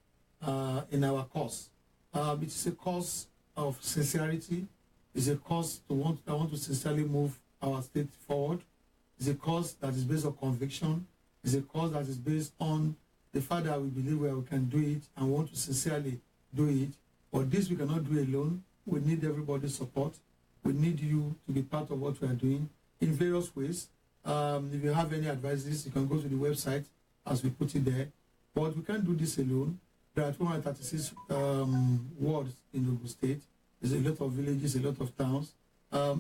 B: in our cause. It is a cause of sincerity. It's a cause I want to sincerely move our state forward. It's a cause that is based on conviction. It's a cause that is based on the fact that we believe where we can do it and want to sincerely do it. But this we cannot do alone. We need everybody's support. We need you to be part of what we are doing in various ways. If you have any advices, you can go to the website as we put it there. But we can't do this alone. There are 236 wards in Ogun State. There's a lot of villages, a lot of towns.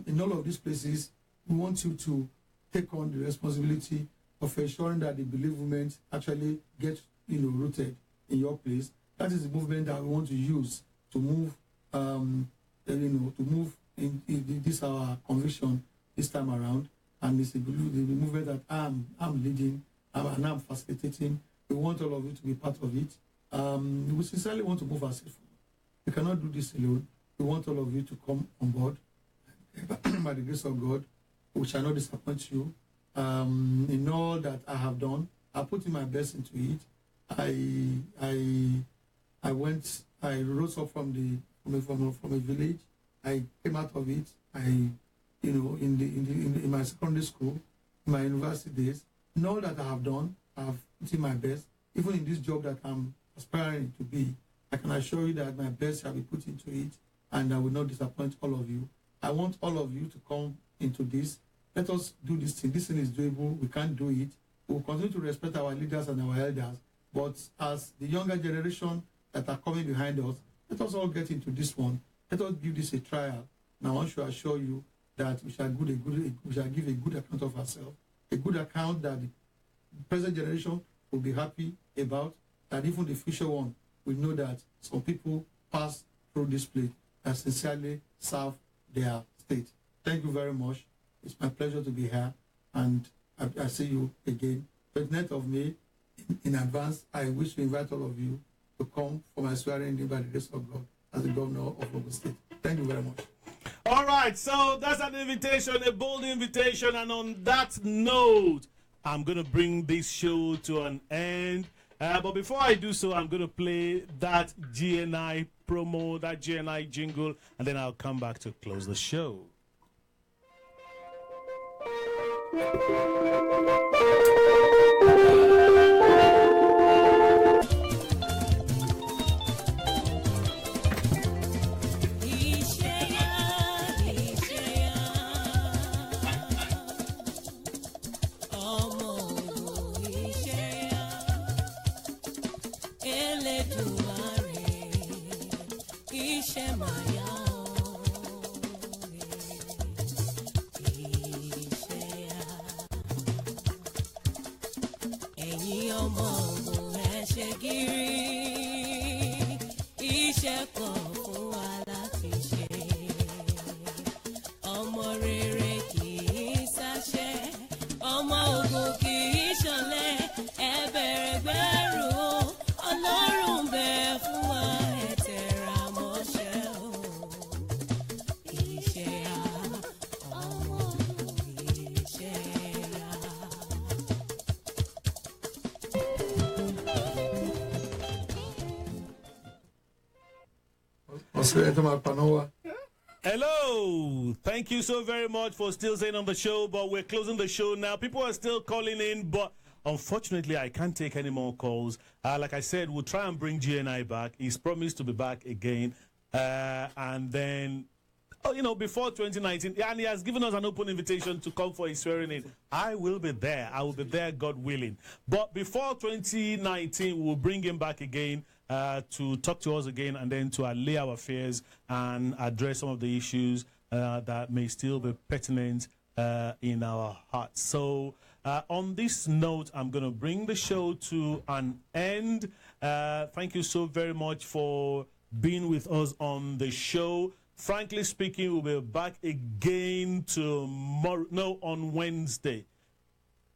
B: In all of these places, we want you to take on the responsibility of ensuring that the belief movement actually gets rooted in your place. That is the movement that we want to use to move in this our conviction this time around. And it's the movement that I'm leading and I'm facilitating. We want all of you to be part of it. We sincerely want to move ourselves forward. We cannot do this alone. We want all of you to come on board. By the grace of God, we shall not disappoint you. In all that I have done, I put in my best into it. I rose up from a village. I came out of it. In my secondary school, in my university days, in all that I have done, I have put in my best. Even in this job that I'm aspiring to be, I can assure you that my best shall be put into it, and I will not disappoint all of you. I want all of you to come into this. Let us do this thing. This thing is doable. We can't do it. We will continue to respect our leaders and our elders. But as the younger generation that are coming behind us, let us all get into this one. Let us give this a trial. And I want to assure you that we shall give a good account of ourselves, a good account that the present generation will be happy about, that even the future one will know that some people pass through this place that sincerely serve their state. Thank you very much. It's my pleasure to be here, and I see you again. 29th of May, in advance, I wish to invite all of you to come for my swearing in by the grace of God as the governor of Ogun State. Thank you very much.
A: All right, so that's an invitation, a bold invitation. And on that note, I'm going to bring this show to an end. But before I do so, I'm going to play that GNI promo, that GNI jingle, and then I'll come back to close the show. Hello, thank you so very much for still staying on the show, but we're closing the show now. People are still calling in, but unfortunately I can't take any more calls. Like I said, we'll try and bring GNI back. He's promised to be back again, and then before 2019, and he has given us an open invitation to come for his swearing in. I will be there, God willing. But before 2019, we'll bring him back again to talk to us again, and then to allay our fears and address some of the issues that may still be pertinent in our hearts. So on this note, I'm going to bring the show to an end. Thank you so very much for being with us on the show. Frankly speaking, we'll be back again tomorrow. No, on Wednesday.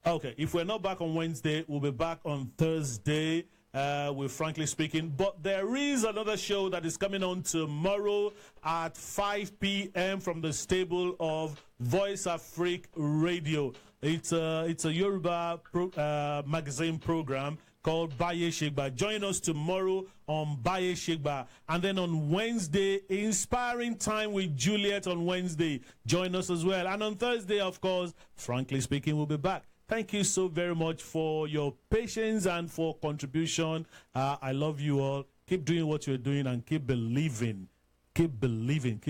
A: Okay, if we're not back on Wednesday, we'll be back on Thursday. With Frankly Speaking, but there is another show that is coming on tomorrow at 5 p.m. from the stable of Voice Afrique Radio. It's a Yoruba magazine program called Baye Shegba. Join us tomorrow on Baye Shegba, and then on Wednesday, Inspiring Time with Juliet on Wednesday. Join us as well, and on Thursday, of course, Frankly Speaking will be back. Thank you so very much for your patience and for contribution. I love you all. Keep doing what you're doing and keep believing. Keep believing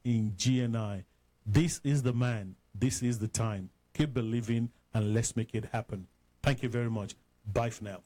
A: in GNI. This is the man. This is the time. Keep believing and let's make it happen. Thank you very much. Bye for now.